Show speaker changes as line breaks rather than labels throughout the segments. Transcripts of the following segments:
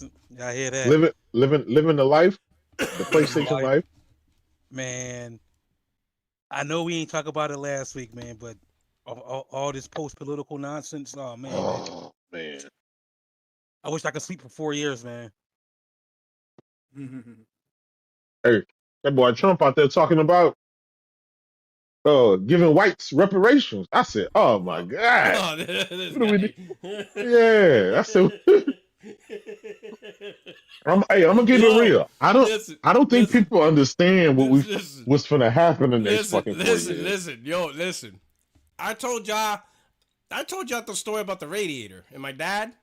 Y'all hear that?
Living the life, the
Living
PlayStation
life,
life.
man. I know we ain't talk about it last week, man, but all this post-political nonsense. Oh man,
Oh man.
I wish I could sleep for 4 years, man.
Hey, that boy Trump out there talking about giving whites reparations. I said, oh my God.
Oh, this
What do we do?
guy.
Yeah. I said I'm gonna keep it
Yo,
real. I don't
listen,
I don't think
listen,
people understand
listen,
what's gonna happen in the next
listen,
fucking 4 years.
listen, yo, listen. I told y'all the story about the radiator and my dad.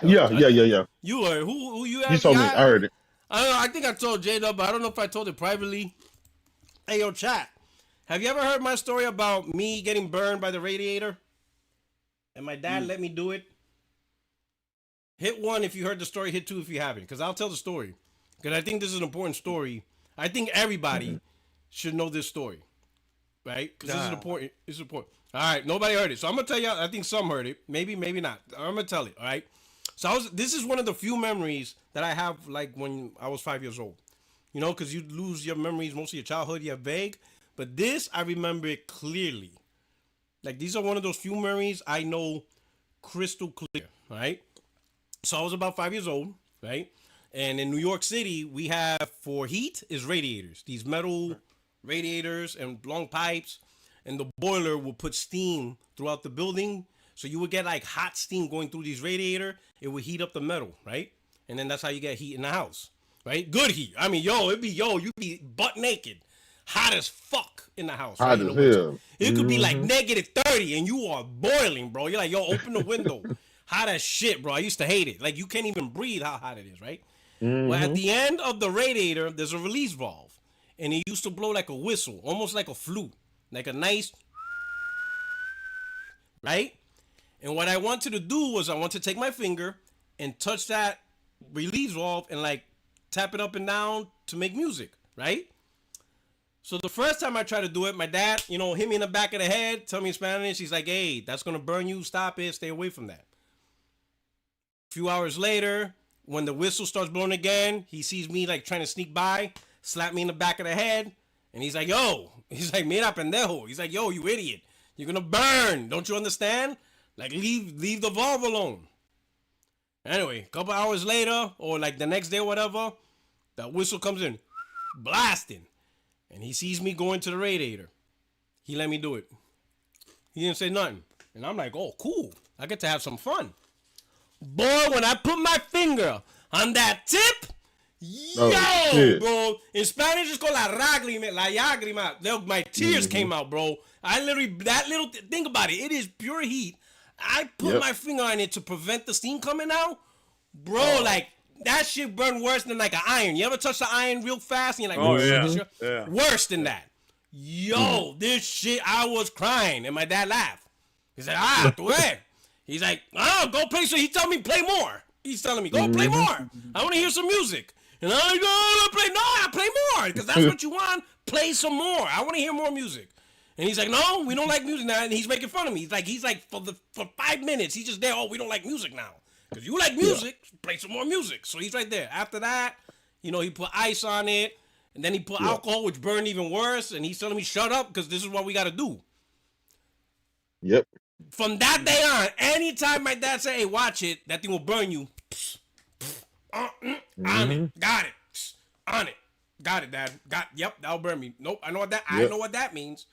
Yeah.
You heard who you
You
have?
told me
Yeah,
I heard it.
I don't know. I think I told J-Dub, but I don't know if I told it privately. Hey, yo, chat. Have you ever heard my story about me getting burned by the radiator? And my dad let me do it? Hit one if you heard the story, hit two if you haven't. Because I'll tell the story. Because I think this is an important story. I think everybody should know this story. Right? Because this is important. It's important. All right, nobody heard it. So I'm going to tell you, I think some heard it. Maybe not. I'm going to tell it, all right? So this is one of the few memories that I have, like, when I was 5 years old. You know, because you lose your memories, most of your childhood, you have vague. But this, I remember it clearly. Like, these are one of those few memories I know crystal clear, right? So I was about 5 years old, right? And in New York City, we have, for heat, is radiators. These metal radiators and long pipes. And the boiler will put steam throughout the building. So you would get, like, hot steam going through these radiator. It would heat up the metal, right? And then that's how you get heat in the house, right? Good heat. I mean, you'd be butt naked. Hot as fuck in the house, right?
Hot
In
as
the winter.
hell.
It could be like negative 30 and you are boiling, bro. You're like, yo, open the window. Hot as shit, bro. I used to hate it. Like, you can't even breathe how hot it is, right? Well, at the end of the radiator, there's a release valve. And it used to blow like a whistle, almost like a flute. Like a nice, right? And what I wanted to do was I wanted to take my finger and touch that release valve and, like, tap it up and down to make music, right? So the first time I tried to do it, my dad, hit me in the back of the head, tell me in Spanish. He's like, hey, that's going to burn you. Stop it. Stay away from that. A few hours later, when the whistle starts blowing again, he sees me, like, trying to sneak by, slap me in the back of the head. And he's like, mira pendejo. He's like, yo, you idiot. You're going to burn. Don't you understand? Like, leave the valve alone. Anyway, a couple hours later, or like the next day or whatever, that whistle comes in, blasting. And he sees me going to the radiator. He let me do it. He didn't say nothing. And I'm like, oh, cool. I get to have some fun. Boy, when I put my finger on that tip, bro. In Spanish, it's called la lágrima. My tears came out, bro. I literally, think about it. It is pure heat. I put my finger on it to prevent the steam coming out. Bro, like, that shit burned worse than, like, an iron. You ever touch the iron real fast and you're like,
yeah.
Worse than that. Yo, this shit, I was crying. And my dad laughed. He said, tú ves. He's like, go play. So he told me play more. He's telling me, go play more. I want to hear some music. And I'm like, I play more. Because that's what you want. Play some more. I want to hear more music. And he's like, no, we don't like music now. And he's making fun of me. He's like for 5 minutes, he's just there. Oh, we don't like music now. Because you like music, play some more music. So he's right there. After that, he put ice on it. And then he put alcohol, which burned even worse. And he's telling me, shut up, because this is what we got to do.
Yep.
From that day on, anytime my dad said, hey, watch it, that thing will burn you. On it. Got it. On it. Got it, Dad. Yep, that'll burn me. Nope, I know what that means.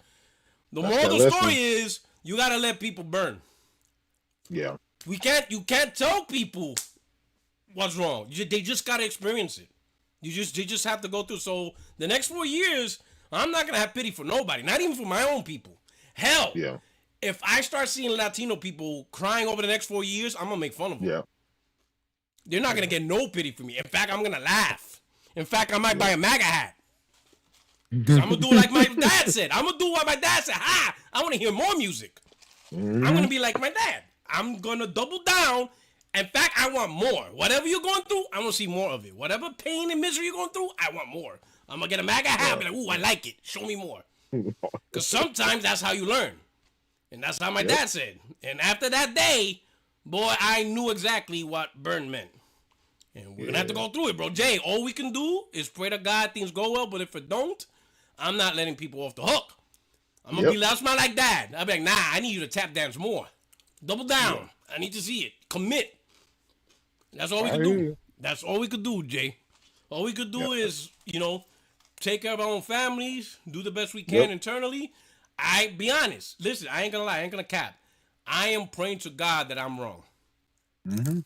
The moral of the story is you gotta let people burn.
Yeah.
You can't tell people what's wrong. They just gotta experience it. They just have to go through. So the next 4 years, I'm not gonna have pity for nobody, not even for my own people. Hell, if I start seeing Latino people crying over the next 4 years, I'm gonna make fun of them.
Yeah.
They're not gonna get no pity from me. In fact, I'm gonna laugh. In fact, I might buy a MAGA hat. I'm gonna do like my dad said. I'm gonna do what my dad said. I want to hear more music. I'm gonna be like my dad. I'm gonna double down. In fact, I want more. Whatever you're going through, I want to see more of it. Whatever pain and misery you're going through, I want more. I'm gonna get a MAGA hat. Be like, ooh, I like it. Show me more. Because sometimes that's how you learn, and that's how my dad said. And after that day, boy, I knew exactly what burn meant. And we're gonna have to go through it, bro. Jay, all we can do is pray to God things go well, but if it don't, I'm not letting people off the hook. I'm gonna be that's my like dad. I'll be like, nah, I need you to tap dance more. Double down. I need to see it. Commit. That's all we can do. That's all we could do, Jay. All we could do is, take care of our own families, do the best we can internally. I be honest. Listen, I ain't gonna lie, I ain't gonna cap. I am praying to God that I'm wrong.
Mm-hmm.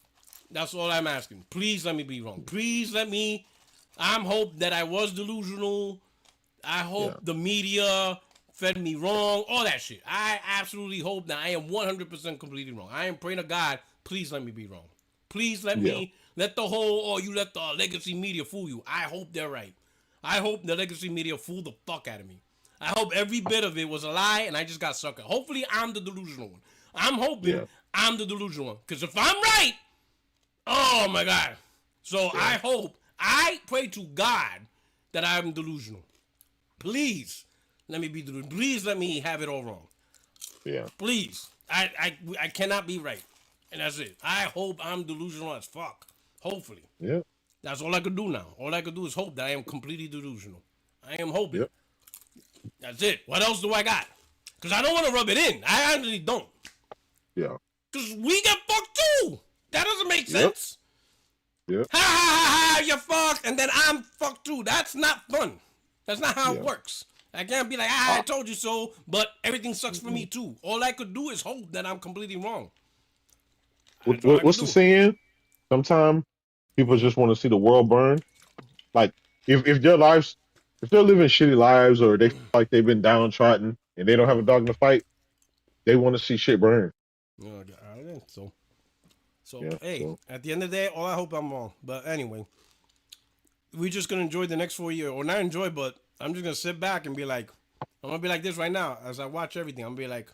That's all I'm asking. Please let me be wrong. Please let me. I'm hope that I was delusional. I hope the media fed me wrong. All that shit. I absolutely hope that I am 100% completely wrong. I am praying to God. Please let me be wrong. Please let me. Let the whole, you let the legacy media fool you. I hope they're right. I hope the legacy media fooled the fuck out of me. I hope every bit of it was a lie and I just got suckered. Hopefully I'm the delusional one. I'm hoping I'm the delusional one. Because if I'm right, oh my God. So I pray to God that I'm delusional. Please let me be delusional. Please let me have it all wrong.
Yeah.
Please. I cannot be right. And that's it. I hope I'm delusional as fuck. Hopefully.
Yeah.
That's all I could do now. All I could do is hope that I am completely delusional. I am hoping.
Yep.
That's it. What else do I got? Because I don't want to rub it in. I actually don't.
Yeah.
Because we get fucked too. That doesn't make sense.
Yep.
Ha ha ha, you're fucked, and then I'm fucked too. That's not fun. That's not how it works. I can't be like, I told you so, but everything sucks for me too. All I could do is hope that I'm completely wrong.
What's the saying? Sometimes people just want to see the world burn. Like if they're living shitty lives or they feel like they've been downtrodden and they don't have a dog in the fight, they want to see shit burn.
At the end of the day, all I hope I'm wrong. But anyway, we're just gonna enjoy the next 4 years, or not enjoy, but I'm just gonna sit back and be like, I'm gonna be like this right now as I watch everything. I'm gonna be like,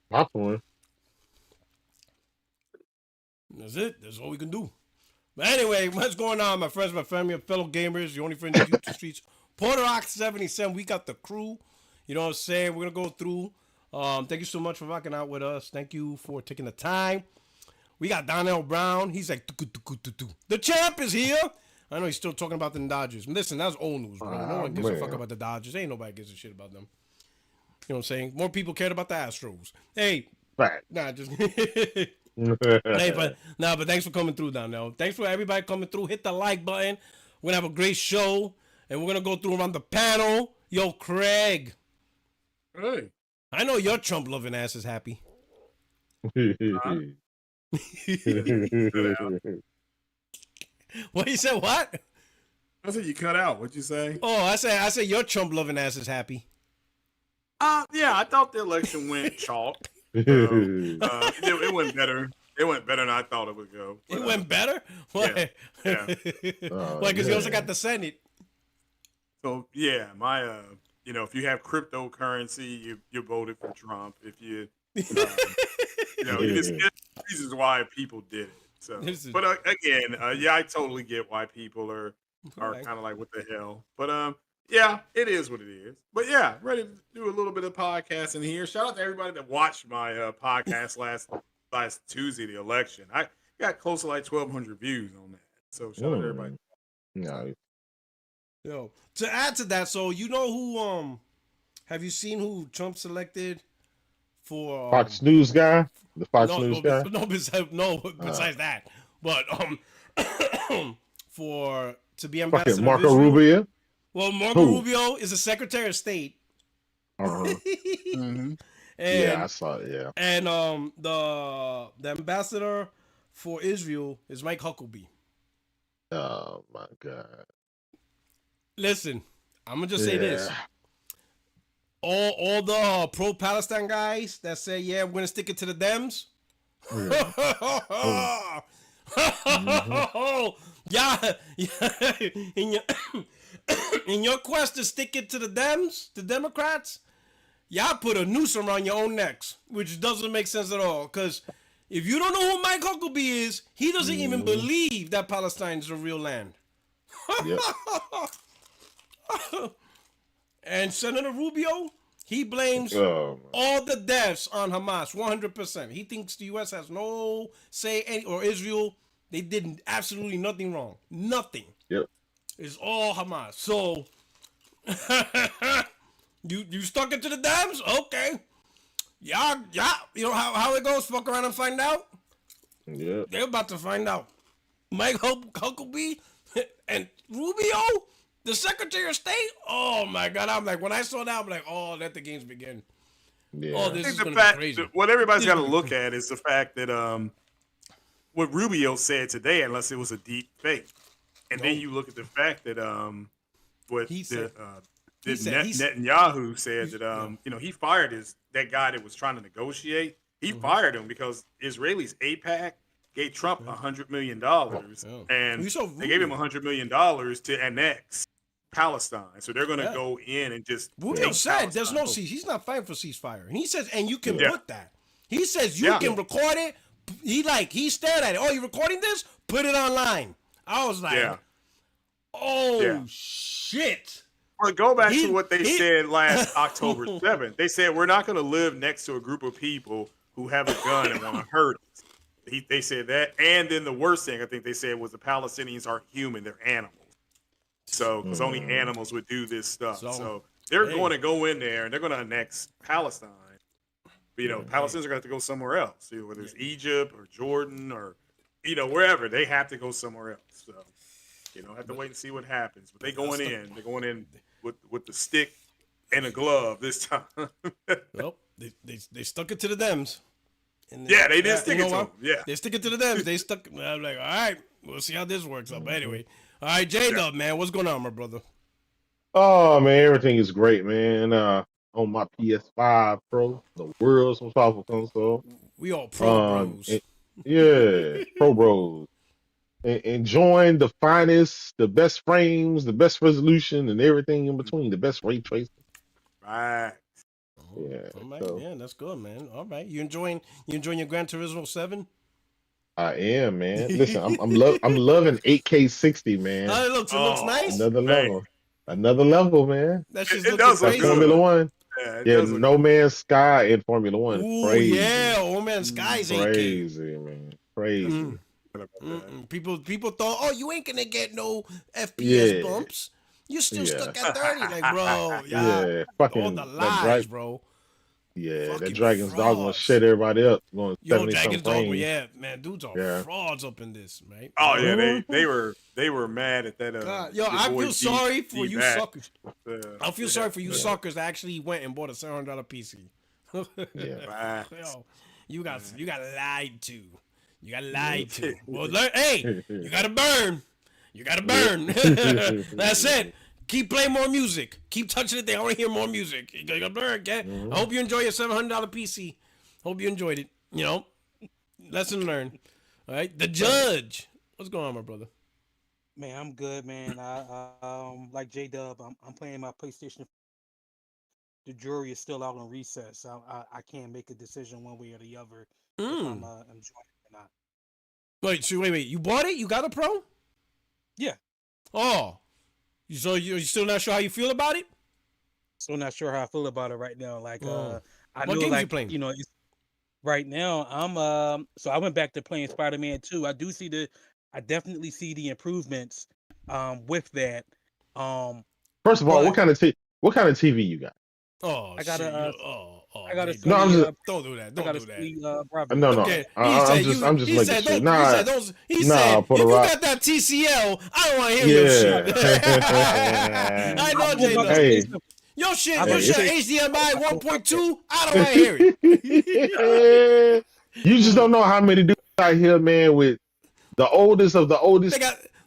popcorn.
That's it. That's all we can do. But anyway, what's going on, my friends, my family, my fellow gamers, your only friend in the YouTube streets, PorterOx77. We got the crew. You know what I'm saying? We're going to go through. Thank you so much for rocking out with us. Thank you for taking the time. We got Donnell Brown. He's like, the champ is here. I know he's still talking about the Dodgers. Listen, that's old news, bro. No one gives a fuck about the Dodgers. Ain't nobody gives a shit about them. You know what I'm saying? More people cared about the Astros. Hey.
Right.
Nah, just... but thanks for coming through, Donnell. Thanks for everybody coming through. Hit the like button. We're going to have a great show, and we're going to go through around the panel. Yo, Craig.
Hey.
I know your Trump-loving ass is happy. What you said? What?
I said you cut out. What'd you say?
Oh, I said your Trump-loving ass is happy.
Yeah, I thought the election went chalk. It went better. It went better than I thought it would go.
But, it went better? Why?
Yeah.
Why? Because you also got the Senate.
So yeah, my if you have cryptocurrency, you voted for Trump. If you it's reasons why people did it. So, but again, I totally get why people are kind of like, what the hell? But yeah, it is what it is. But yeah, ready to do a little bit of podcasting here. Shout out to everybody that watched my podcast last Tuesday, the election. I got close to like 1,200 views on that. So shout out to everybody.
Nice.
Yo, to add to that, so you know who? Have you seen who Trump selected for
Fox News guy? The Fox News guy?
Besides that, but to be ambassador.
Marco Rubio.
Well, Marco Rubio is a Secretary of State.
Mm-hmm. Yeah, I saw it. Yeah,
and the ambassador for Israel is Mike Huckabee.
Oh my God!
Listen, I'm gonna just say this: all the pro-Palestine guys that say, "Yeah, we're gonna stick it to the Dems." Yeah, in your quest to stick it to the Dems, the Democrats, y'all put a noose around your own necks, which doesn't make sense at all. Because if you don't know who Mike Huckabee is, he doesn't even believe that Palestine is a real land. And Senator Rubio, He blames
Oh,
all the deaths on Hamas, 100%. He thinks the U.S. has no say, or Israel, they did absolutely nothing wrong. Nothing.
yep.
It's all Hamas. So, you stuck it to the dams? Okay. Yeah, you know how it goes? Fuck around and find out?
Yeah.
They're about to find out. Mike Huckabee and Rubio, the Secretary of State. Oh my God! I'm like, when I saw that, I'm like, oh, let the games begin.
Yeah.
Oh, this is
the
gonna
fact,
be crazy.
what everybody's got to look at is the fact that what Rubio said today, unless it was a deep fake, and then you look at the fact that what
He said-
Netanyahu said that you know, he fired that guy that was trying to negotiate. He fired him because Israelis AIPAC gave Trump $100 million, and they gave him $100 million to annex Palestine. So they're going to go in and just.
Rubio said there's no cease. He's not fighting for ceasefire, and he says, and you can put that. He says you can record it. He stared at it. Oh, you recording this? Put it online. I was like, oh shit.
Well, go back to what they said last October 7th. They said we're not going to live next to a group of people who have a gun and want to hurt us. They said that, and then the worst thing I think they said was the Palestinians aren't human; they're animals. So, because only animals would do this stuff. So they're going to go in there and they're going to annex Palestine. But, you know, Palestinians are going to have to go somewhere else. You know, whether it's Egypt or Jordan or, you know, wherever, they have to go somewhere else. So, you know, have to wait and see what happens. But they're going in with the stick and a glove this time.
Well, they stuck it to the Dems.
Yeah, they did stick it to them. Yeah,
they stick it to the Dems. They stuck. I'm like, all right, we'll see how this works out. But anyway, all right, J-Dub, man, what's going on, my brother?
Oh man, everything is great, man. On my PS5 Pro, the world's most powerful console.
We all pro bros.
Yeah, pro bros. Enjoying the finest, the best frames, the best resolution, and everything in between. The best ray tracing.
Right.
Yeah.
All right, yeah, that's good, man. All right, you enjoying your Gran Turismo 7?
I am, man. Listen, I'm loving 8K 60, man.
Oh, it looks nice.
Another level, man.
That just
it does look
crazy.
Formula One.
Yeah,
No Man's Sky in Formula One.
Ooh,
Crazy.
yeah, No Man's Sky's 8K.
Crazy, man. Crazy.
People thought, oh, you ain't gonna get no FPS bumps. You still stuck at 30, like, bro.
Fucking
all the lies, bro.
Yeah,
fucking
that Dragon's
frauds.
Dog gonna shit everybody up. Going
Yo,
70
Dragon's Dog,
frames.
yeah, man, dudes are frauds up in this, right?
Oh yeah, they were mad at that.
God, yo, I feel sorry for you suckers. I feel sorry for you suckers that actually went and bought a $700 PC.
Yeah,
yo, you got lied to. You got lied to. Well, hey, you gotta burn. You gotta burn. That's it. Keep playing more music. Keep touching it. They want to hear more music. You gotta burn, okay? I hope you enjoy your $700 PC. Hope you enjoyed it. You know, lesson learned. All right, the judge. What's going on, my brother?
Man, I'm good, man. I like J-Dub. I'm playing my PlayStation. The jury is still out on recess. I can't make a decision one way or the other if I'm enjoying it or not.
Wait, so wait. You bought it? You got a Pro?
Yeah.
Oh. So you're still not sure how you feel about it?
Still not sure how I feel about it right now. Like, I
what
know,
games
like,
you playing?
You know, right now I'm so I went back to playing Spider-Man 2. I definitely see the improvements with that.
First of all, what kind of TV you got?
Oh,
I got a I got a
No, I'm just,
don't do that. Don't do that.
no.
Okay.
I'm just making shit.
He said, if you got that TCL, I don't want to hear your shit. I know, J. Your shit HDMI 1.2, I don't want to hear it.
You just don't know how many dudes out here, man, with the oldest of the oldest.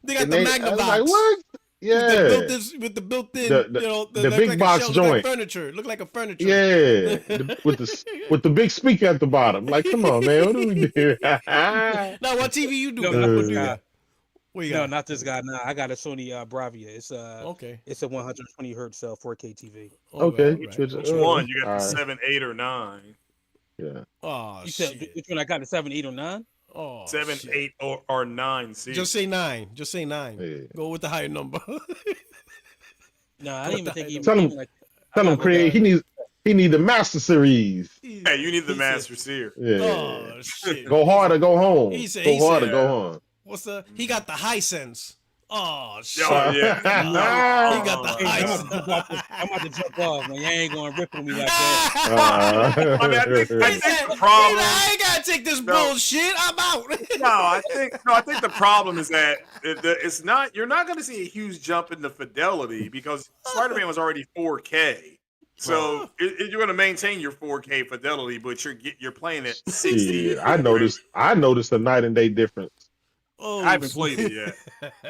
They got the Magna box.
Like, what? Yeah,
with the built-in,
the big box joint.
Look like a furniture.
Yeah, with the big speaker at the bottom. Like, come on, man, what do we do?
Now, what TV you do? What you got?
No, not this guy. Nah, I got a Sony Bravia. It's
okay.
It's a 120 hertz 4K TV.
Okay,
which one? You got the 7, 8, or 9?
Yeah.
Oh,
you said which one? I got the 7, 8, or 9.
Oh,
7, 8, or 9. See?
Just say 9. Just say 9.
Yeah.
Go with the higher number.
No, I didn't even think he.
Tell him, Craig. He needs He need the Master Series.
Yeah, you need the Master Series.
Yeah.
Oh shit.
Go hard or go home.
He said.
Go hard or go home.
What's the? He got the high sense. Oh shit!
Oh yeah.
He got the high
I'm
sense.
about to jump off, man. You ain't gonna rip on me like that.
I mean, I think the problem.
I ain't gotta take this bullshit. I'm out.
I think the problem is that it's not. You're not going to see a huge jump in the fidelity because Spider-Man was already 4K. So you're going to maintain your 4K fidelity, but you're playing at 60.
Yeah, I noticed the night and day difference.
Oh,
I haven't played it yet.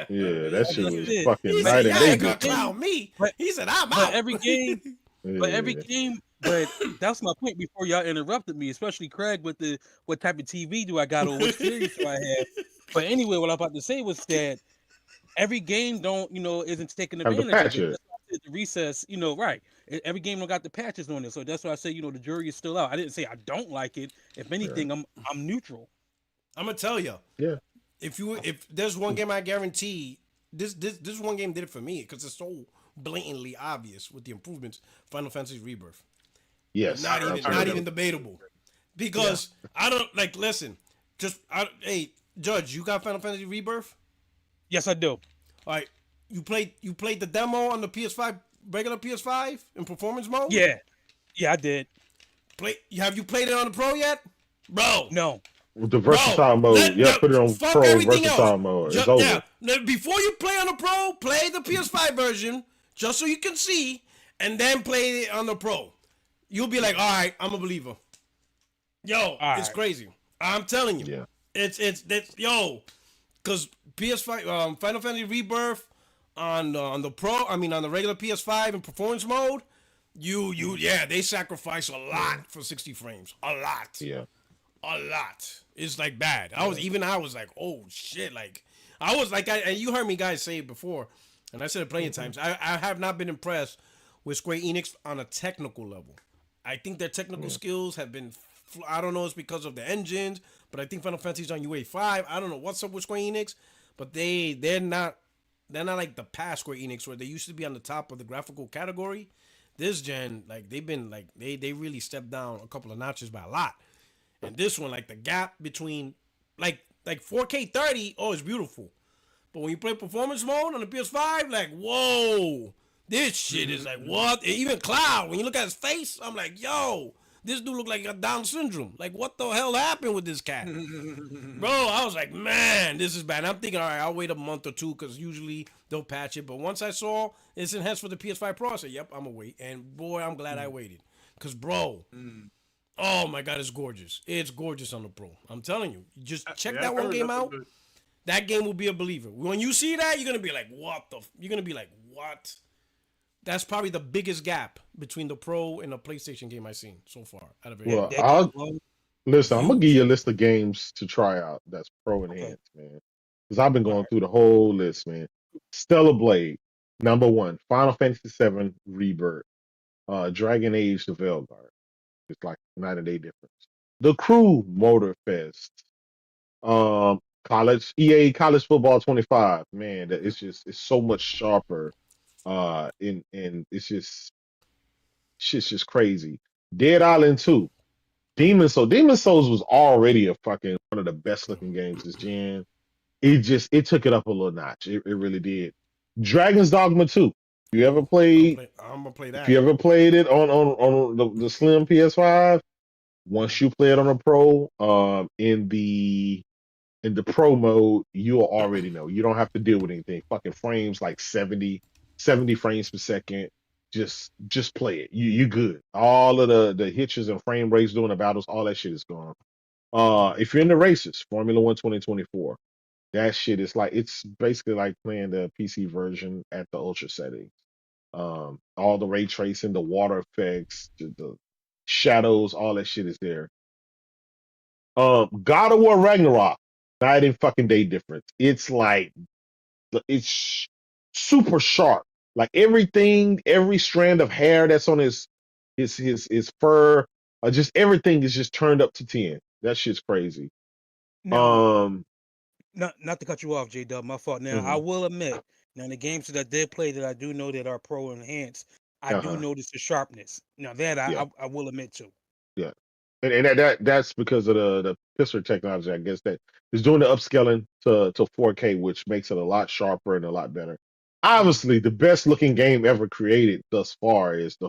Yeah, that shit was
He
fucking
he
night
said,
and
"Y'all
day
ain't gonna
difference.
clown me." He said, "I'm
But
out."
every game,
Yeah.
but that's my point. Before y'all interrupted me, especially Craig, with what type of TV do I got or what series do I have? But anyway, what I'm about to say was that every game isn't taking
Have the
advantage of it.
patches.
That's why I said the recess, right. Every game don't got the patches on it. So that's why I say, the jury is still out. I didn't say I don't like it. If anything, I'm neutral.
I'm gonna tell you.
Yeah.
If there's one game I guarantee, this one game did it for me because it's so blatantly obvious with the improvements. Final Fantasy Rebirth.
Yes.
Not even debatable. Because I don't listen. Hey, Judge, you got Final Fantasy Rebirth?
Yes, I do.
All right. You played the demo on the PS5, regular PS5 in performance mode?
Yeah, I did.
Have you played it on the Pro yet, bro?
No.
With the versatile mode. Put it on Pro versatile mode. It's over.
Yeah. Before you play on the Pro, play the PS5 version just so you can see, and then play it on the Pro. You'll be like, all right, I'm a believer. It's
right.
crazy. I'm telling you.
Yeah.
It's because PS5 Final Fantasy Rebirth on the Pro, on the regular PS5 in performance mode, they sacrifice a lot for 60 frames. A lot.
Yeah.
A lot. It's like bad. I was like, oh shit. Like I was like, and you heard me guys say it before, and I said it plenty of times. I have not been impressed with Square Enix on a technical level. I think their technical skills have been. I don't know, it's because of the engines, but I think Final Fantasy's on UA5. I don't know what's up with Square Enix, but they're not like the past Square Enix where they used to be on the top of the graphical category. This gen, like they've been like they really stepped down a couple of notches by a lot. And this one, like the gap between like 4K 30, it's beautiful. But when you play performance mode on the PS5, like, whoa, this shit is like what? Even Cloud, when you look at his face, I'm like, yo, this dude look like a Down syndrome. Like, what the hell happened with this cat? Bro, I was like, man, this is bad. And I'm thinking, all right, I'll wait a month or two because usually they'll patch it. But once I saw it's enhanced for the PS5 Pro, I said, yep, I'm going to wait. And boy, I'm glad I waited. Because, bro, oh my God, it's gorgeous. It's gorgeous on the Pro. I'm telling you. Just check that one game out. That game will be a believer. When you see that, you're going to be like, you're going to be like, what? That's probably the biggest gap between the Pro and the PlayStation game I've seen so far.
Listen, I'm gonna give you a list of games to try out. That's Pro enhanced, man. Because I've been going through the whole list, man. Stellar Blade, #1. Final Fantasy VII Rebirth. Dragon Age: The Veilguard. It's like night and day difference. The Crew Motor Fest. EA College Football 25. Man, it's so much sharper. And it's just shit's just crazy. Dead Island 2. Demon's Souls was already a fucking one of the best looking games this gen. It took it up a little notch. It really did. Dragon's Dogma 2. You ever played?
I'm gonna play that.
If you ever played it on the slim PS5, once you play it on a Pro, in the Pro mode, you'll already know. You don't have to deal with anything. Fucking frames like 70 frames per second. Just play it. You good. All of the hitches and frame rates during the battles, all that shit is gone. If you're in the races, Formula 1 2024, that shit is like, it's basically like playing the PC version at the ultra settings. All the ray tracing, the water effects, the shadows, all that shit is there. God of War Ragnarok, night and fucking day difference. It's like, it's super sharp. Like everything, every strand of hair that's on his fur, just everything is just turned up to 10. That shit's crazy.
Now, not to cut you off, J Dub, my fault. Now I will admit, now the games that I did play that I do know that are Pro enhanced, I do notice the sharpness. Now that
Yeah,
I will admit to.
yeah. And that's because of the pisser technology, I guess, that is doing the upscaling to 4K, which makes it a lot sharper and a lot better. Obviously, the best looking game ever created thus far is the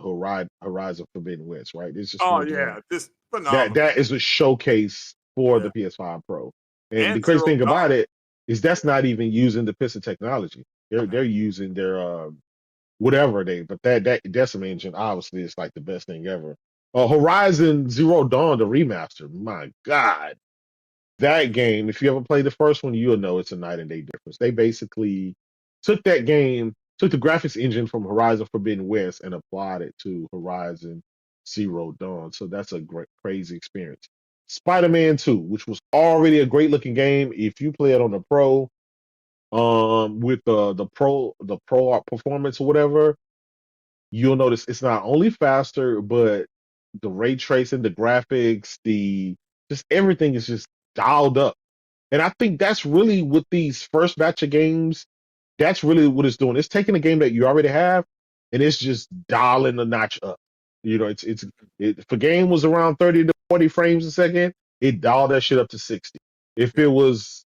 Horizon Forbidden West, right? It's just
Oh
what they're doing.
yeah, this phenomenal.
That is a showcase for
Yeah,
the PS5 Pro. And the
and
crazy
Zero
thing
Dawn.
about it is that's not even using the pisser technology.
No.
They're using their whatever but that Decim engine obviously is like the best thing ever. Horizon Zero Dawn, the remaster, my God, that game, if you ever played the first one, you'll know it's a night and day difference. They basically took that game, took the graphics engine from Horizon Forbidden West and applied it to Horizon Zero Dawn. So that's a great, crazy experience. Spider-Man 2, which was already a great looking game. If you play it on the Pro, with the Pro performance or whatever, you'll notice it's not only faster, but the ray tracing, the graphics, the just everything is just dialed up. And I think that's really with these first batch of games, that's really what it's doing. It's taking a game that you already have and it's just dialing the notch up. You know, if a game was around 30 to 40 frames a second, it dialed that shit up to 60. If it was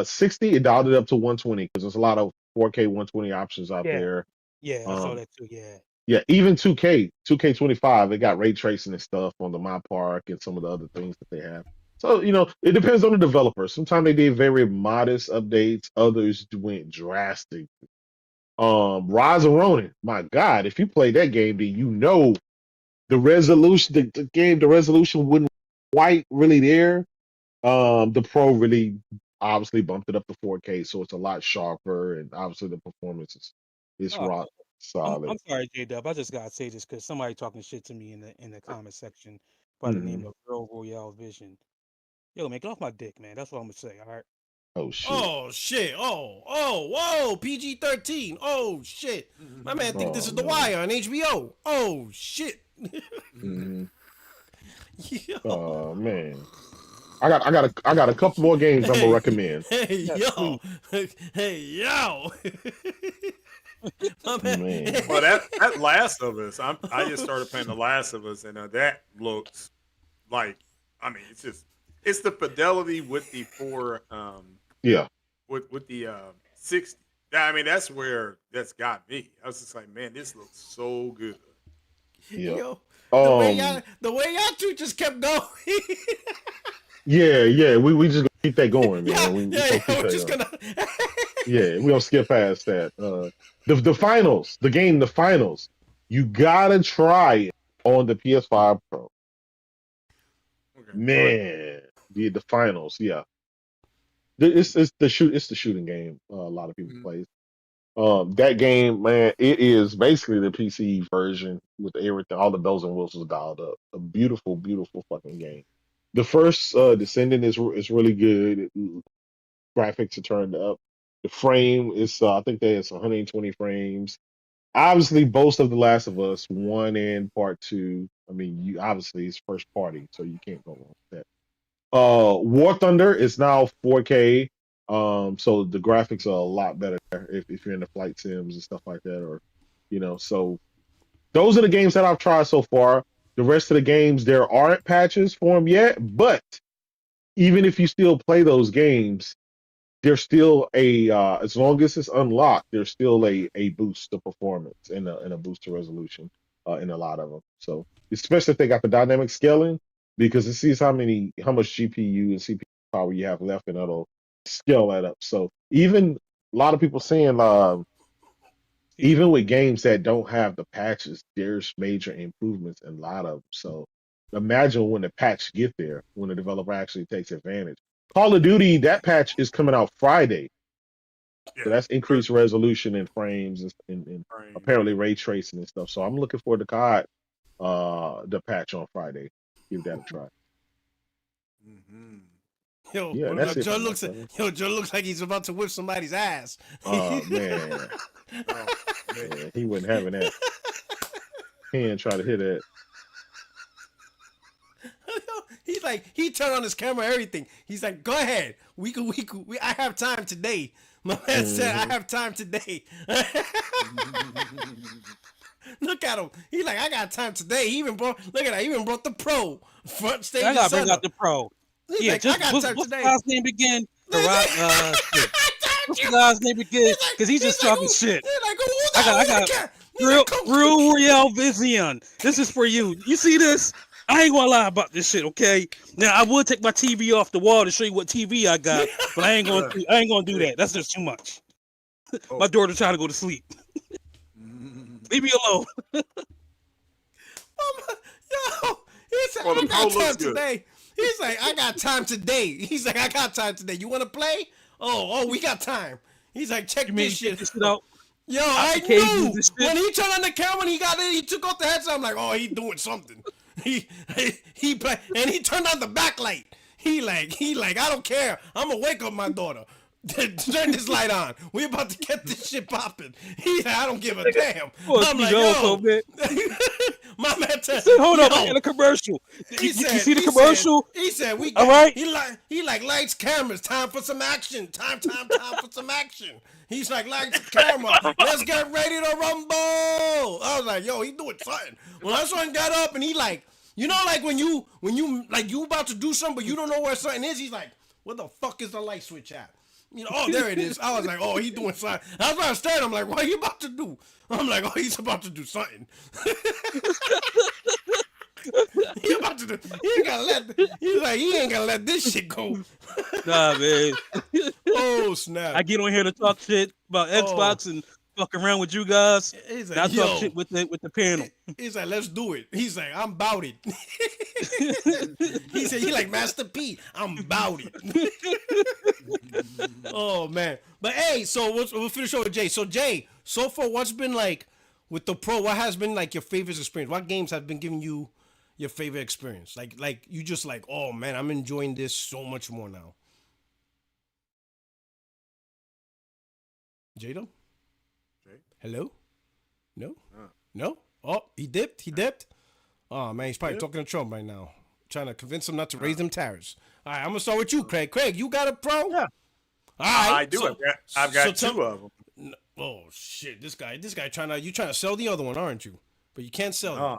60, it dialed it up to 120 because there's a lot of 4K 120 options out
Yeah,
there.
yeah, I saw
Um,
that too. Yeah.
yeah, even 2K25, it got ray tracing and stuff on the My Park and some of the other things that they have. So, it depends on the developer. Sometimes they did very modest updates, others went drastic. Rise of Ronin, my God, if you play that game, then the resolution, the resolution wasn't quite really there. The Pro really obviously bumped it up to 4K, so it's a lot sharper, and obviously the performance is
Oh,
rock
I'm
solid.
sorry, J Dub. I just gotta say this because somebody talking shit to me in the comment section by the name
Hmm.
of Earl Royale Vision. Yo, man, get off my dick, man. That's what I'm gonna say. All right.
Oh shit.
Oh shit! Whoa! PG-13. Oh shit! My man think this
Oh
is The
man.
Wire on HBO. Oh shit!
Hmm.
Yo.
Oh man. I got a couple more games I'm gonna
Hey,
recommend.
hey,
Yes,
yo,
please.
hey, yo. My man.
Man.
Well, that Last of Us, I just started playing the Last of Us, and that looks like, I mean, it's the fidelity with the
Yeah.
with the 60. I mean, that's where that's got me. I was just like, man, this looks so good.
Yeah.
Yo,
Um.
the way y'all two just kept going.
Yeah. Yeah. We just gonna keep that going,
yeah,
man. We
yeah,
gonna keep
we're
that
just
going.
gonna.
Yeah. We gonna skip past that. The finals, the finals. You gotta try it on the PS5 Pro.
Okay.
Man. The finals. Yeah. It's the shooting game. A lot of people
Mhm.
play. That game, man, it is basically the PC version with everything, all the bells and whistles dialed up. A beautiful, beautiful fucking game. The first Descendant is really good. Graphics are turned up. The frame is, I think there's 120 frames. Obviously, both of The Last of Us one and part two. I mean, you obviously it's first party, so you can't go wrong with that. War Thunder is now 4K. So the graphics are a lot better if you're into flight sims and stuff like that, or so those are the games that I've tried so far. The rest of the games, there aren't patches for them yet, but even if you still play those games, there's still as long as it's unlocked, there's still a boost to performance and a boost to resolution in a lot of them. So especially if they got the dynamic scaling, because it sees how much GPU and CPU power you have left, and it'll scale that up. So even a lot of people saying
Excuse me.
even with games that don't have the patches, there's major improvements in a lot of them. So imagine when the patch get there, when the developer actually takes advantage. Call of Duty, that patch is coming out Friday. So
Yeah.
that's increased resolution and frames and
Frames,
apparently
yeah.
ray tracing and stuff. So I'm looking forward to COD, the patch on Friday. Give that a try.
Mm-hmm.
Yo,
Yeah,
What
that's
about
it
Joe
for my
looks
brother.
Joe looks like he's about to whip somebody's ass.
Man,
Oh, man.
yeah, he wasn't having that. He didn't try to hit that.
He's like, he turned on his camera, everything. He's like, go ahead. I have time today. My man said, I
Hmm.
have time today. Look at him. He like, I got time today. He even brought. Look at that. He even brought the Pro front stage.
I gotta bring out the Pro.
He's
Yeah,
like,
just
I got time
what's the
today.
guy's name again? Shit. What's the guy's name again? Because he's just talking shit. I got Real Royale Vision. This is for you. You see this? I ain't gonna lie about this shit, okay? Now I would take my TV off the wall to show you what TV I got, but I ain't gonna do that. That's just too much. My daughter trying to go to sleep. Leave me alone.
Yo, he said, I got time today. He's like, I got time today. He's like, I got time today. You want to play? Oh, we got time. He's like, check this shit out. Yo, I knew when he turned on the camera and he took off the headset. I'm like, oh, he doing something. He and he turned on the backlight. He like, I don't care. I'm gonna wake up my daughter. Turn this light on. We about to get this shit popping. He like, I don't give a damn. I'm like, yo, my man said,
hold up, I got a commercial. You see the commercial?
He said, we
all right.
He like lights, cameras. Time for some action. Time for some action. He's like, lights, camera. Let's get ready to rumble. I was like, yo, he doing something. When my son got up and he like, you know, like when you like you about to do something but you don't know where something is. He's like, where the fuck is the light switch at? You know, oh, there it is. I was like, oh, he's doing something. I was about to stare. I'm like, what are you about to do? I'm like, oh, he's about to do something. He about to do. He ain't gonna let this shit go.
Nah, man.
Oh snap!
I get on here to talk shit about Xbox and fuck around with you guys.
He's like,
I talk shit with the panel.
He's like, let's do it. He's like, I'm bout it. He said, he like Master P. I'm bout it. Oh man, but hey, so we'll finish over with Jay. So Jay, so far, what's been like with the Pro? What has been like your favorite experience? What games have been giving you your favorite experience? Like you just like, oh man, I'm enjoying this so much more now. Jado? Hello? No? No? Oh, he dipped? Oh man, he's probably talking to Trump right now. Trying to convince him not to raise them tariffs. All right, I'm gonna start with you, Craig. Craig, you got a Pro?
Yeah.
All right.
I do. I've got two of them.
Oh shit! This guy trying to sell the other one, aren't you? But you can't sell it.
Oh,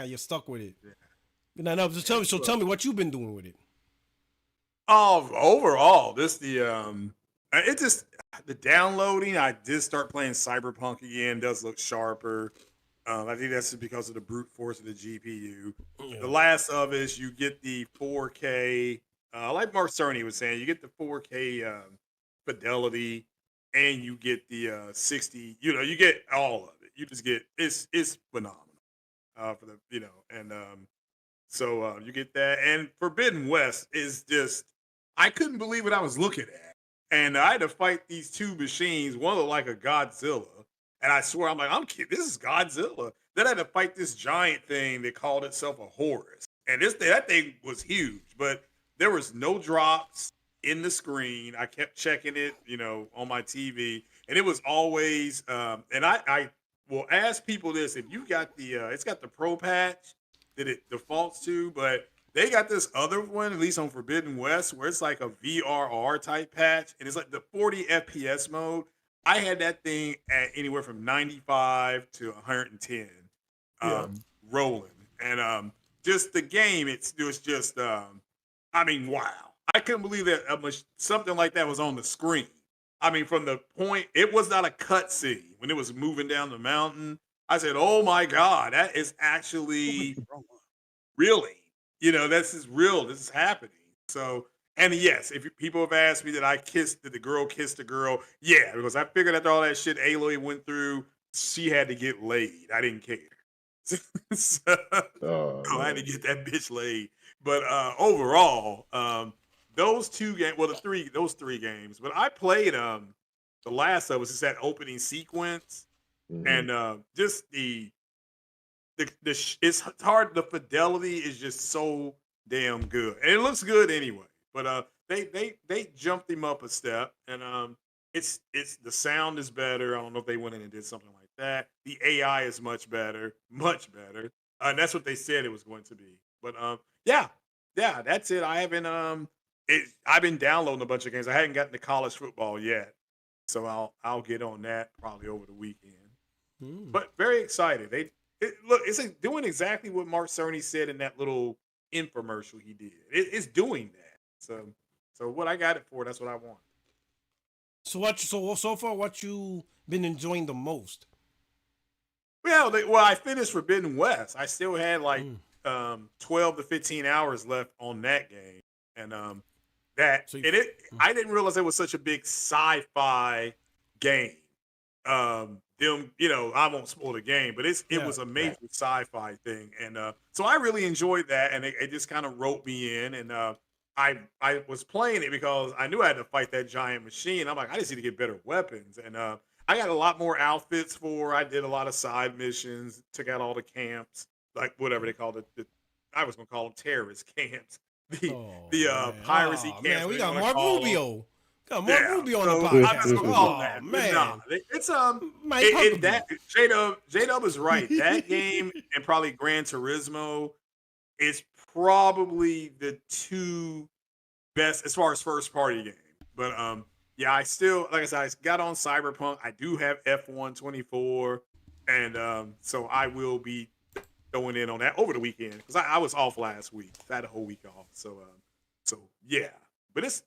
You're stuck with it. Yeah. No. Just tell me what you've been doing with it.
Oh, overall, it just the downloading. I did start playing Cyberpunk again. Does look sharper. I think that's just because of the brute force of the GPU. Yeah. The last of is you get the 4K. Like Mark Cerny was saying, you get the 4K fidelity, and you get the 60. You know, you get all of it. You just get it's phenomenal for the So you get that, and Forbidden West is just I couldn't believe what I was looking at, and I had to fight these two machines. One looked like a Godzilla, and I swear I'm like, I'm kidding. This is Godzilla. Then I had to fight this giant thing that called itself a Horus, and that thing was huge, but there was no drops in the screen. I kept checking it, on my TV, and it was always. And I will ask people this: if you got it's got the Pro patch that it defaults to, but they got this other one, at least on Forbidden West, where it's like a VRR type patch, and it's like the 40 FPS mode. I had that thing at anywhere from 95 to 110 rolling, and just the game, it was just, wow. I couldn't believe that something like that was on the screen. I mean, from the point, it was not a cutscene when it was moving down the mountain. I said, "Oh my God, that is actually really, this is real. This is happening." So, and yes, if people have asked me did the girl kiss the girl? Yeah, because I figured after all that shit Aloy went through, she had to get laid. I didn't care. So, I had to get that bitch laid. But overall, those two games, those three games. But I played The Last of Us. It's that opening sequence. And just it's hard. The fidelity is just so damn good, and it looks good anyway. But they jumped him up a step, and it's the sound is better. I don't know if they went in and did something like that. The AI is much better, and that's what they said it was going to be. But yeah, that's it. I haven't I've been downloading a bunch of games. I hadn't gotten to college football yet. So I'll get on that probably over the weekend. But very excited. It's doing exactly what Mark Cerny said in that little infomercial he did. It's doing that. So what I got it for, that's what I want.
So far, what you been enjoying the most?
Well, I finished Forbidden West. I still had like 12 to 15 hours left on that game, and I didn't realize it was such a big sci-fi game. I won't spoil the game, but it was a major sci-fi thing, and so I really enjoyed that, and it just kind of roped me in, and I was playing it because I knew I had to fight that giant machine. I'm like, I just need to get better weapons, and I got a lot more outfits I did a lot of side missions, took out all the camps, like whatever they call it. I was gonna call them terrorist camps. The piracy camps.
Man, we got Mark Rubio. Got Mark Rubio on the podcast.
Man, it's J-Dub is right. That game and probably Gran Turismo is probably the two best as far as first party games. But yeah, I still, like I said, I got on Cyberpunk. I do have F124, and so I will be throwing in on that over the weekend because I was off last week. I had a whole week off, so yeah. But it's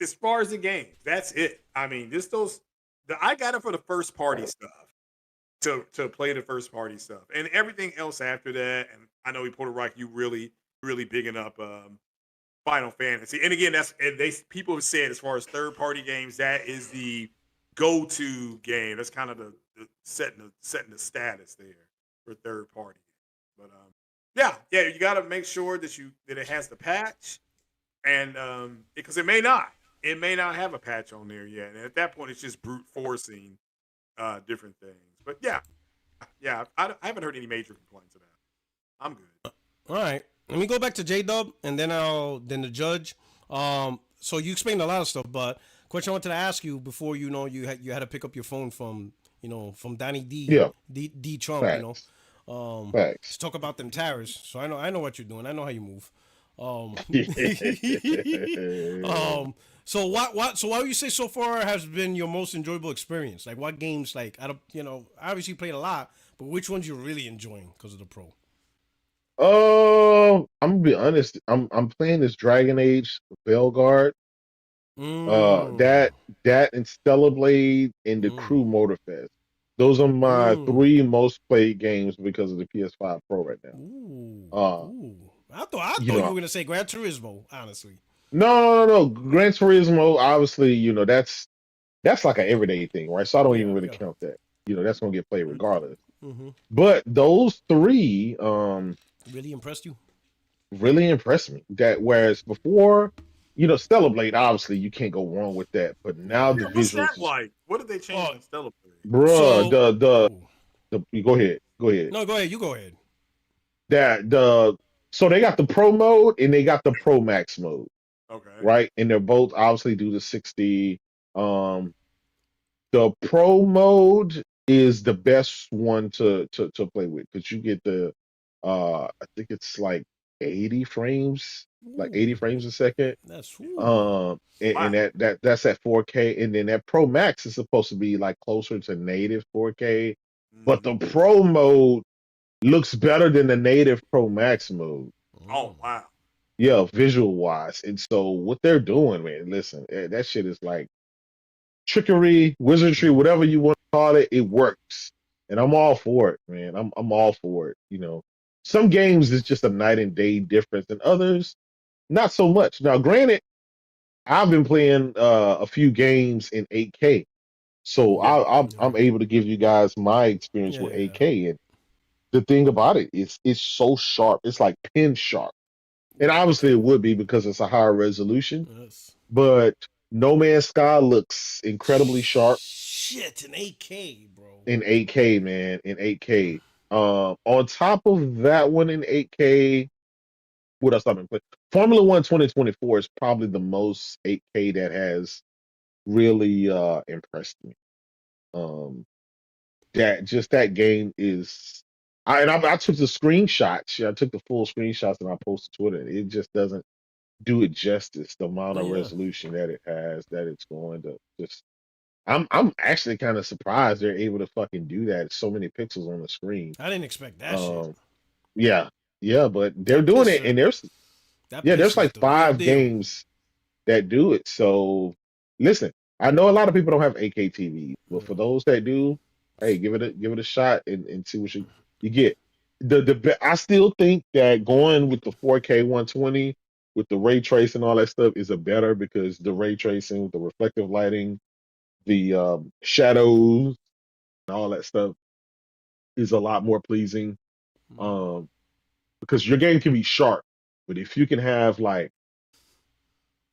as far as the games, that's it. I mean, I got it for the first party stuff to play the first party stuff, and everything else after that. And I know Porter Rock, you really bigging up Final Fantasy. And again, people have said as far as third party games, that is the go-to game. That's kind of the setting the status there for third party. But yeah, you got to make sure that it has the patch, and because it may not have a patch on there yet. And at that point, it's just brute forcing different things. But yeah, I haven't heard any major complaints about it. I'm good.
All right. Let me go back to J-Dub, and then the judge. So you explained a lot of stuff, but question I wanted to ask you before you had to pick up your phone from Donnie D.
Yeah.
D Trump.
Facts.
Let's talk about them tariffs. So I know what you're doing. I know how you move. So what would you say so far has been your most enjoyable experience? Like what games? Like obviously you played a lot, but which ones you're really enjoying because of the Pro?
I'm gonna be honest. I'm playing this Dragon Age Veilguard. That and Stellar Blade and the Crew Motorfest. Those are my 3 most played games because of the PS5 Pro right now.
I thought you were gonna say Gran Turismo, honestly.
No. Gran Turismo, obviously, that's like an everyday thing, right? So I don't even really count that. That's gonna get played regardless. But those 3
really impressed you?
Really impressed me. That whereas before, Stellar Blade, obviously you can't go wrong with that. But now the
what's
visuals.
That like? What did they change in Stellar Blade?
Bruh, go ahead.
No, go ahead. You go ahead.
So they got the Pro mode and they got the Pro Max mode.
Okay.
Right? And they're both obviously do the 60. The Pro mode is the best one to play with because you get the I think it's like 80 frames, like 80 frames a second.
That's
and that's at 4K, and then that Pro Max is supposed to be like closer to native 4K, but the Pro mode looks better than the native Pro Max mode.
Oh wow.
Yeah, visual wise. And so what they're doing, man, listen, that shit is like trickery, wizardry, whatever you want to call it, it works. And I'm all for it, man. I'm all for it. Some games is just a night and day difference, and others not so much. Now, granted, I've been playing a few games in 8K, so I'm able to give you guys my experience with 8K. And the thing about it is, it's so sharp. It's like pin sharp, and obviously it would be because it's a higher resolution.
Yes.
But No Man's Sky looks incredibly sharp.
Shit, in 8K, bro.
In 8K, man, in 8K. On top of that one in 8K, what else I've been playing? Formula One 2024 is probably the most 8K that has really impressed me. That game is, I took the screenshots. I took the full screenshots and I posted to Twitter. It just doesn't do it justice. The amount of
Yeah.
resolution that it has, that it's going to just. I'm actually kind of surprised they're able to fucking do that. So many pixels on the screen.
I didn't expect that shit.
Yeah, yeah, but they're
That
doing it, and there's
pisser is
like
the real
5
deal.
games that do it. So listen, I know a lot of people don't have 8K TVs, but for those that do, hey, give it a shot and see what you get. I still think that going with the 4K 120 with the ray tracing and all that stuff is a better, because the ray tracing with the reflective lighting, the shadows and all that stuff is a lot more pleasing. Um, because your game can be sharp, but if you can have like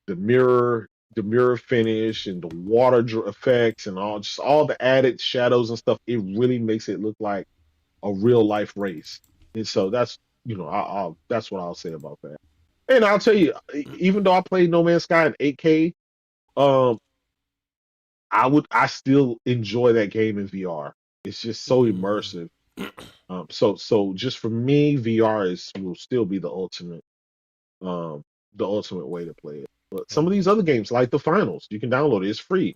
the mirror the mirror finish and the effects and all the added shadows and stuff, it really makes it look like a real life race. And so that's, that's what I'll say about that. And I'll tell you, even though I played No Man's Sky in 8K, um I still enjoy that game in VR. It's just so immersive. So just for me, VR will still be um the ultimate way to play it. But some of these other games, like the finals, you can download it. It's free.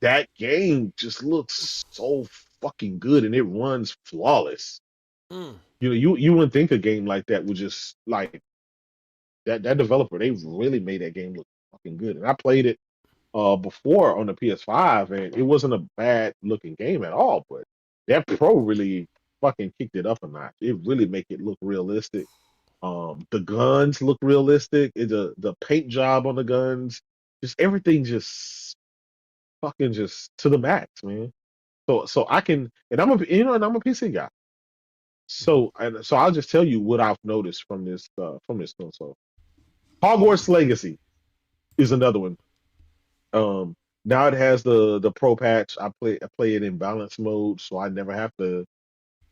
That game just looks so fucking good, and it runs flawless. You wouldn't think a game like that would just like that developer. They really made that game look fucking good. And I played it before on the PS5, and it wasn't a bad looking game at all. But that Pro really fucking kicked it up a notch. It really make it look realistic. The guns look realistic. The paint job on the guns, just everything, just fucking just to the max, man. So I can, and and I'm a PC guy. So I'll just tell you what I've noticed from this console. Hogwarts Legacy is another one. Now it has the Pro patch. I play it in balance mode, so I never have to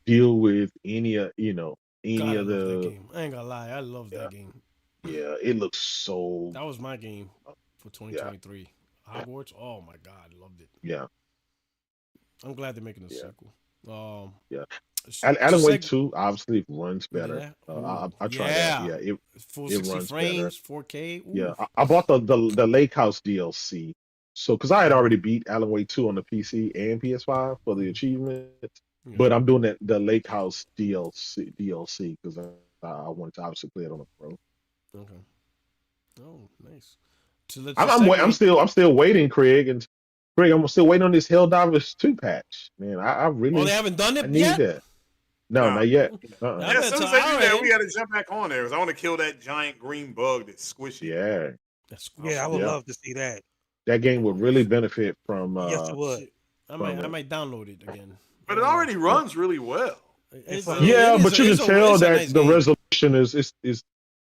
deal with any
God, I
of
love that
the.
game. I ain't gonna lie, I love
Yeah,
that game.
yeah, it looks so.
That was my game for
Yeah,
2023. Hogwarts. Oh my God, I loved it.
yeah,
I'm glad they're making a
yeah,
sequel. Um,
yeah.
to
Alan Wake
seg
2 obviously runs
did
better.
that?
I tried that.
Yeah,
Yeah,
full
it
60
runs better.
frames, 4K.
Yeah,
Ooh.
I bought the Lake House DLC. So, because I had already beat Alan Wake 2 on the PC and PS5 for the achievements,
Yeah.
but I'm doing the Lake House DLC because I wanted to obviously play it on the Pro.
Okay. Oh, nice. So let's
I'm
just
I'm, wait-
segue.
I'm still waiting, Craig, and Craig, I'm still waiting on this Helldivers 2 patch. Man, I
Oh, they
really
haven't done
I
it
need
yet?
that. No,
No.
not yet.
I
Yeah, as
bet
soon
to
as they do
our
that, we
end.
got to jump back on there because I want to kill that giant green bug that's squishy.
Yeah,
That's cool.
Yeah, I would
yeah.
love to see that.
That game would really benefit from
Yes, it would.
Shit. I
from it.
might download it again. I
But it
don't know.
already runs really well.
Yeah, but you can tell
It's a
that
nice
the
game.
resolution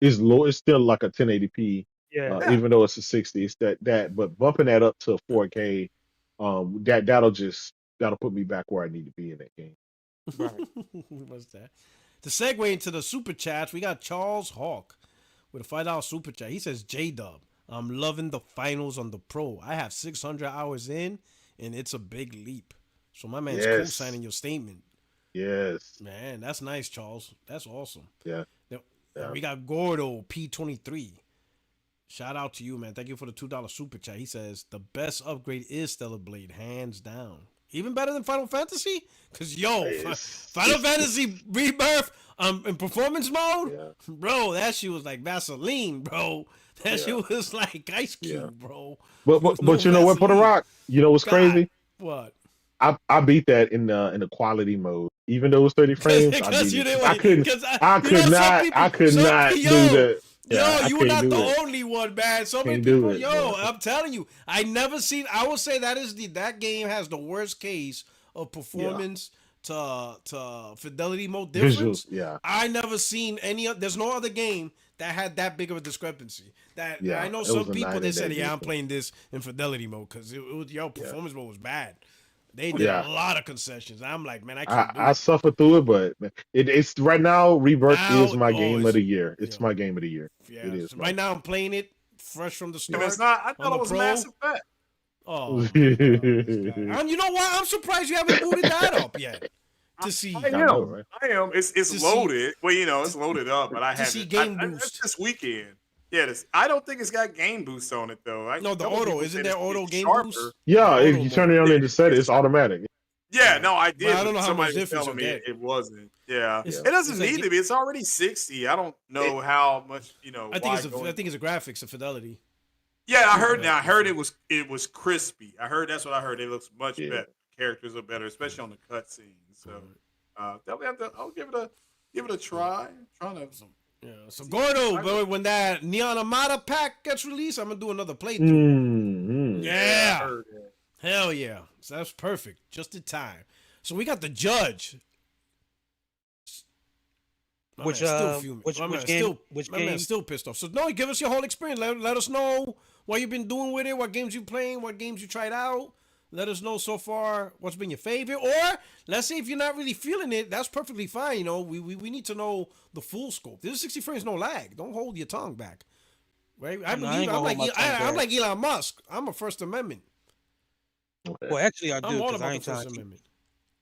is low. It's still like a 1080p,
Yeah.
Yeah.
even though it's a 60. It's but bumping that up to 4K, that'll put me back where I need to be in that game.
Right.
What's that? To segue into the super chats, we got Charles Hawk with a $5 super chat. He says, J Dub, I'm loving the finals on the Pro. I have 600 hours in, and it's a big leap. So my man's
Yes,
co-signing your statement.
yes,
Man, that's nice, Charles. That's awesome.
yeah,
Now,
yeah.
we got Gordo P23. Shout out to you, man. Thank you for the $2 super chat. He says the best upgrade is Stellar Blade, hands down. Even better than Final Fantasy? Cause Final Fantasy Rebirth in performance mode,
Yeah,
bro, that shit was like Vaseline, bro. That
yeah,
shit was like Ice
yeah.
Cube, bro.
But
With
but,
no
but you know what, Put a
Vaseline.
Rock? You know what's
God,
crazy?
what?
I beat that in the quality mode, even though it was 30 frames. I
Because
beat
you
it
didn't
because
want because
I
you know
could not I could not do the. Yeah, I
you were
can't
not
do
the
it.
only one, man. So many
Can't do
people,
it, bro.
I'm telling you, I would say that game has the worst case of
Yeah,
performance to fidelity mode
visuals.
difference.
Yeah,
I never seen there's no other game that had that big of a discrepancy. That I
yeah.
know
It was
some
a
people
night
they
and day
said, yeah, I'm
difference.
playing this in fidelity mode because
Yeah,
performance mode was bad. They did a
yeah.
lot of concessions. I'm like, man, I
I
can't do
I
it.
suffered through it, but it's right now. Rebirth is
Now,
my
oh,
game of the year.
yeah.
It's my game of the year. It
Yeah,
is
so
my.
right now I'm playing it fresh from the
And it's
start
not, I
on
thought
the
it was
Pro.
Mass Effect.
Oh my God, this guy!
I
And you know what? I'm surprised you haven't booted that up yet to
I
see
know,
am.
right?
I am. It's
to see
loaded. Well, it's loaded up, but
to see game
that's
boost.
this weekend. I don't think it's got game boost on it though.
No, the auto isn't there auto game boost?
Yeah,
The
if
auto
you turn
mode.
it on in the set, it's automatic.
Yeah, no, I did.
But I don't know how
somebody
much
was
difference
telling
you'll
me
get.
it wasn't. Yeah,
It's-
it doesn't
it's like-
need to be. It's already 60. I don't know how much.
I think it's a graphics of fidelity.
Yeah, I heard. Now I heard it was crispy. I heard that's what I heard. It looks much better. Characters are better, especially on the cutscenes. So, definitely have to. I'll give it a try. Trying to.
Yeah. So Gordo, but when that Neon Amata pack gets released, I'm gonna do another playthrough.
Mm-hmm.
Yeah.
I heard that.
Hell yeah. So that's perfect. Just in time. So we got the judge.
Which
game?
Which
My
game?
man's still pissed off. So no, give us your whole experience. Let us know what you've been doing with it, what games you playing, what games you tried out. Let us know so far what's been your favorite. Or let's say if you're not really feeling it, that's perfectly fine. You know, we need to know the full scope. This is 60 frames, no lag. Don't hold your tongue back. Right? I'm like Elon Musk. I'm a First Amendment.
Well, actually, I
I'm
do
all
because
about
I
the
ain't
First
trying to.
Amendment.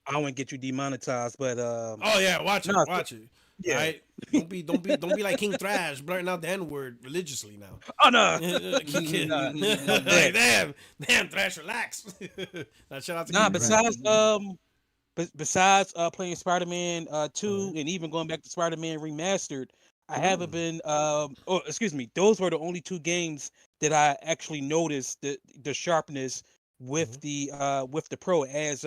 I don't want to get you demonetized, but
Oh yeah, watch it.
Yeah.
Right? Don't be like King Thrash blurting out the N-word religiously now.
oh no,
Like, damn, Thrash, relax. Now, shout out to King Thrash.
besides playing Spider-Man 2 and even going back to Spider-Man Remastered, I haven't been those were the only two games that I actually noticed the sharpness with the Pro, as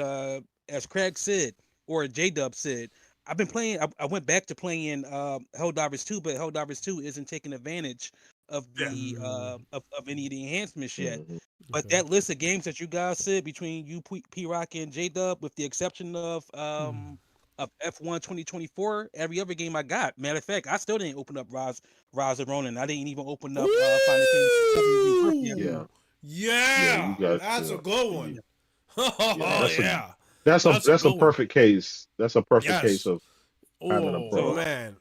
Craig said or J-Dub said. I've been playing. I went back to playing Helldivers 2, but Helldivers 2 isn't taking advantage of the of any of the enhancements yet.
Mm-hmm.
But that list of games that you guys said between you, P Rock, and J Dub, with the exception of F1 2024, every other game I got. Matter of fact, I still didn't open up Rise of Ronin. I didn't even open up Final Fantasy.
Yeah, that's a good one.
That's a perfect case. That's a perfect case of having a Pro.
Oh man,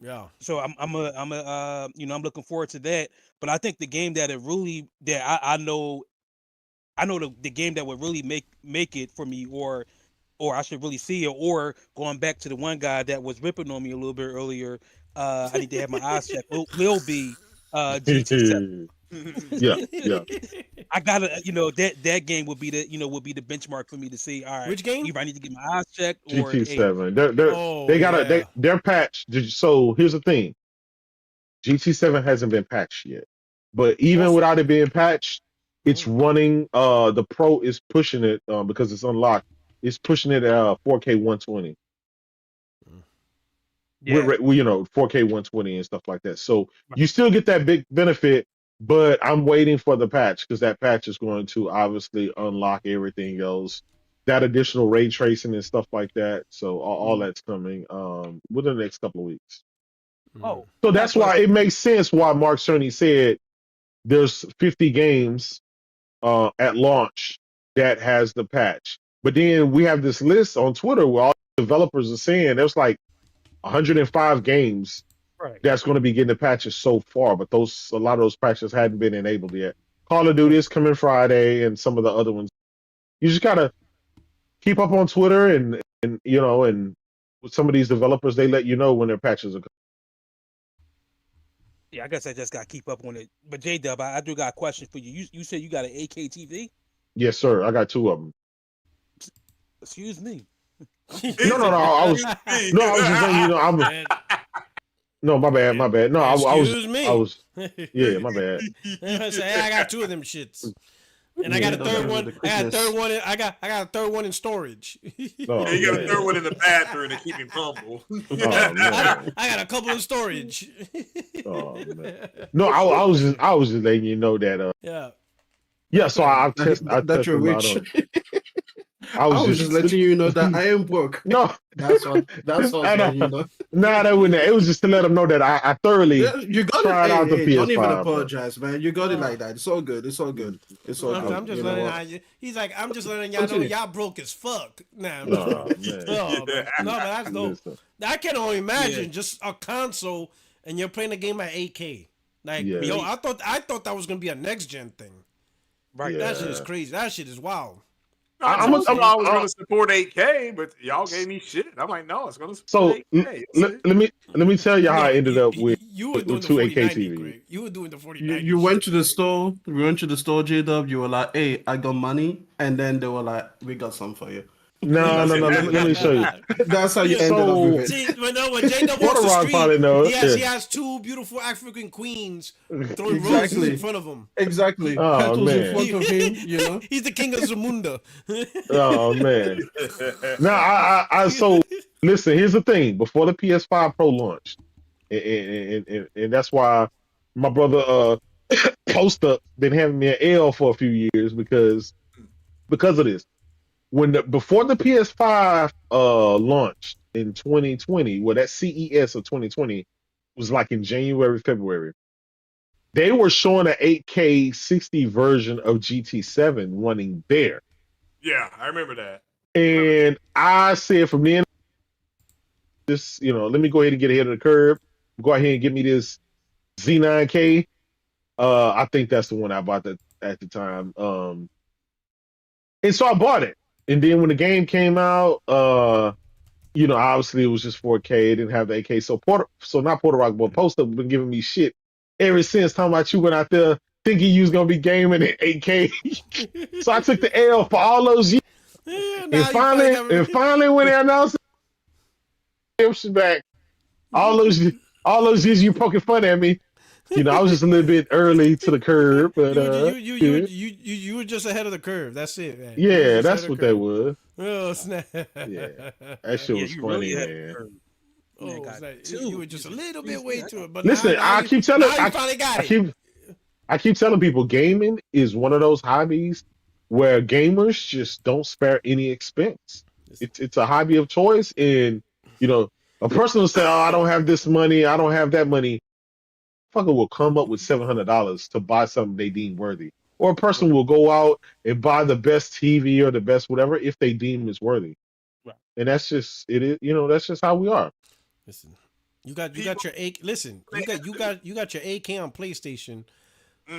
yeah.
So I'm looking forward to that. But I think the game that I know the game that would really make it for me, or I should really see it, or going back to the one guy that was ripping on me a little bit earlier, I need to have my eyes checked. Will be GT7.
yeah.
I gotta, that game would be the benchmark for me to see. All right,
which game?
Either I need to get my eyes checked or
GT7. They're patched. So here's the thing: GT7 hasn't been patched yet, but even without it being patched, it's running. The Pro is pushing it because it's unlocked. It's pushing it at 4K 120.
Yeah.
4K 120 and stuff like that. So you still get that big benefit, but I'm waiting for the patch because that patch is going to obviously unlock everything else, that additional ray tracing and stuff like that. So all that's coming within the next couple of weeks.
Oh,
so that's why it makes sense why Mark Cerny said there's 50 games at launch that has the patch. But then we have this list on Twitter where all the developers are saying there's like 105 games that's going to be getting the patches so far, but a lot of those patches hadn't been enabled yet. Call of Duty is coming Friday, and some of the other ones. You just gotta keep up on Twitter, and with some of these developers, they let you know when their patches are coming.
Yeah, I guess I just gotta keep up on it. But J Dub, I do got a question for you. You said you got an 8K TV?
Yes, sir. I got 2 of them.
Excuse me.
No. I was just saying. No, my bad. No,
Excuse me.
I was. Yeah, my bad.
I got 2 of them shits. And I got a third one. I got a third one in storage.
Oh,
you got a third one in the bathroom to keep him humble.
I got a couple in storage.
Oh man. No, I was just letting you know that. Yeah. So I
that you're rich.
I was
just letting you know that I am broke.
No,
that's all. You know.
Nah, that wouldn't. It was just to let them know that I thoroughly
you got
tried out the PS5.
Don't even apologize, man. You got it like that. It's all good. It's all good.
I'm just letting. He's like, I'm just letting y'all know y'all broke as fuck. Nah,
no,
but that's dope. I can only imagine just a console and you're playing a game at 8K. Like, yo, I thought that was gonna be a next gen thing.
Right.
That shit is crazy. That shit is wild.
I told you I was going to support 8K, but y'all gave me shit. I'm like, no, it's going to support 8K.
Let me tell you how I ended up with
you were doing the
two 8K
4090,
TVs.
Greg. You were doing the 4090.
You went to the store. We went to the store, J-Dub. You were like, "Hey, I got money," and then they were like, "We got some for you."
No. Let me show you.
That's how you ended up with it.
See, when J-Dub walks the street, he has two beautiful African queens throwing roses in front of him.
Exactly.
Oh,
Petals
man.
in front of him, you know.
He's the king of Zamunda.
Oh man. Now I so listen, here's the thing. Before the PS5 Pro launched, and that's why my brother Post Up been having me an L for a few years because of this. Before the PS5 launched in 2020, well that CES of 2020 was like in January, February. They were showing an 8K 60 version of GT7 running there.
Yeah, I remember that.
And I said from then, just let me go ahead and get ahead of the curve. Go ahead and get me this Z9K. I think that's the one I bought at the time. And so I bought it. And then when the game came out, obviously it was just 4K. It didn't have the 8K. So not Puerto Rock, but Post Up been giving me shit ever since, talking about you went out there thinking you was gonna be gaming at 8K. So I took the L for all those years. And finally when they announced it back, all those years you poking fun at me. I was just a little bit early to the curve, but
you were just ahead of the curve. That's it, man.
Yeah, that's what that was.
Oh snap!
Yeah, that shit was funny, man.
Oh, you were just a little bit way to it. But
listen, I keep telling people, gaming is one of those hobbies where gamers just don't spare any expense. It's a hobby of choice, and a person will say, "Oh, I don't have this money, I don't have that money." Fucker will come up with $700 to buy something they deem worthy, or a person will go out and buy the best TV or the best whatever if they deem it's worthy. Right. And that's just it is. That's just how we are.
Listen, you got your AK. Listen, you got your AK on PlayStation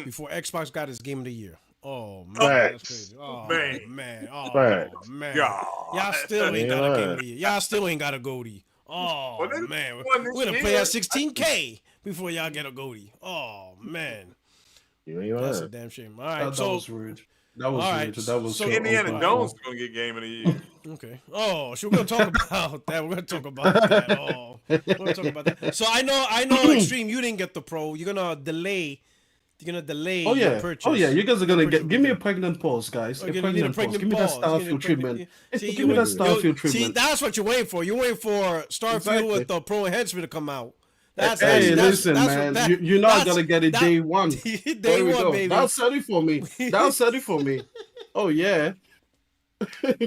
before Xbox got its Game of the Year. Oh man, that's crazy. Oh man. Oh man. Y'all still ain't got a Game of the Year. Y'all still ain't got a goatee. Oh man, we're gonna play at 16K before y'all get a goatee. Oh man, that's a damn shame. All right,
that was rude. That was rude. That was
so Indiana Jones is gonna get Game of the Year.
Okay. Oh, so we're gonna talk about that. We're gonna talk about that. Oh, we're gonna talk about that. So I know, Extreme. You didn't get the Pro. You're gonna delay. Your purchase.
Oh yeah, you guys are gonna give me a pregnant pause, guys. A pregnant pause. Give me that Starfield treatment. Give me that Starfield treatment.
See, that's what you're waiting for. You're waiting for Starfield with the Pro enhancement to come out.
Listen, man. You're not gonna get it day one.
Day one, baby.
That's set it for me. Oh yeah. Give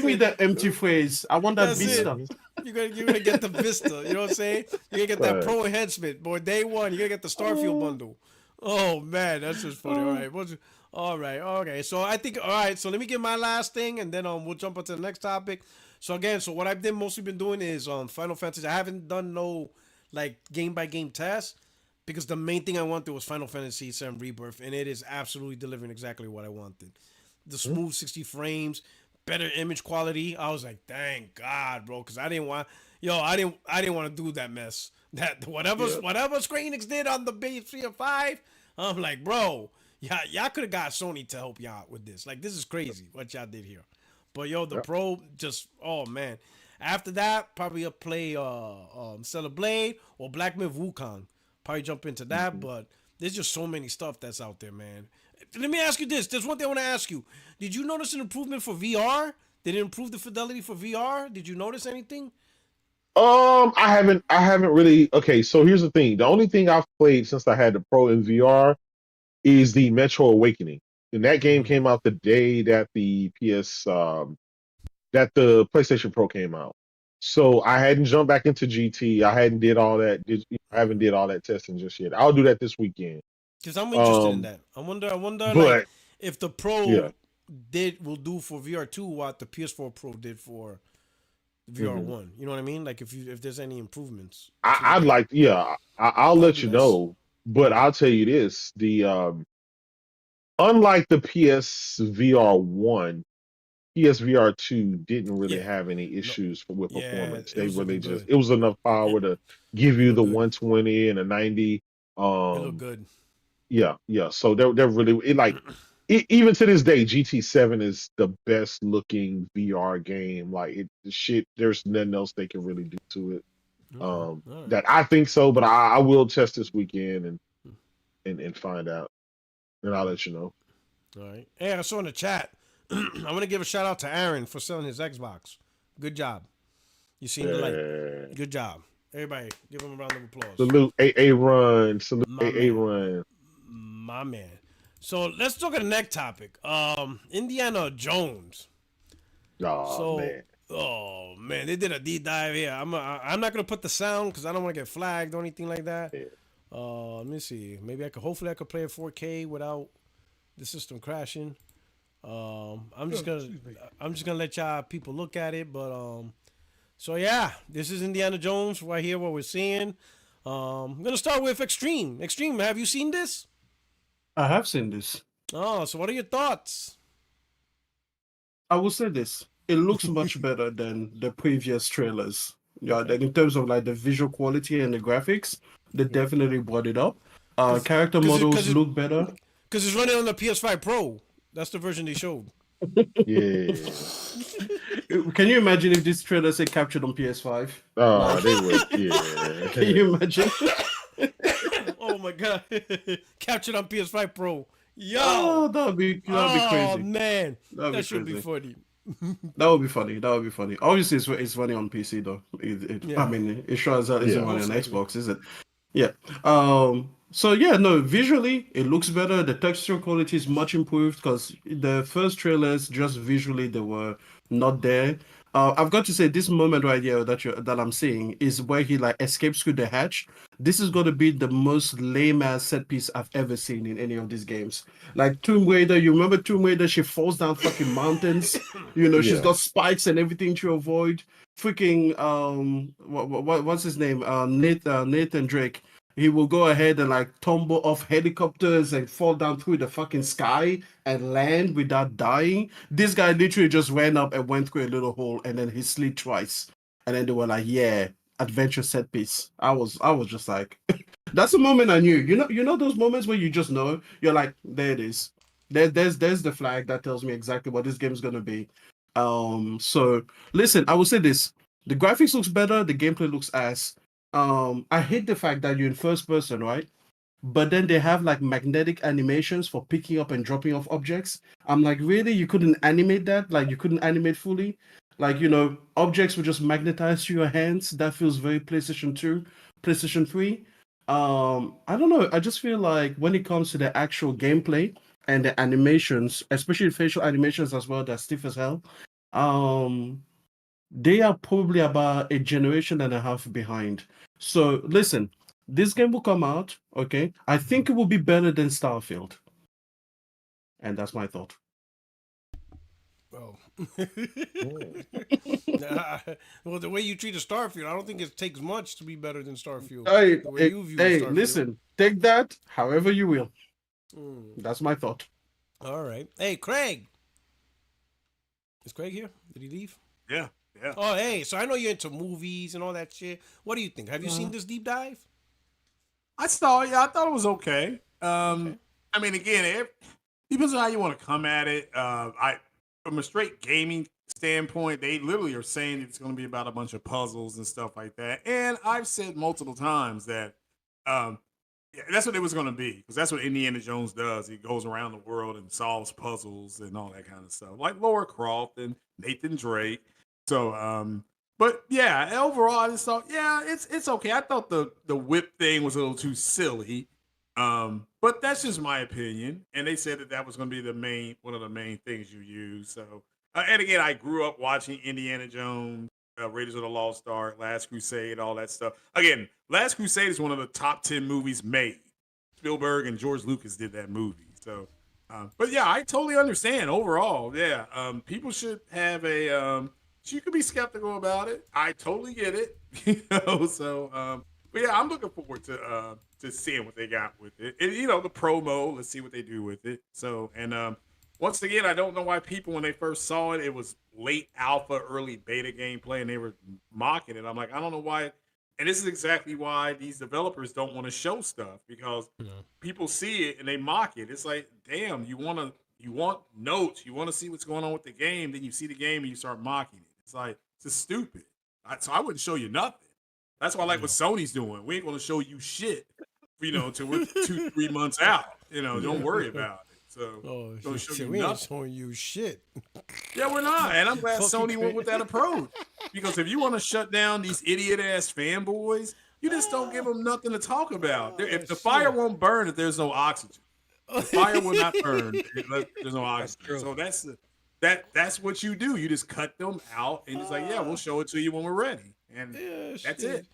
me that empty phrase. I want that Vista.
You're gonna get the Vista. You know what I'm saying? You're gonna get that Pro enhancement, boy. Day one, you're gonna get the Starfield bundle. Oh man, that's just funny. All right. Okay. So I think So let me get my last thing, and then we'll jump onto the next topic. So again, what I've mostly been doing is Final Fantasy. I haven't done no game by game tests because the main thing I wanted was Final Fantasy VII Rebirth, and it is absolutely delivering exactly what I wanted. The smooth 60 frames, better image quality. I was like, thank God, bro, because I didn't want to do that mess. That whatever Square Enix did on the PS5, I'm like, bro, y'all could have got Sony to help y'all out with this. Like, this is crazy what y'all did here. But the Pro just, oh man. After that, probably I'll play Stellar Blade or Black Myth Wukong. Probably jump into that, but there's just so many stuff that's out there, man. Let me ask you this. There's one thing I want to ask you. Did you notice an improvement for VR? Did it improve the fidelity for VR? Did you notice anything?
I haven't really. Okay, so here's the thing. The only thing I've played since I had the Pro in VR is the Metro Awakening. And that game came out the day that the PlayStation Pro came out. So I hadn't jumped back into GT. I hadn't did all that. I haven't did all that testing just yet. I'll do that this weekend.
Because I'm interested in that. I wonder if the Pro will do for VR2 what the PS4 Pro did for the VR1. You know what I mean? Like if there's any improvements.
I'll let you know. But I'll tell you this: unlike the PSVR 1, PSVR 2 didn't really
Yeah.
have any issues with
Yeah,
performance.
it
They
was
really
looking
just,
good.
it was enough power to give
It
you
looked
the
good.
120 and a 90.
It looked good.
Yeah, yeah. So they're really even to this day, GT7 is the best looking VR game. Like the shit, there's nothing else they can really do to it.
Okay. All right.
That I think so, but I will test this weekend and find out, and I'll let you know.
All right. Hey, I saw in the chat. I'm gonna give a shout out to Aaron for selling his Xbox. Good job. You seen the light. Good job. Everybody, give him a round of applause.
Salute A Run. Salute
My
A
man.
Run.
My man. So let's talk at the next topic. Indiana Jones.
Oh man.
Oh man, they did a deep dive here. I'm not gonna put the sound because I don't want to get flagged or anything like that.
Yeah.
Let me see. Maybe hopefully I could play it 4K without the system crashing. I'm just gonna let y'all people look at it, but so yeah, this is Indiana Jones right here. What we're seeing. I'm gonna start with Extreme. Extreme, have you seen this?
I have seen this.
Oh, so what are your thoughts?
I will say this. It looks much better than the previous trailers. Yeah, then in terms of like the visual quality and the graphics, they definitely brought it up. Character models look better.
Because it's running on the PS5 Pro. That's the version they showed.
Yeah.
Can you imagine if this trailer said captured on PS5?
Oh, they would. Yeah.
Can you imagine?
Oh my god. Captured on PS5 Pro. Yo.
Oh, that'd be crazy.
Oh man. That should be
crazy.
funny.
That would be funny. That would be funny. Obviously, it's running on PC though.
Yeah.
I mean, it sure as hell isn't running on
Most likely.
Xbox, is it? Yeah. So yeah, no. Visually, it looks better. The texture quality is much improved because the first trailers, just visually, they were not there. I've got to say, this moment right here that I'm seeing is where he like escapes through the hatch. This is going to be the most lame ass set piece I've ever seen in any of these games. Like Tomb Raider, you remember Tomb Raider? She falls down fucking mountains. She's
Yeah.
got spikes and everything to avoid. Freaking what's his name? Nathan Drake. He will go ahead and like tumble off helicopters and fall down through the fucking sky and land without dying. This guy literally just ran up and went through a little hole and then he slid twice. And then they were like, yeah, adventure set piece. I was just like, that's the moment I knew. You know those moments where you just know, you're like, there it is. There's the flag that tells me exactly what this game's gonna be. So listen, I will say this. The graphics looks better, the gameplay looks ass. I hate the fact that you're in first person, right? But then they have like magnetic animations for picking up and dropping off objects. I'm like, really? You couldn't animate that? Like you couldn't animate fully? Like, objects would just magnetize to your hands. That feels very PlayStation 2, PlayStation 3. I don't know. I just feel like when it comes to the actual gameplay and the animations, especially facial animations as well, they're stiff as hell. They are probably about a generation and a half behind. So listen, this game will come out, okay? I think it will be better than Starfield. And that's my thought.
Oh. Well, the way you treat a Starfield, I don't think it takes much to be better than Starfield.
Hey, listen, take that however you will. That's my thought.
All right. Hey, Craig. Is Craig here? Did he leave?
Yeah.
Oh, hey. So I know you're into movies and all that shit. What do you think? Have you seen this deep dive?
I saw it. Yeah, I thought it was okay. I mean, again, it depends on how you want to come at it. From a straight gaming standpoint, they literally are saying it's going to be about a bunch of puzzles and stuff like that. And I've said multiple times that that's what it was going to be, because that's what Indiana Jones does. He goes around the world and solves puzzles and all that kind of stuff, like Laura Croft and Nathan Drake. So, but yeah, overall, I just thought, yeah, it's okay. I thought the whip thing was a little too silly, but that's just my opinion. And they said that was going to be one of the main things you use. So, and again, I grew up watching Indiana Jones, Raiders of the Lost Ark, Last Crusade, all that stuff. Again, Last Crusade is one of the top 10 movies made. Spielberg and George Lucas did that movie. So, but yeah, I totally understand overall. Yeah, people should have you could be skeptical about it. I totally get it. So, But yeah, I'm looking forward to seeing what they got with it. And, the promo. Let's see what they do with it. So, and once again, I don't know why people when they first saw it, it was late alpha, early beta gameplay, and they were mocking it. I'm like, I don't know why. And this is exactly why these developers don't want to show stuff because people see it and they mock it. It's like, damn, you want notes, you want to see what's going on with the game, then you see the game and you start mocking it. It's like it's just stupid. So I wouldn't show you nothing. That's why I like what Sony's doing. We ain't gonna show you shit, till we're 2-3 months out. Don't worry about it. So don't show you
we
nothing.
ain't showing you shit.
Yeah, we're not. And I'm glad Sony went with that approach. Because if you want to shut down these idiot ass fanboys, you just don't give them nothing to talk about. If the fire won't burn, if there's no oxygen, the fire will not burn if there's no oxygen. So that's what you do. You just cut them out and it's like, yeah, we'll show it to you when we're ready. And that's it.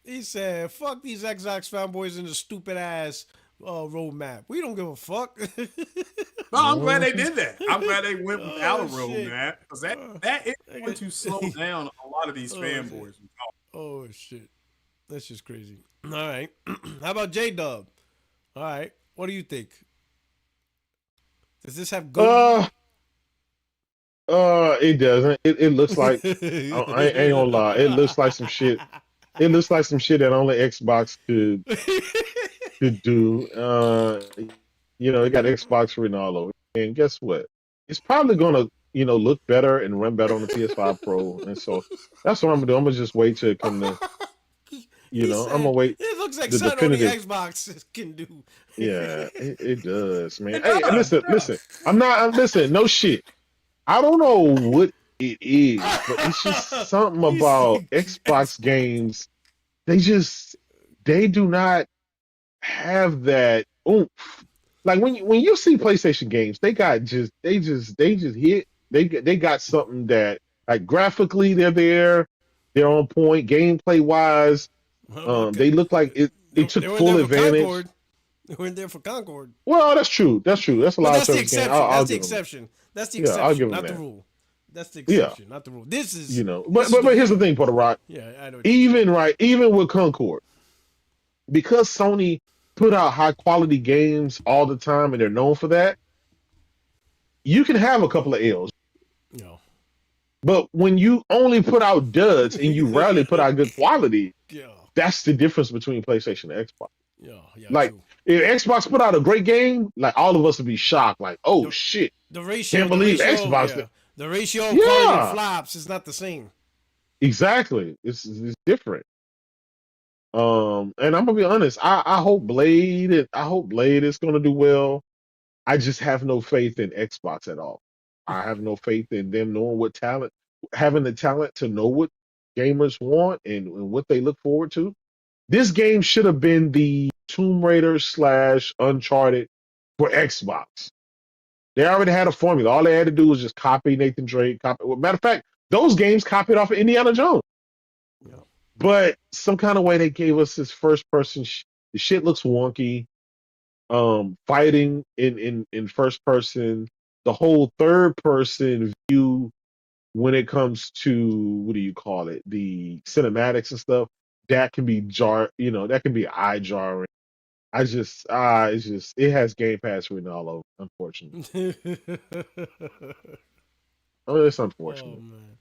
He said, fuck these Xbox fanboys and the stupid ass roadmap. We don't give a fuck.
No, I'm glad they did that. I'm glad they went without a roadmap because that is going to slow down a lot of these fanboys.
Oh shit, that's just crazy. All right, how about J-Dub? All right, what do you think? Does this have go?
It doesn't. It looks like I ain't gonna lie. It looks like some shit. It looks like some shit that only Xbox could do. It got Xbox written all over. And guess what? It's probably gonna, look better and run better on the PS5 Pro. And so that's what I'm gonna do. I'm gonna just wait till it come to I'm gonna wait.
It looks like something only Xbox can do.
Yeah, it does, man. Hey, listen. Listen, no shit. I don't know what it is, but it's just something about Xbox games. They do not have that oomph. Like when you see PlayStation games, they just hit. They got something that like graphically they're on point. Gameplay wise, they look like it took full advantage.
Concord. They weren't there for Concord.
Well, that's true. That's a lot of service games.
That's the exception. That's the exception, not the rule. That's the exception, not the rule. This is
but here's the thing, Puerto Rock.
Yeah, I know.
Even with Concord, because Sony put out high quality games all the time and they're known for that, you can have a couple of L's.
No.
But when you only put out duds and you rarely put out good quality, that's the difference between PlayStation and Xbox.
Yeah.
Like
true.
if Xbox put out a great game, like all of us would be shocked. Like, oh shit.
The ratio.
Can't believe Xbox.
Yeah. The ratio of quality flops is not the same.
Exactly. It's different. And I'm gonna be honest. I hope Blade is gonna do well. I just have no faith in Xbox at all. I have no faith in them knowing having the talent to know what gamers want and what they look forward to. This game should have been the Tomb Raider / Uncharted for Xbox. They already had a formula. All they had to do was just copy Nathan Drake. Matter of fact, those games copied off of Indiana Jones.
Yeah.
But some kind of way they gave us this first person. The shit looks wonky. Fighting in first person. The whole third person view when it comes to what do you call it? The cinematics and stuff. That can be that can be eye jarring. It has Game Pass written all over, unfortunately. It's unfortunate.
Oh man.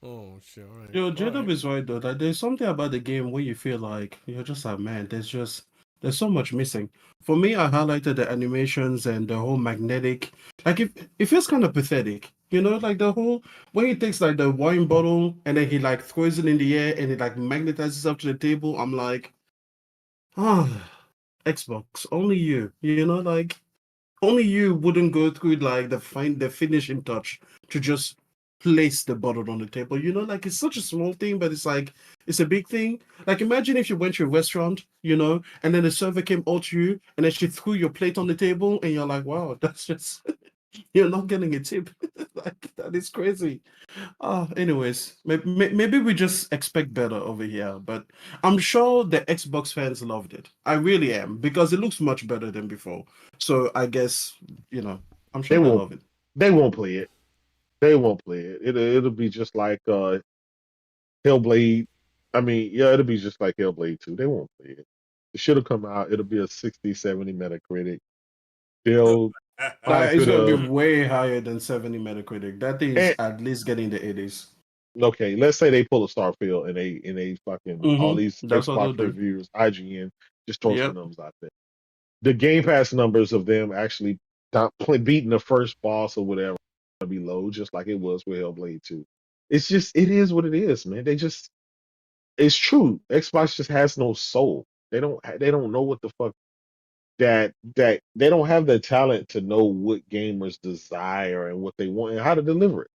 Oh sure. Right.
Yo, J-Dub is right though. Like, there's something about the game where you feel like you're just like, man, there's so much missing. For me, I highlighted the animations and the whole magnetic. Like it feels kind of pathetic, like the whole when he takes like the wine bottle and then he like throws it in the air and it like magnetizes up to the table. I'm like, Xbox, only you, like only you wouldn't go through like the finishing touch to just place the bottle on the table. Like it's such a small thing, but it's like it's a big thing. Like imagine if you went to a restaurant, and then the server came out to you and then she threw your plate on the table and you're like, wow, that's just you're not getting a tip. Like that is crazy. Anyways, maybe we just expect better over here, but I'm sure the Xbox fans loved it. I really am because it looks much better than before. So I guess I'm sure they love it.
They won't play it. They won't play it. It'll be just like Hellblade I mean, yeah, it'll be just like Hellblade 2. They won't play it. It should have come out. It'll be a 60, 70 Metacritic. They'll
Nah,
hype
it's
it
gonna be
up.
way higher than 70 Metacritic. That thing is
And
at least getting the 80s.
okay, let's say they pull a Starfield and they fucking all these
That's what they'll
Xbox
do.
reviewers, IGN, just throw some
Yep.
numbers out there. The Game Pass numbers of them actually beating the first boss or whatever gonna be low, just like it was with Hellblade 2. It's just it is what it is, man. They just it's true. Xbox just has no soul. They don't know what the fuck that they don't have the talent to know what gamers desire and what they want and how to deliver it.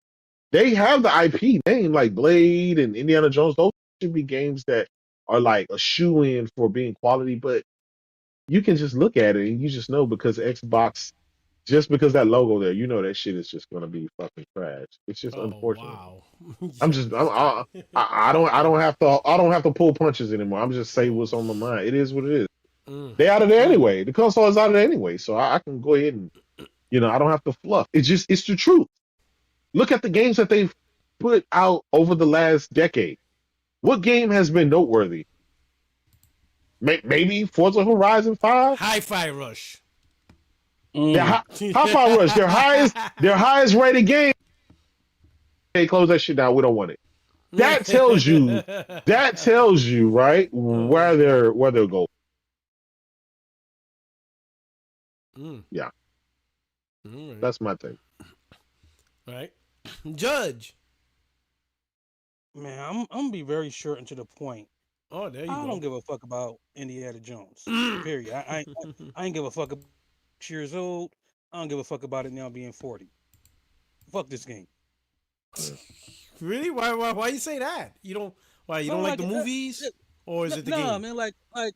They have the IP name like Blade and Indiana Jones. Those should be games that are like a shoe in for being quality, but you can just look at it and you just know because Xbox, just because that logo there, you know that shit is just gonna be fucking trash. It's just
Oh
unfortunate.
wow.
I'm just I don't have to pull punches anymore. I'm just say what's on my mind. It is what it is. They out of there anyway. The console is out of there anyway, so I can go ahead and I don't have to fluff. It's the truth. Look at the games that they've put out over the last decade. What game has been noteworthy? Maybe Forza Horizon 5?
Hi-Fi Rush.
Hi-Fi Rush, their highest rated game. Hey, close that shit down. We don't want it. That tells you, right, where they're going. Yeah. That's my thing.
Right. Judge.
Man, I'm gonna be very short and to the point.
Oh, there you
I
go.
don't give a fuck about Indiana Jones. Period. I ain't give a fuck about 6 years old. I don't give a fuck about it now being 40. Fuck this game.
Really? Why you say that? You don't like the movies? Or is it the game?
No, man, like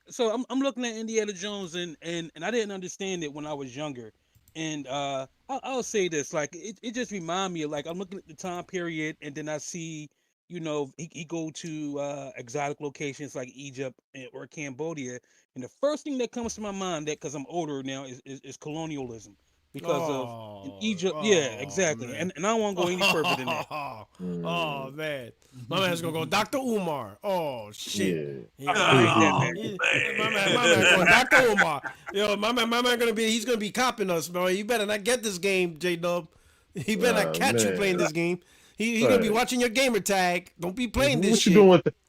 so I'm looking at Indiana Jones and I didn't understand it when I was younger. And I'll say this, like it just remind me of, like, I'm looking at the time period and then I see, he go to exotic locations like Egypt or Cambodia, and the first thing that comes to my mind, that because I'm older now, is colonialism. Because of in Egypt, yeah, exactly.
Man.
And I don't want to go any further than that.
Oh man, my man's gonna go Dr. Umar. Oh shit,
Yeah.
I ain't that bad.
my man going Dr. Umar. Yo, my man he's gonna be copping us, bro. You better not get this game, J Dub. He better not catch you playing this game. He's gonna be watching your gamer tag. Don't be playing this shit.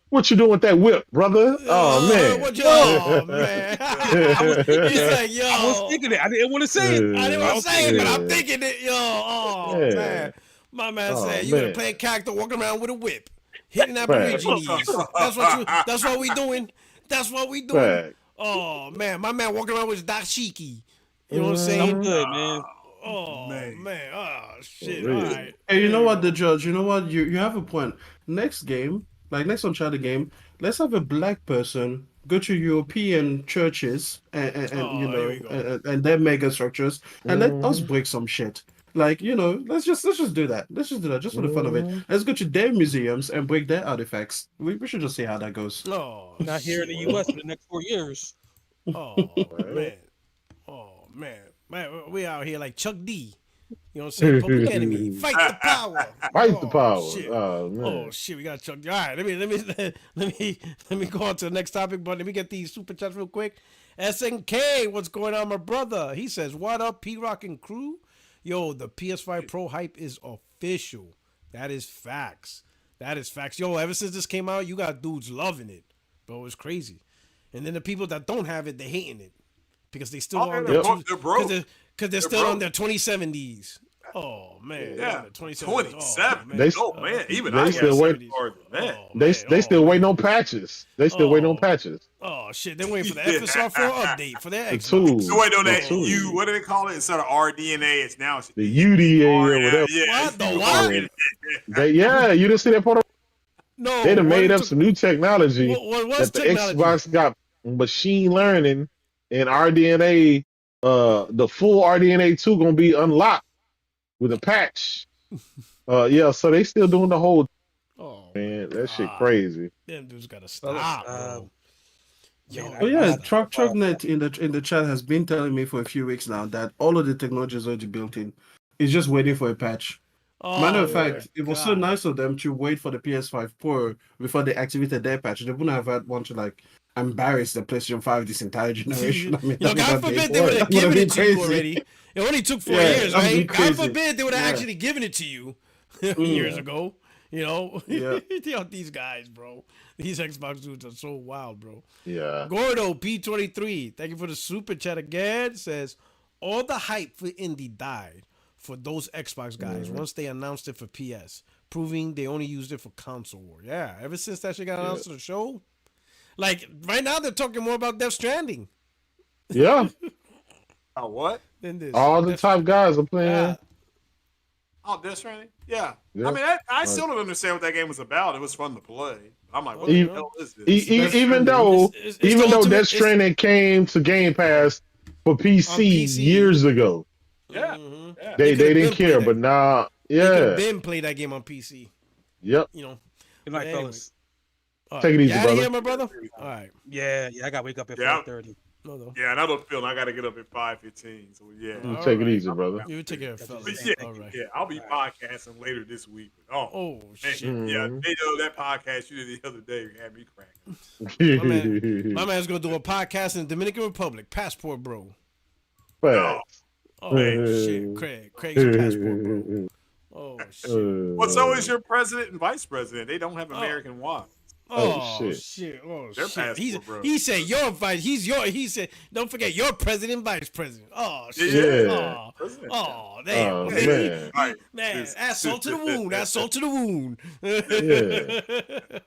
What you doing with that whip, brother? Oh man.
Oh man. He's like, yo.
I was thinking it. I didn't want to say it.
I didn't want to say it, but I'm thinking it. Yo, man. My man said you gotta play a character walking around with a whip, hitting Aborigines. That's what we doing. That's what we doing. Oh man, my man walking around with his dashiki. You know what I'm saying?
I'm good, man.
Oh man. Oh shit.
Really?
All right.
Hey, you know what, the judge? You know what? You have a point. Next game, like next Uncharted game, let's have a black person go to European churches and and their mega structures and let us break some shit. Like, let's just do that. Let's just do that just for the fun of it. Let's go to their museums and break their artifacts. We should just see how that goes.
Oh,
not here in the U.S. for the next 4 years.
Oh man. Oh man. Man, we out here like Chuck D. You know what I'm saying? Public Enemy. Fight the power.
Fight the power.
Shit.
Oh man.
Oh shit, we got Chuck D. All right, let me go on to the next topic, but let me get these super chats real quick. SNK, what's going on, my brother? He says, "What up, P-Rock and crew? Yo, the PS5 Pro hype is official. That is facts. That is facts. Yo, ever since this came out, you got dudes loving it, bro. It's crazy. And then the people that don't have it, they hating it because they still on their because they're still on their 2070s. Oh man,
yeah,
27.
27. Man, even
they still waiting. They still waiting on patches. They still waiting on patches.
Oh shit, they're waiting for the FSR 4 update for their
Xbox.
So wait on that. What do they call it? Instead of RDNA, it's now
the UDA or whatever.
What the what?
You didn't see that part of.
No,
they done made up some new technology
that the
technology? Xbox got machine learning and RDNA. The full RDNA 2 gonna be unlocked with a patch. So they still doing the whole. Oh man, that shit crazy.
Them dudes gotta stop.
Trucknet in the chat has been telling me for a few weeks now that all of the technology is already built in. It's just waiting for a patch. Matter of
Oh,
fact, it was so
God.
nice of them to wait for the PS5 Pro before they activated their patch. They wouldn't have had one to like embarrass the PlayStation 5 this entire generation. I mean, that would
God
have been
forbid they would have
that would have
given
been
it to you
crazy.
already. It only took 4
Yeah,
years,
that would be
right? God
crazy.
forbid they would have
Yeah.
actually given it to you
Mm.
years ago.
Yeah.
These guys, bro. These Xbox dudes are so wild, bro.
Yeah.
Gordo P23, thank you for the super chat again. Says all the hype for indie died for those Xbox guys once they announced it for PS, proving they only used it for console war. Yeah, ever since that shit got announced on the show, like right now they're talking more about Death Stranding
Yeah.
What?
than this.
All the top guys are playing.
Yeah.
Oh, Death Stranding? Yeah.
Yeah.
I mean, I still don't understand what that game was about. It was fun to play. I'm like, what
E-
the hell is this?
even though Death Stranding came to Game Pass for PC,
PC.
years ago,
Yeah.
Mhm.
Yeah.
they
could've
didn't
been
care,
played
but
that.
now,
They could have
yeah,
been played that game on PC.
yep.
You know.
Good night,
But anyway.
fellas.
All
Take it easy,
you outta
brother.
here, my brother. All right.
Yeah, I got to wake up at
Yeah.
4:30.
No.
Yeah, and I don't feel I got to get up at 5:15. So, yeah.
All
Take it
right.
easy, brother.
You take care,
But
But
fellas.
yeah,
All right.
yeah, I'll be podcasting later this week. Oh,
Oh
man,
shit.
yeah, they know that podcast you did the other day had me cracking.
My man's gonna do a podcast in the Dominican Republic. Passport, bro.
Facts.
Oh shit, Craig's passport, bro. Oh shit.
Well, so is your president and vice president. They don't have American wives.
Oh
shit.
shit. Oh
Their
shit.
passport, bro.
He said your vice. He said don't forget your president, vice president. Oh shit.
Yeah.
Oh damn.
Oh, man.
Right.
Man, add salt to the wound. Add salt to the wound.
Yeah.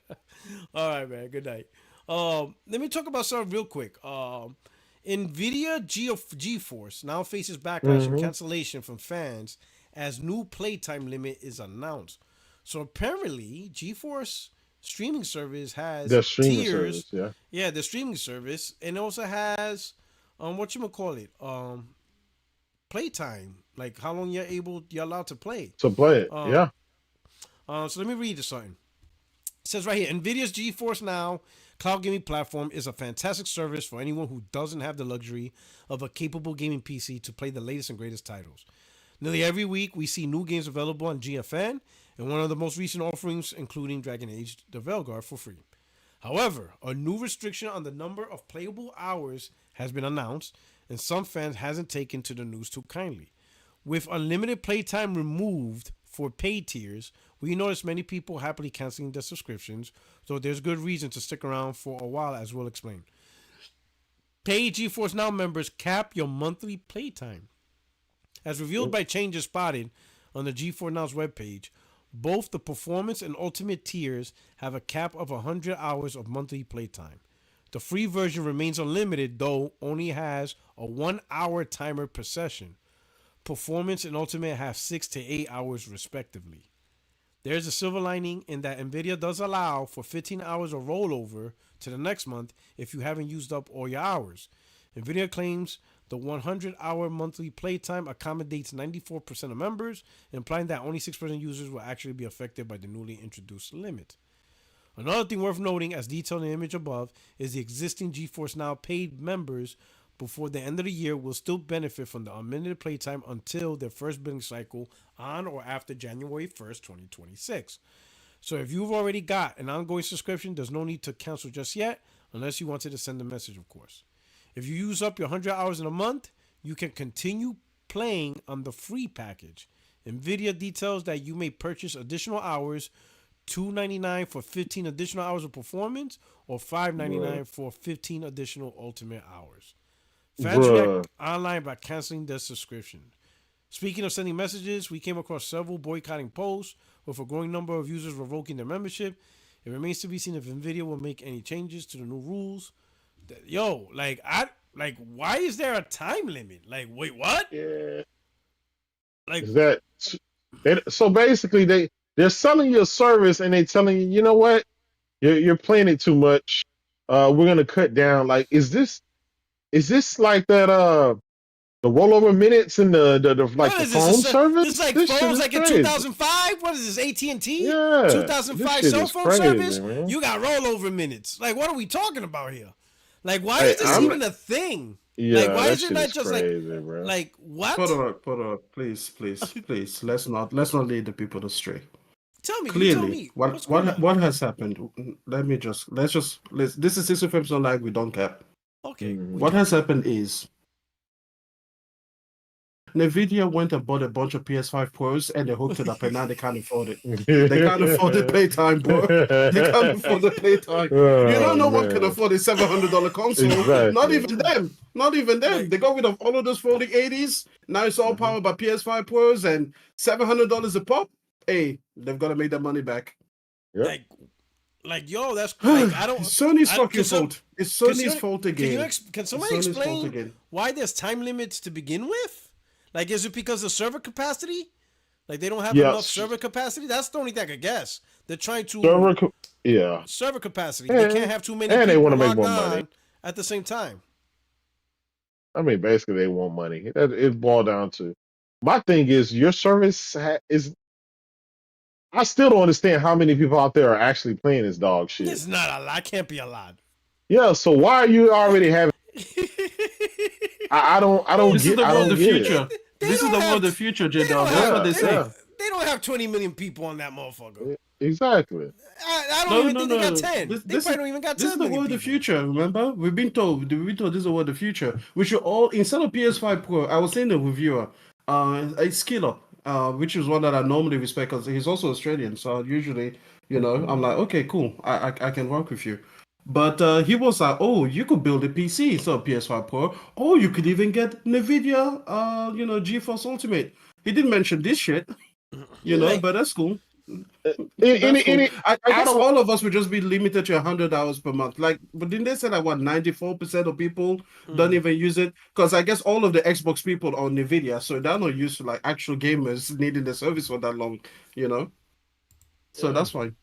All right, man. Good night. Let me talk about something real quick. NVIDIA GeForce now faces backlash and cancellation from fans as new playtime limit is announced. So apparently, GeForce streaming service has
The streaming
tiers.
service, yeah.
The streaming service, and it also has playtime, like how long you're allowed to play.
So play it, yeah.
So let me read this something. It says right here, NVIDIA's GeForce Now cloud gaming platform is a fantastic service for anyone who doesn't have the luxury of a capable gaming PC to play the latest and greatest titles. Nearly every week, we see new games available on GFN, and one of the most recent offerings including Dragon Age The Veilguard for free. However, a new restriction on the number of playable hours has been announced, and some fans hasn't taken to the news too kindly. With unlimited playtime removed for paid tiers, we notice many people happily canceling their subscriptions, though there's good reason to stick around for a while, as we'll explain. Paid GeForce Now members cap your monthly playtime. As revealed by changes spotted on the GeForce Now's webpage, both the performance and ultimate tiers have a cap of 100 hours of monthly playtime. The free version remains unlimited, though only has a 1 hour timer per session. Performance and ultimate have 6 to 8 hours respectively. There's a silver lining in that NVIDIA does allow for 15 hours of rollover to the next month if you haven't used up all your hours. NVIDIA claims the 100-hour monthly playtime accommodates 94% of members, implying that only 6% of users will actually be affected by the newly introduced limit. Another thing worth noting, as detailed in the image above, is the existing GeForce Now paid members before the end of the year will still benefit from the unlimited playtime until their first billing cycle on or after January 1st, 2026. So if you've already got an ongoing subscription, there's no need to cancel just yet, unless you wanted to send a message, of course. If you use up your 100 hours in a month, you can continue playing on the free package. NVIDIA details that you may purchase additional hours, $299 for 15 additional hours of performance, or $599 for 15 additional ultimate hours. Fans react online by canceling their subscription. Speaking of sending messages, we came across several boycotting posts with a growing number of users revoking their membership. It remains to be seen if NVIDIA will make any changes to the new rules. Why is there a time limit? Like, wait, what?
Yeah.
Like,
is that so basically they're selling you a service and they telling you, you know what, you're playing it too much. We're gonna cut down. Like, is this like that the rollover minutes and the like the phone service?
This like phones like in 2005. What is this, AT&T?
Yeah,
2005 cell phone
crazy,
service.
Man.
You got rollover minutes. Like, what are we talking about here? Like, why is this even a thing?
Yeah,
Like, why
that
is it
shit
not
is
just
crazy, bro.
like what?
Put up, please. Let's not lead the people astray.
Tell me, you tell
Clearly,
me what's going on.
what has happened? This is System Films Online. We don't care.
Okay, we
What
don't.
has happened is Nvidia went and bought a bunch of PS5 Pros and they hooked it up, and now they can't afford it. They can't afford the playtime, bro. They can't afford the playtime. You know,
Oh,
no one can
man.
afford a $700 console. Not
Exactly.
even them. Not even them.
Like-
They got rid of all of those folding 80s. Now it's all powered by PS5 Pros and $700 a pop. Hey, they've got to make their money back.
Yep.
Like yo, that's like I don't.
Sony's
I,
fucking
can some-
fault. It's
can
Sony's
somebody-
fault again.
Can
It's
somebody
Sony's fault
explain
again.
why there's time limits to begin with? Like, is it because of server capacity? Like they don't have
Yeah,
enough server capacity? That's the only thing I could guess. They're trying to
yeah.
server capacity. They
And-
can't have too many
and they
people
wanna make
logged
more
on
money.
at the same time.
I mean, basically, they want money. It boiled down to. My thing is, your service is. I still don't understand how many people out there are actually playing this dog shit.
It's not a lot. Can't be a lot.
Yeah, so why are you already having? I don't
This is the
I
world
don't
of the
get
future.
it.
This is the world of the future,
They
J-Dog.
don't
That's
have-
what they
they
say.
don't- They don't have 20 million people on that motherfucker.
Exactly.
I don't even think they got 10. They
This
probably don't even got 10
is the
million
world of the
people.
future, remember? We've been told this is the world of the future. We should all, instead of PS5 Pro, I was saying to the reviewer, a skill up, which is one that I normally respect because he's also Australian. So usually, I'm like, okay, cool. I can work with you. But he was like, oh, you could build a PC instead of PS5 Pro, or you could even get NVIDIA, GeForce Ultimate. He didn't mention this shit, but that's cool. I guess all of us would just be limited to 100 hours per month. But didn't they say that 94% of people don't even use it? Because I guess all of the Xbox people are on Nvidia, so they're not used to like actual gamers needing the service for that long, So that's fine.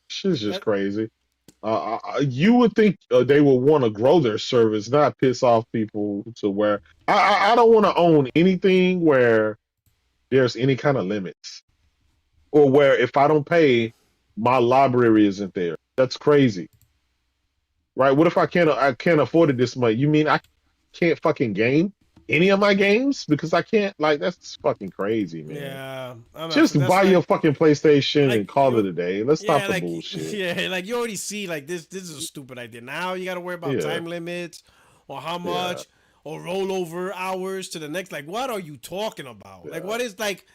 Shit's just crazy. You would think they would want to grow their service, not piss off people to where I don't want to own anything where there's any kind of limits. Or where if I don't pay, my library isn't there. That's crazy, right? What if I can't afford it this much? You mean I can't fucking game any of my games because I can't? Like that's fucking crazy, man.
Yeah,
just buy your fucking PlayStation and call it a day. Let's stop the
like,
bullshit.
Yeah, like you already see, like this is a stupid idea. Now you got to worry about time limits or how much or rollover hours to the next. Like, what are you talking about? Like, what is like?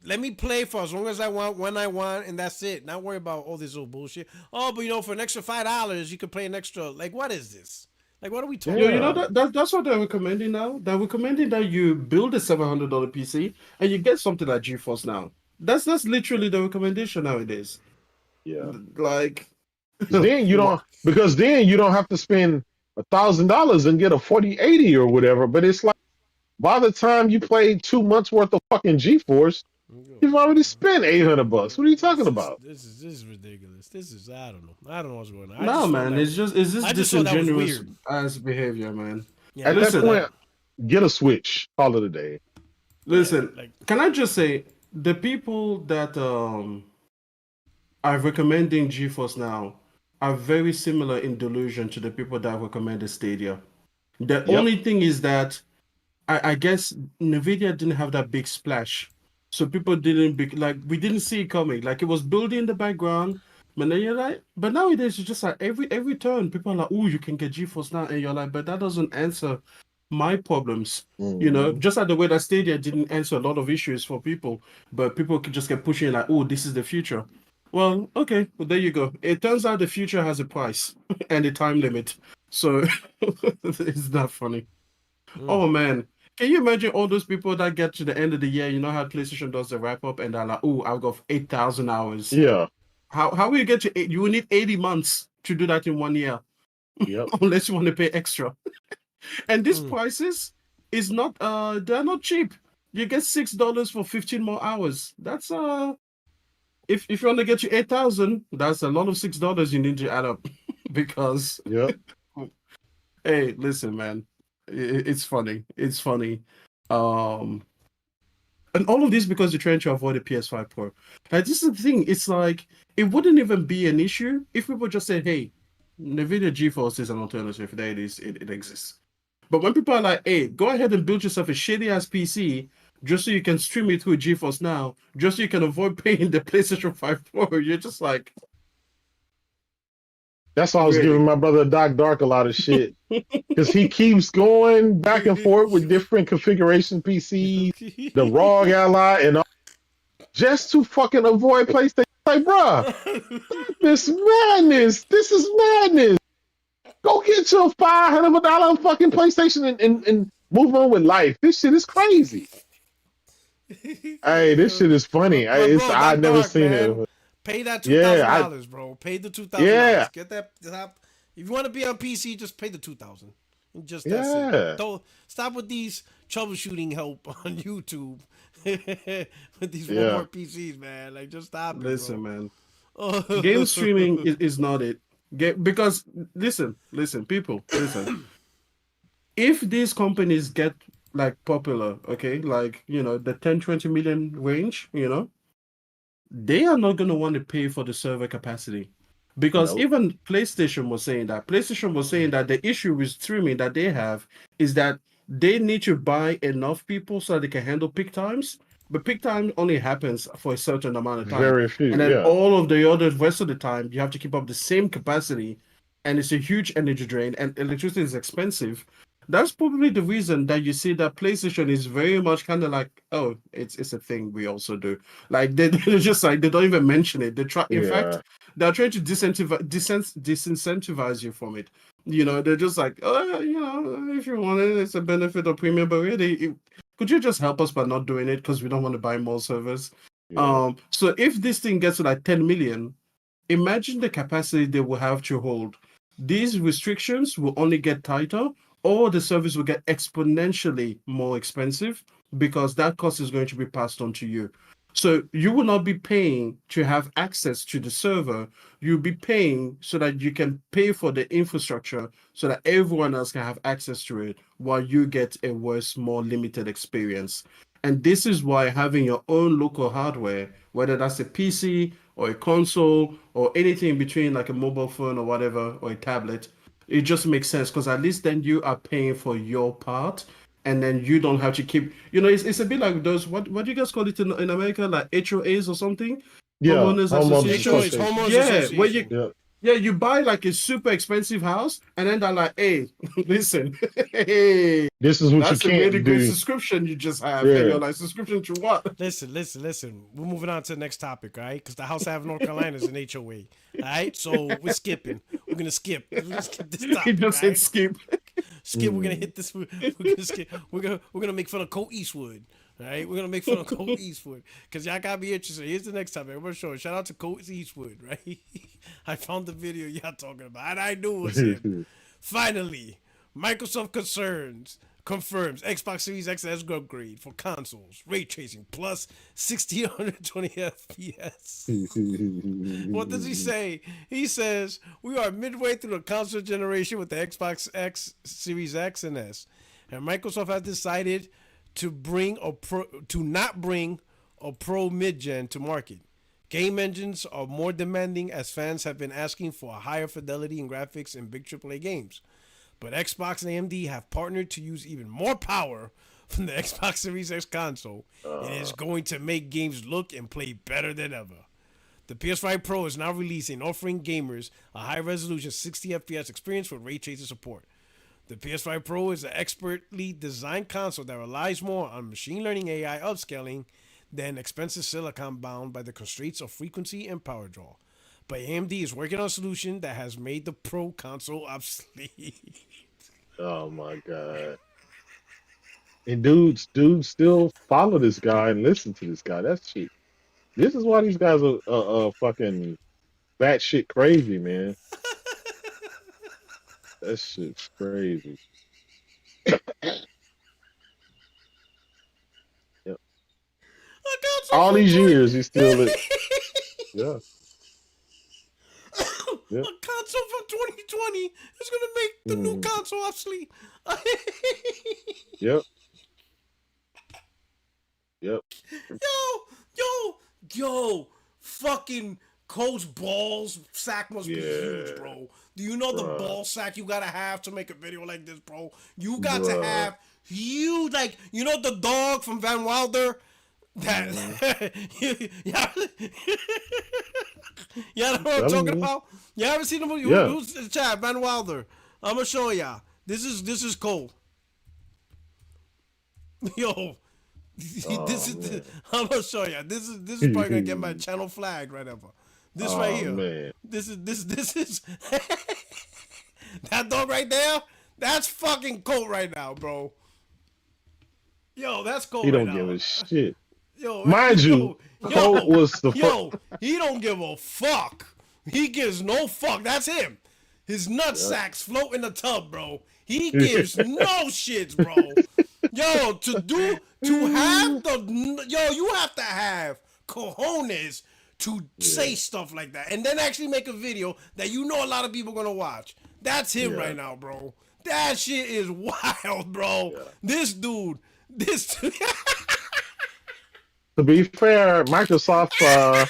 Let me play for as long as I want, when I want, and that's it. Not worry about all this little bullshit. Oh, but for an extra $5, you can play an extra. Like, what is this? Like, what are we talking about?
That's what they're recommending now. They're recommending that you build a $700 PC and you get something like GeForce now. That's literally the recommendation nowadays.
Yeah.
Like,
then you don't because then you don't have to spend $1,000 and get a 4080 or whatever. But it's like by the time you play 2 months worth of fucking GeForce, you've already spent $800. What are you talking about?
This is ridiculous. This is I don't know what's going on.
No, man, it's just disingenuous as behavior, man.
Yeah, at that point, get a Switch. Call it a day.
Listen, can I just say the people that are recommending GeForce now are very similar in delusion to the people that recommended Stadia. The only thing is that I guess Nvidia didn't have that big splash. So people didn't we didn't see it coming. Like it was building in the background, but then you're like, but nowadays it's just like every turn people are like, oh, you can get GeForce now, and you're like, but that doesn't answer my problems. Just like the way that Stadia didn't answer a lot of issues for people, but people could just get pushing like, oh, this is the future. Well, okay, well there you go. It turns out the future has a price and a time limit, so it's not funny. Oh man. Can you imagine all those people that get to the end of the year? You know how PlayStation does the wrap up, and they're like, "Oh, I've got 8,000 hours."
Yeah.
How will you get to 8? You will need 80 months to do that in 1 year.
Yep.
Unless you want to pay extra. And these prices is not they're not cheap. You get $6 for 15 more hours. That's if you want to get you 8,000, that's a lot of $6 you need to add up because hey, listen, man. It's funny. It's funny. And all of this because you're trying to avoid the PS5 Pro. Like, this is the thing. It's like, it wouldn't even be an issue if people just said, hey, NVIDIA GeForce is an alternative. There it is. It exists. But when people are like, hey, go ahead and build yourself a shitty ass PC just so you can stream it through GeForce Now, just so you can avoid paying the PlayStation 5 Pro, you're just like,
That's why I was
really?
giving my brother Doc Dark a lot of shit. Because he keeps going back and forth with different configuration PCs, the ROG Ally, and all, just to fucking avoid PlayStation. Like, bruh, this madness. This is madness. Go get your $500 fucking PlayStation and move on with life. This shit is crazy. Hey, this shit is funny. I never seen it.
Pay that $2,000, bro. Pay the $2,000.
Yeah.
Get that. If you want to be on PC, just pay the $2,000. Just that's it. Don't stop with these troubleshooting help on YouTube with these Walmart PCs, man. Like, just stop.
Listen, man. Game streaming is not it. Because listen, people, listen. If these companies get like popular, okay, like the 10-20 million range, they are not gonna want to pay for the server capacity. Because even PlayStation was saying that. PlayStation was saying that the issue with streaming that they have is that they need to buy enough people so that they can handle peak times. But peak time only happens for a certain amount of time.
Very few,
and then all of the other rest of the time, you have to keep up the same capacity. And it's a huge energy drain. And electricity is expensive. That's probably the reason that you see that PlayStation is very much kind of like, oh, it's a thing we also do. Like they're just like, they don't even mention it. They try. In fact, they're trying to disincentivize you from it. They're just like, oh, if you want it, it's a benefit or premium. But really, could you just help us by not doing it because we don't want to buy more servers? Yeah. So if this thing gets to like 10 million, imagine the capacity they will have to hold. These restrictions will only get tighter, or the service will get exponentially more expensive because that cost is going to be passed on to you. So you will not be paying to have access to the server. You'll be paying so that you can pay for the infrastructure so that everyone else can have access to it while you get a worse, more limited experience. And this is why having your own local hardware, whether that's a PC or a console or anything in between, like a mobile phone or whatever, or a tablet, it just makes sense because at least then you are paying for your part. And then you don't have to keep, it's a bit like those, what do you guys call it in America? Like HOAs or something?
Yeah,
Homeowners Association.
Association.
You buy like a super expensive house and then they're like, hey, listen, hey,
this is what you can't do.
That's a really good subscription you just have. Yeah. And you're like, subscription to what?
Listen. We're moving on to the next topic, right? Because the House of North Carolina is an HOA. All right, so we're skipping. We're gonna skip. We're gonna skip this topic.
He just said skip.
Skip. We're gonna hit this. We're gonna skip. We're gonna make fun of Colt Eastwood. All right, we're gonna make fun of Colt Eastwood because y'all gotta be interested. Here's the next topic. I'm gonna show it. Shout out to Colt Eastwood, right? I found the video y'all talking about, and I knew it was him. Finally, Microsoft confirms Xbox Series X has upgrade for consoles, ray tracing plus 1620 FPS. What does he say? He says we are midway through the console generation with the Xbox X Series X and S, and Microsoft has decided to not bring a Pro mid-gen to market. Game engines are more demanding as fans have been asking for a higher fidelity in graphics in big AAA games. But Xbox and AMD have partnered to use even more power from the Xbox Series X console, and it's going to make games look and play better than ever. The PS5 Pro is now releasing, offering gamers a high-resolution 60 FPS experience with ray tracing support. The PS5 Pro is an expertly designed console that relies more on machine learning AI upscaling than expensive silicon bound by the constraints of frequency and power draw. But AMD is working on a solution that has made the Pro console obsolete.
Oh my god! And dudes still follow this guy and listen to this guy. That's shit. This is why these guys are fucking batshit crazy, man. That shit's crazy. Yep. All these years, he's still. Yeah.
Yep. A console from 2020 is gonna make the new console obsolete.
Yep.
Yo, fucking Cole's balls sack must be huge, bro. Do you know the
Bruh.
ball sack you gotta have to make a video like this, bro? You got to have huge, like, you know the dog from Van Wilder? That yeah, know what I'm talking about? You haven't seen the movie? Who's in the chat? Van Wilder. I'm gonna show y'all. This is Cole. Yo, I'm gonna show you. This is probably gonna get my channel flagged right ever. This right here. Man. This is that dog right there. That's fucking Colt right now, bro. Yo, that's Colt.
He don't give a shit. Yo, mind you, Colt was the
he don't give a fuck. He gives no fuck. That's him. His nut sacks float in the tub, bro. He gives no shits, bro. Yo, you have to have cojones to say stuff like that, and then actually make a video that you know a lot of people gonna watch. That's him right now, bro. That shit is wild, bro. This dude.
To be fair, Microsoft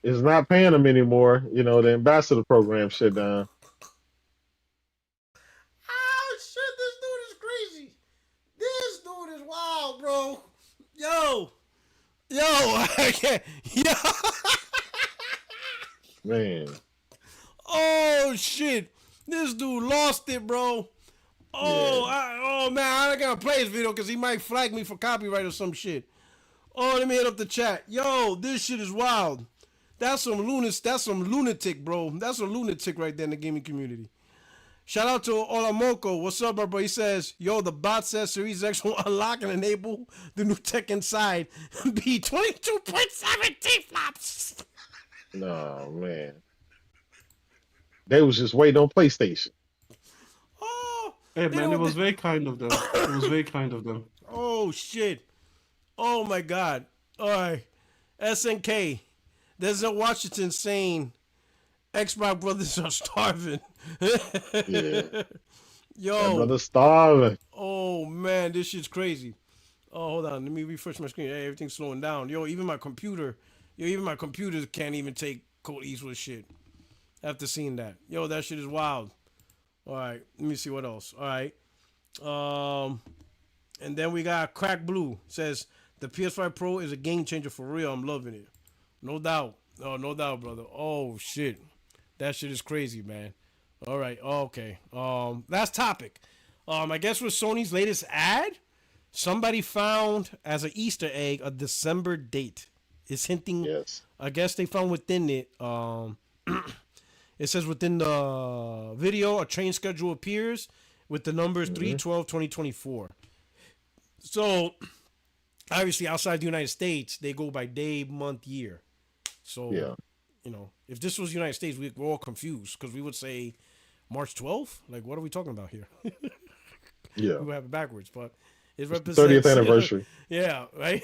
is not paying him anymore. You know, the ambassador program shut down.
Oh shit, this dude is crazy. This dude is wild, bro. Yo, I can't. Yo.
Man.
Oh shit, this dude lost it, bro. Oh, man, I ain't gonna play his video because he might flag me for copyright or some shit. Oh, let me hit up the chat. Yo, this shit is wild. That's some lunatic, bro. That's a lunatic right there in the gaming community. Shout out to Olamoko. What's up, bro? He says, yo, the bot says Series X will unlock and enable the new tech inside. Be 22.7 T-flops.
No, man. They was just waiting on PlayStation.
Oh.
Hey, man, it was very kind of them. It was very kind of them.
Oh, shit. Oh, my God. All right. SNK. Denzel Washington saying Xbox brothers are starving.
Yeah.
Yo.
That brother's starving.
Oh, man. This shit's crazy. Oh, hold on. Let me refresh my screen. Hey, everything's slowing down. Yo, even my computer can't even take Colt Eastwood shit. After seeing that. Yo, that shit is wild. All right. Let me see what else. All right. And then we got Crack Blue. Says, the PS5 Pro is a game changer for real. I'm loving it. No doubt. Oh, no doubt, brother. Oh, shit. That shit is crazy, man. All right. Okay. Last topic. I guess with Sony's latest ad, somebody found as an Easter egg a December date. It's hinting.
Yes.
I guess they found within it. It says within the video, a train schedule appears with the numbers 3/12/2024. So, obviously, outside the United States, they go by day, month, year. So, you know, if this was the United States, we're all confused because we would say March 12th. Like, what are we talking about here?
Yeah.
We would have it backwards, but it represents
30th anniversary.
Yeah, right?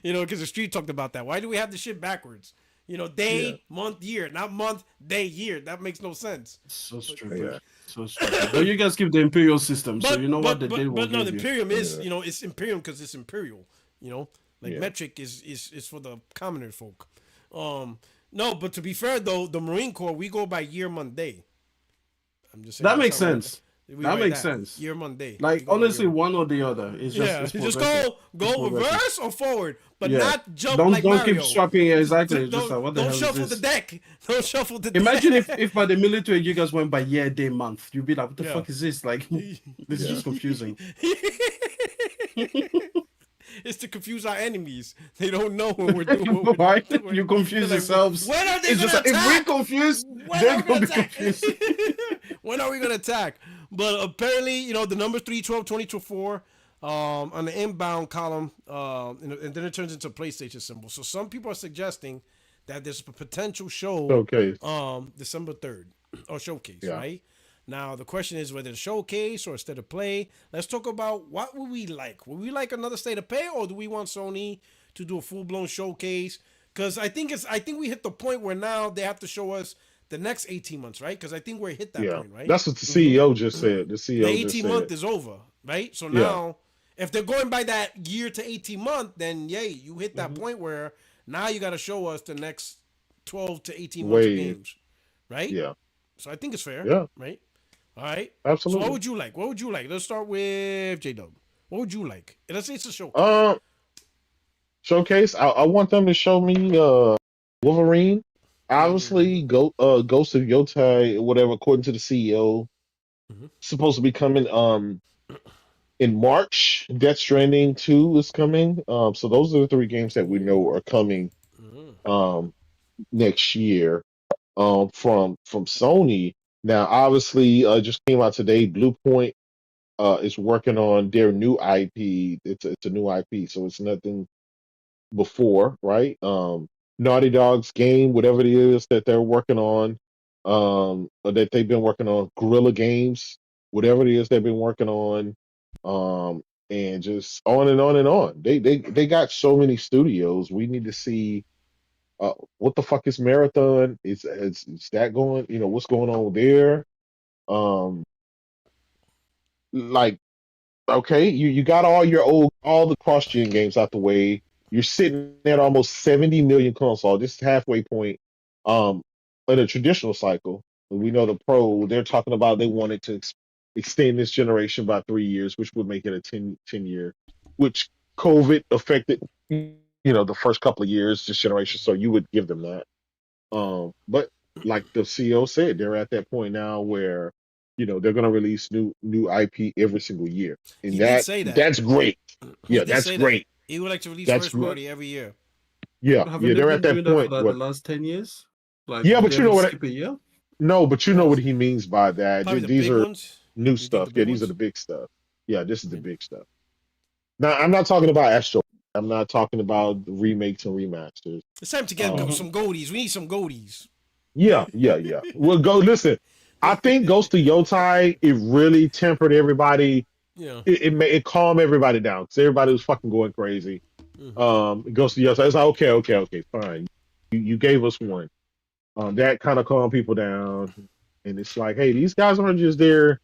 You know, because the street talked about that. Why do we have the shit backwards? You know, day, month, year, not month, day, year. That makes no sense.
So stupid. So stupid. But you guys keep the Imperial system, so you know what the day will
But no, the
give
Imperium is, you know, it's Imperium because it's Imperial. You know, like metric is for the commoner folk. No, but to be fair though, the Marine Corps, we go by year, month, day. I'm just saying
that makes sense. That makes sense.
Year, month, day.
Like honestly, one or the other. It's just
just go reverse or forward, but not jump
don't,
like
don't
Mario.
Keep swapping exactly.
Don't,
just like, what the
don't
hell
shuffle
is this?
the deck. Don't shuffle the
Imagine
deck.
if by the military you guys went by year, day, month. You'd be like, what the fuck is this? Like, this is just confusing.
It's to confuse our enemies. They don't know when we're doing what
right? You confuse yourselves.
When are they
it's
gonna
just
attack?
If we're confused, they're gonna be confused.
When are we gonna attack? But apparently, you know, the number 3/12/2024 on the inbound column, and then it turns into a PlayStation symbol. So some people are suggesting that there's a potential showcase, December 3rd, or showcase, right? Now, the question is whether it's showcase or state of play. Let's talk about what would we like. Would we like another state of play, or do we want Sony to do a full-blown showcase? Because I think we hit the point where now they have to show us the next 18 months, right? Because I think we're hit that point, right?
That's what the CEO just said. The CEO
the 18 month is over, right? So now, if they're going by that year to 18 month, then you hit that point where now you got to show us the next 12 to 18 months of
Way.
games, right?
Yeah.
So I think it's fair,
Yeah.
right? All right.
Absolutely.
So what would you like? What would you like? Let's start with J-Dub. What would you like? And let's say it's a show.
Showcase. I want them to show me Wolverine. Obviously, Ghost of Yotai, whatever, according to the CEO, supposed to be coming in March. Death Stranding 2 is coming. So those are the 3 games that we know are coming next year from Sony. Now, obviously, just came out today. Blue Point is working on their new IP. It's a new IP, so it's nothing before, right? Naughty Dog's game, whatever it is that they're working on, or that they've been working on, Guerrilla Games, whatever it is they've been working on, and just on and on and on. They got so many studios. We need to see what the fuck is Marathon? Is that going? You know, what's going on there? Um, like, okay, you got all the cross-gen games out the way. You're sitting at almost 70 million console. This is halfway point in a traditional cycle. We know the Pro, they're talking about they wanted to extend this generation by 3 years, which would make it a 10 year, which COVID affected, the first couple of years, this generation. So you would give them that. But like the CEO said, they're at that point now where they're going to release new IP every single year, and
He did say that.
that's great.
He
Yeah,
did
that's
say
great.
That. He would like to release
That's
first party every year.
Yeah,
Haven't they
they're
been
at that
doing
point.
that for like the last 10 years? Like,
Yeah, but
they
you know
ever
what?
skip a year?
No, but you know what he means by that.
Probably the
These
big
are
ones.
new
You think
stuff.
the
Yeah,
big
these are
ones?
the big stuff. Yeah, this is the big stuff. Now, I'm not talking about Astro. I'm not talking about remakes and remasters.
It's time to get some goldies. We need some goldies.
Yeah. Well, go listen. I think Ghost of Yotai, it really tempered everybody.
Yeah.
It calmed everybody down because everybody was fucking going crazy. Ghost of Yotai, it's like, okay, fine. You gave us one. That kind of calmed people down. And it's like, hey, these guys aren't just there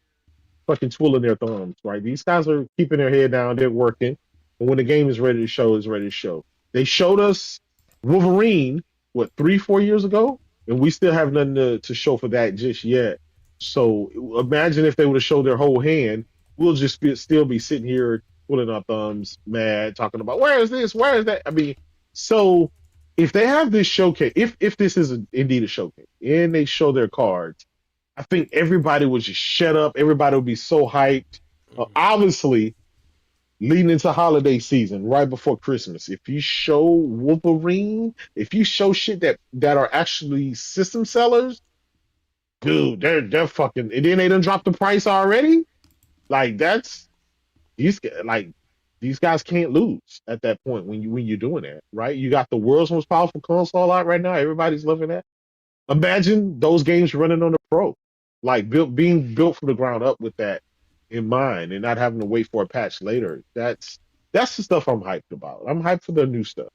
fucking twiddling their thumbs, right? These guys are keeping their head down, they're working. And when the game is ready to show, it's ready to show. They showed us Wolverine, 3-4 years ago? And we still have nothing to show for that just yet. So imagine if they would have showed their whole hand, we'll just still be sitting here twiddling our thumbs, mad, talking about where is this, where is that? I mean, so if they have this showcase, if this is indeed a showcase, and they show their cards, I think everybody would just shut up. Everybody would be so hyped. Obviously, leading into holiday season, right before Christmas, if you show Wolverine, if you show shit that are actually system sellers, dude, they're fucking. And then they done dropped the price already. Like these guys can't lose at that point when you're doing that, right? You got the world's most powerful console out right now. Everybody's loving that. Imagine those games running on the Pro, like being built from the ground up with that in mind, and not having to wait for a patch later. That's the stuff I'm hyped about. I'm hyped for the new stuff.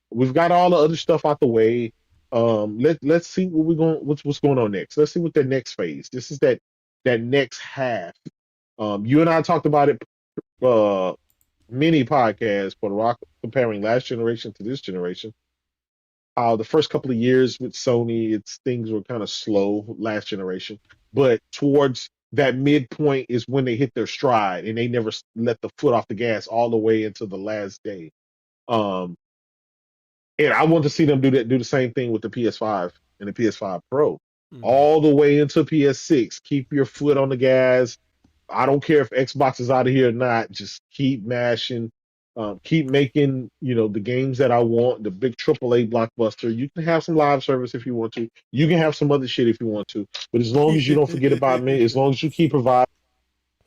We've got all the other stuff out the way. Let's see what's going on next. Let's see what the next phase. This is that next half. You and I talked about it mini podcast for the Rock, comparing last generation to this generation. The first couple of years with Sony, things were kind of slow last generation, but towards that midpoint is when they hit their stride, and they never let the foot off the gas all the way into the last day. And I want to see them do the same thing with the PS5 and the PS5 Pro, all the way into PS6. Keep your foot on the gas. I don't care if Xbox is out of here or not. Just keep mashing. Keep making, the games that I want, the big AAA blockbuster. You can have some live service if you want to. You can have some other shit if you want to. But as long as you don't forget about me, as long as you keep providing,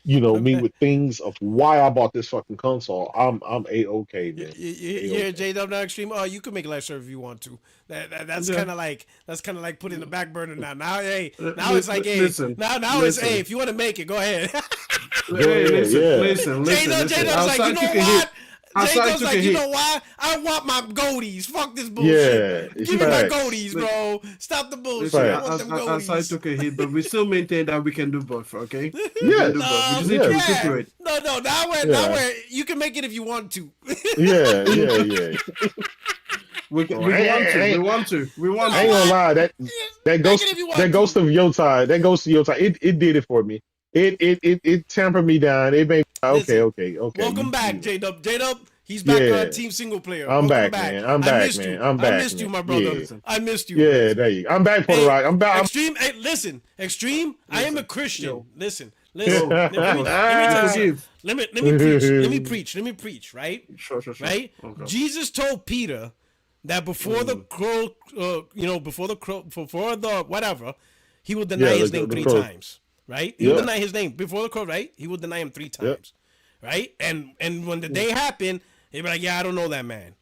me with things of why I bought this fucking console, I'm A-okay, man.
Yeah, J-Dub now Extreme. Oh, you can make live service if you want to. That's kind of like putting the back burner now. Now, hey, now it's like, hey, now it's, hey, if you want to make it, go ahead.
Listen.
J-Dub's like, you know what? J-Dub's like, you know why? I want my goldies. Fuck this bullshit.
Yeah,
Give me my goldies, bro. Stop the bullshit. I want them goldies.
Outside took a hit, but we still maintain that we can do both, okay?
Yeah.
We just need to recuperate.
No, now where you can make it if you want to.
Yeah.
We
Oh,
want to.
I ain't gonna lie. That
Make it if you want
ghost
to.
of Yotai. That ghost of Yotai. It did it for me. It tempered me down. It made me,
Listen,
okay.
welcome back, J-Dub. J-Dub, he's back on
Yeah.
Team Single Player.
I'm
Welcome
back,
back.
man. I'm
I
back,
missed you.
man. I'm
I
back,
missed you,
man.
my brother.
Yeah.
I missed you.
Yeah, there you go. I'm back, Puerto
Hey,
Rock. I'm back.
Extreme, hey, listen, Extreme, I am a Christian.
Yo.
Listen.
Yo,
Let me tell you something.
forgive.
Let me preach, right?
Sure.
Right?
Okay.
Jesus told Peter that before the crow, before the whatever, he will deny his name three
crow.
times, right? He will
Yeah.
deny his name before the crow, right? He will deny him 3 times, right? And when the day happened, he'd be like, yeah, I don't know that man.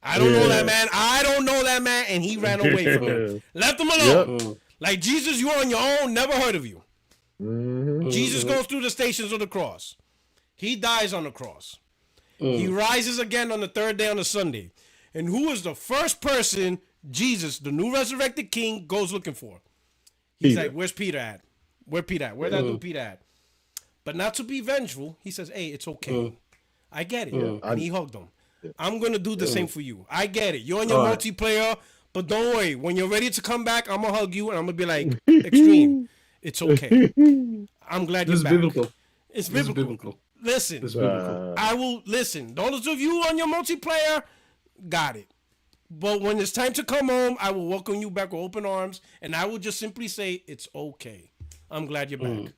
I don't know that man. I don't know that man. And he ran away from him. Left him alone. Like, Jesus, you're on your own. Never heard of you.
Mm-hmm.
Jesus goes through the stations of the cross. He dies on the cross. He rises again on the 3rd day on a Sunday. And who is the first person Jesus, the new resurrected king, goes looking for? He's
Peter.
like, where's Peter at? Where's that dude Peter at? But not to be vengeful, he says, hey, it's okay. I get it. And he hugged him. I'm going to do the same for you. I get it. You're on your multiplayer, but don't worry. When you're ready to come back, I'm going to hug you, and I'm going to be like, Extreme, it's okay. I'm glad you're back.
Biblical.
It's
This is
biblical.
biblical.
Listen,
It's biblical.
I will listen. Those of you on your multiplayer, got it. But when it's time to come home, I will welcome you back with open arms, and I will just simply say, it's okay. I'm glad you're back.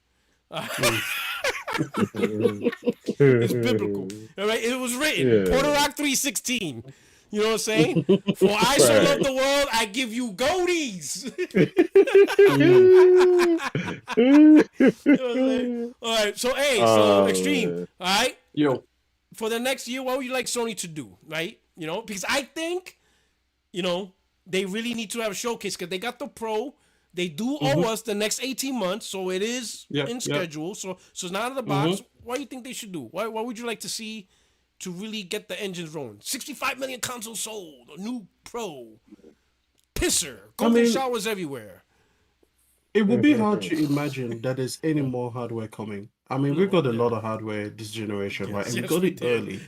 It's biblical. All right, it was written. Puerto Rock 3:16. You know what I'm saying? For I so love the world, I give you goatees. You know what I'm saying? All right, so Extreme. All right,
Yo.
for the next year, what would you like Sony to do? Right? You know, because I think, they really need to have a showcase because they got the Pro. They do owe us the next 18 months, so it is in schedule. So it's not out of the box. What do you think they should do? What would you like to see to really get the engines rolling? 65 million consoles sold, a new Pro, pisser, golden showers everywhere.
It would be hard to imagine that there's any more hardware coming. I mean, we've got a lot of hardware this generation, right? And we got it early.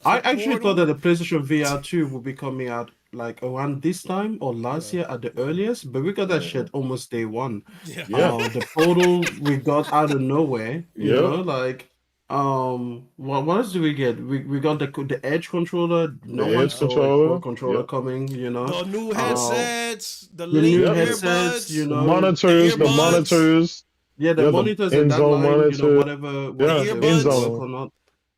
I actually thought that the PlayStation VR 2 would be coming out like around this time or last year at the earliest, but we got that shit almost day one. The Portal we got out of nowhere, what else do we get? We got the Edge controller, controller coming,
The new headsets, the
new
headsets,
the monitors, the monitors.
Yeah, the monitors and that line,
monitor.
whatever
earbuds.
or not.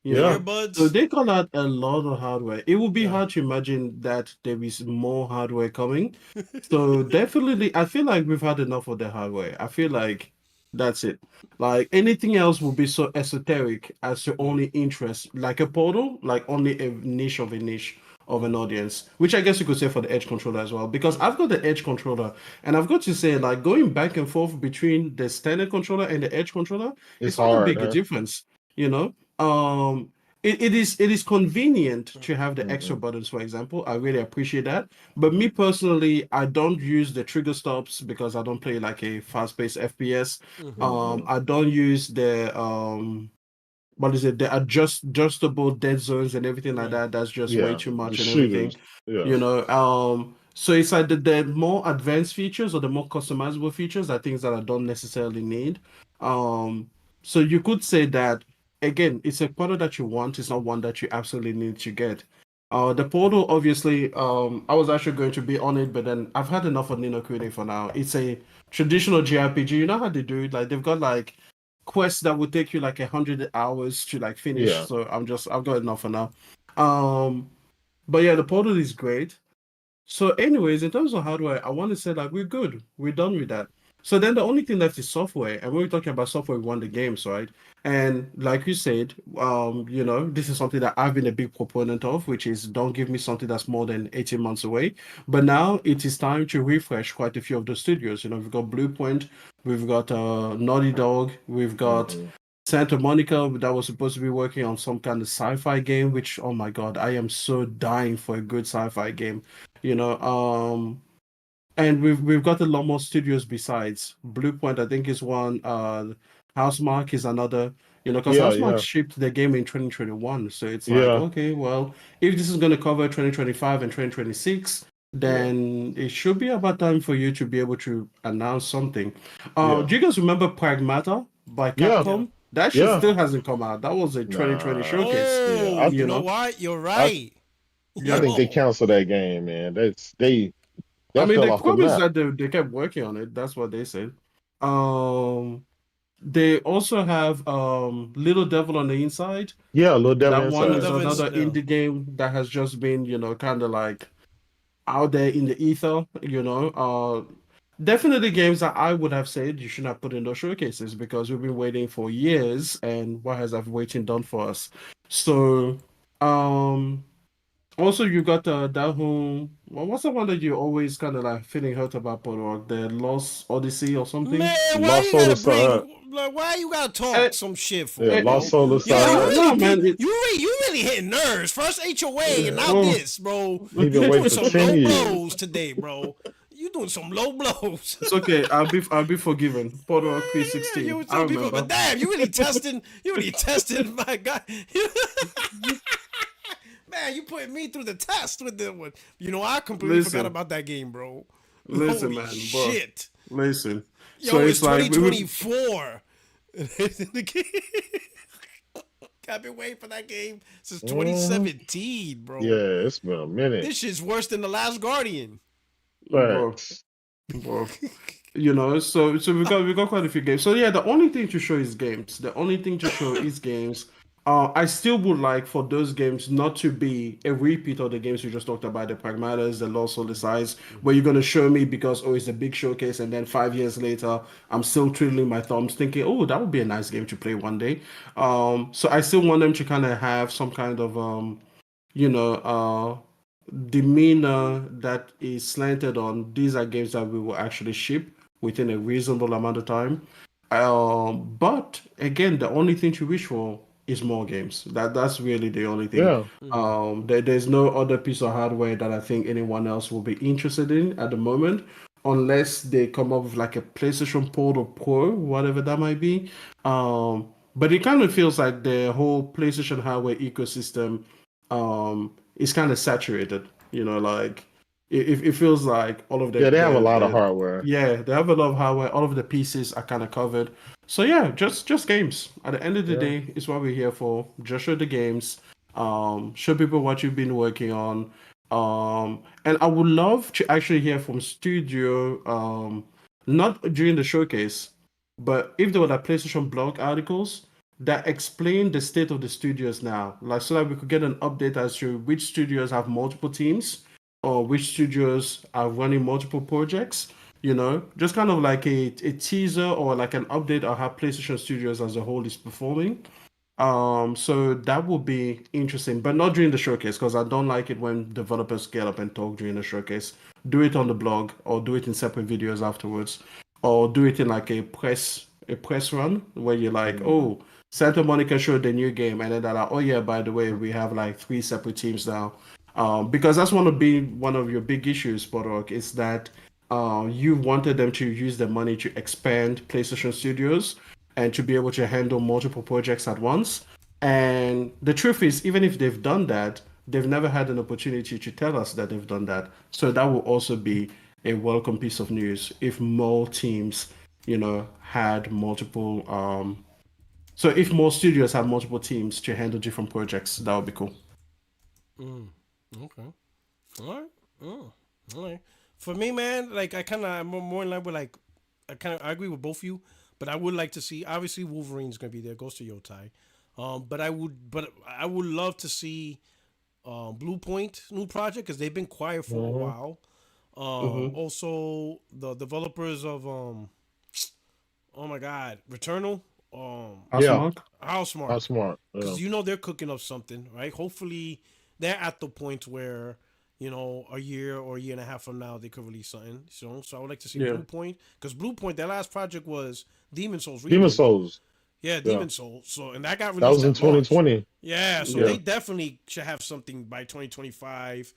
Earbuds.
So they got out a lot of hardware. It would be hard to imagine that there is more hardware coming. So definitely, I feel like we've had enough of the hardware. I feel like that's it. Like anything else will be so esoteric as to only interest, like a Portal, like only a niche of an audience, which I guess you could say for the Edge controller as well, because I've got the Edge controller and I've got to say, like, going back and forth between the standard controller and the Edge controller, it's not a big difference, it is convenient to have the extra buttons, for example. I really appreciate that. But me personally, I don't use the trigger stops because I don't play like a fast-paced FPS. I don't use the the adjustable dead zones and everything like that. That's just way too much and everything. So it's like the more advanced features or the more customizable features are things that I don't necessarily need. So you could say that again, it's a product that you want, it's not one that you absolutely need to get. The Portal, obviously, I was actually going to be on it, but then I've had enough of Ni no Kuni for now. It's a traditional JRPG. You know how they do it? Like they've got like quests that would take you like 100 hours to like finish. So I've got enough for now. But yeah, the Portal is great. So anyways, in terms of hardware, I want to say like we're good. We're done with that. So then the only thing left is software. And when we're talking about software, we want the games, right? And like you said, this is something that I've been a big proponent of, which is don't give me something that's more than 18 months away. But now it is time to refresh quite a few of the studios. We've got Bluepoint, we've got Naughty Dog, we've got Santa Monica that was supposed to be working on some kind of sci-fi game, which, oh my God, I am so dying for a good sci-fi game, and we've got a lot more studios besides Bluepoint. I think is one. Housemarque is another. Because Housemarque shipped the game in 2021. So it's like,
Yeah.
okay, well, if this is going to cover 2025 and 2026, then it should be about time for you to be able to announce something. Do you guys remember Pragmata by
Yeah.
Capcom? That shit still hasn't come out. That was a 2020 showcase.
Oh, you know what? You're right.
I think they canceled that game, man. That
I mean,
fell
they
off the
promised
map.
that they kept working on it. That's what they said. They also have Little Devil on the Inside.
Yeah, Little Devil
That one
Inside.
is another indie game that has just been, kind of like out there in the ether, Definitely games that I would have said you should not put in those showcases because we've been waiting for years, and what has that waiting done for us? So, also you got that whole what's the one that you always kind of like feeling hurt about, Polo? The Lost Odyssey or something?
Man, why
Lost
you
Soul
gotta
Aside.
why you gotta talk some shit for?
Yeah, Lost Soul
Yo,
Aside.
you really hitting nerves. First HOA and now this, bro.
He
You
been waiting
doing
for
some
10
low
years.
blows today, bro. You doing some low blows.
It's okay. I'll be forgiven. Polo 316.
You
I
some people,
remember.
but damn, you really testing. My God. Man, you putting me through the test with that one. I completely forgot about that game, bro.
Listen,
Holy
man,
shit.
bro. Listen.
Yo,
so
it's
like
2024. I've been waiting for that game since 2017, bro.
Yeah, it's been a minute.
This shit's worse than The Last Guardian.
Bro. So we got quite a few games. So yeah, the only thing to show is games. I still would like for those games not to be a repeat of the games we just talked about, the Pragmatas, the Lost Soul Size, where you're gonna show me because it's a big showcase, and then 5 years later I'm still twiddling my thumbs thinking, oh, that would be a nice game to play one day. So I still want them to kind of have some kind of demeanor that is slanted on these are games that we will actually ship within a reasonable amount of time. But again, the only thing to wish for is more games. That's really the only thing.
Yeah.
There's no other piece of hardware that I think anyone else will be interested in at the moment, unless they come up with like a PlayStation Portal Pro, whatever that might be. But it kind of feels like the whole PlayStation hardware ecosystem is kind of saturated. Like it feels like all of the
they have a lot of hardware.
Yeah, they have a lot of hardware. All of the pieces are kind of covered. So yeah, just games. At the end of the day, it's what we're here for. Just show the games. Show people what you've been working on. And I would love to actually hear from studio. Not during the showcase, but if there were like PlayStation blog articles that explain the state of the studios now, like so that we could get an update as to which studios have multiple teams or which studios are running multiple projects, just kind of like a teaser or like an update on how PlayStation Studios as a whole is performing. So that would be interesting, but not during the showcase because I don't like it when developers get up and talk during the showcase. Do it on the blog or do it in separate videos afterwards, or do it in like a press run where you're like, oh, Santa Monica showed the new game, and then they're like, oh yeah, by the way, we have like 3 separate teams now. Because that's one of your big issues, Podok, is that you wanted them to use the money to expand PlayStation Studios and to be able to handle multiple projects at once. And the truth is, even if they've done that, they've never had an opportunity to tell us that they've done that. So that will also be a welcome piece of news if more teams, had multiple. So if more studios have multiple teams to handle different projects, that would be cool.
Okay. All right. All right. For me, man, like I'm more in line with like I agree with both of you, but I would like to see obviously Wolverine's gonna be there, goes to Yotai. But I would love to see Blue Point new project because they've been quiet for a while. Also the developers of oh my god, Returnal. Housemarque. Because they're cooking up something, right? Hopefully they're at the point where a year or a year and a half from now they could release something. So I would like to see Blue Point, because Blue Point, their last project was Demon Souls.
Demon Souls.
Yeah, Demon Souls. So and that got released.
That was in 2020.
March. Yeah, so they definitely should have something by 2025,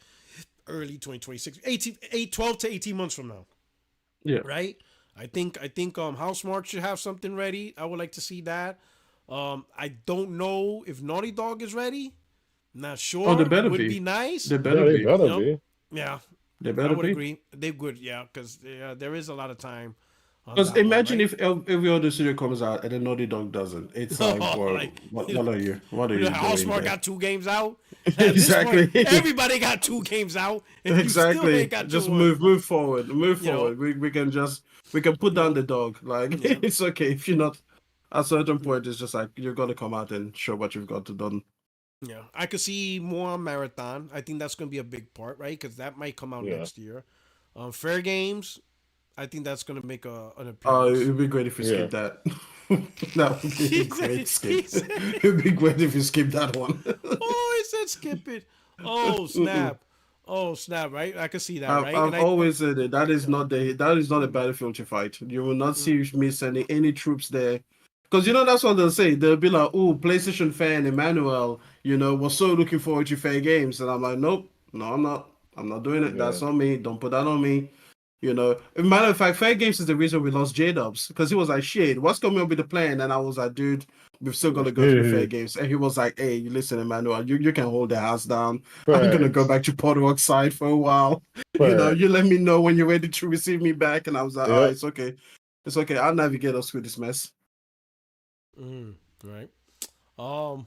early 2026, 12 to 18 months from now.
Yeah.
Right. I think Housemarque should have something ready. I would like to see that. I don't know if Naughty Dog is ready. Not sure.
Oh, they better
Would
be.
be nice.
They
Yeah,
better
they
be.
better
You know?
be.
Yeah,
They
I
better
would
be.
agree. They good, yeah, because there is a lot of time on
Because
that one,
imagine
right?
if every other studio comes out and then Naughty Dog doesn't. It's like, bro,
Like,
what are you? What are you doing
Housemarque
there?
got 2 games out. At this point,
Exactly.
everybody got 2 games out, and you still
Exactly.
ain't got your
Just
one.
move forward. Move
You know,
forward. We can put down the dog. Like
yeah,
it's okay if you're not at a certain point. It's just like you're gonna come out and show what you've got to done.
yeah. I could see more on Marathon. I think that's gonna be a big part, right? Because that might come out
Yeah.
next year. Fair Games, I think that's gonna make an appearance.
It'd be great if you
Yeah.
skip that. That would be a
He
great
said, he
skip.
said,
It'd be great if you skip that one.
oh, he said skip it. Oh
Mm-mm.
snap. Oh snap. Right, I could see that.
I've,
Right,
I've
and
always said it. That is
yeah.
not a battlefield to fight. You will not
Mm.
see me sending any troops there. Because that's what they'll say. They'll be like, "Oh, PlayStation fan Emmanuel, was so looking forward to fair games," and I'm like, "Nope, no, I'm not. I'm not doing it.
Yeah.
That's on me. Don't put that on me." As a matter of fact, fair games is the reason we lost J-Dubs because he was like, "Shit, what's coming up with the plan?" And I was like, "Dude, we've still got to go through fair games." And he was like, "Hey, you listen, Emmanuel, you can hold the house down. I'm gonna go
Facts.
back to Port Rock side for a while." You
Facts.
let me know when you're ready to receive me back. And I was like, all right,
Yep.
it's okay. It's okay. I'll navigate us through this mess.
Right. Um.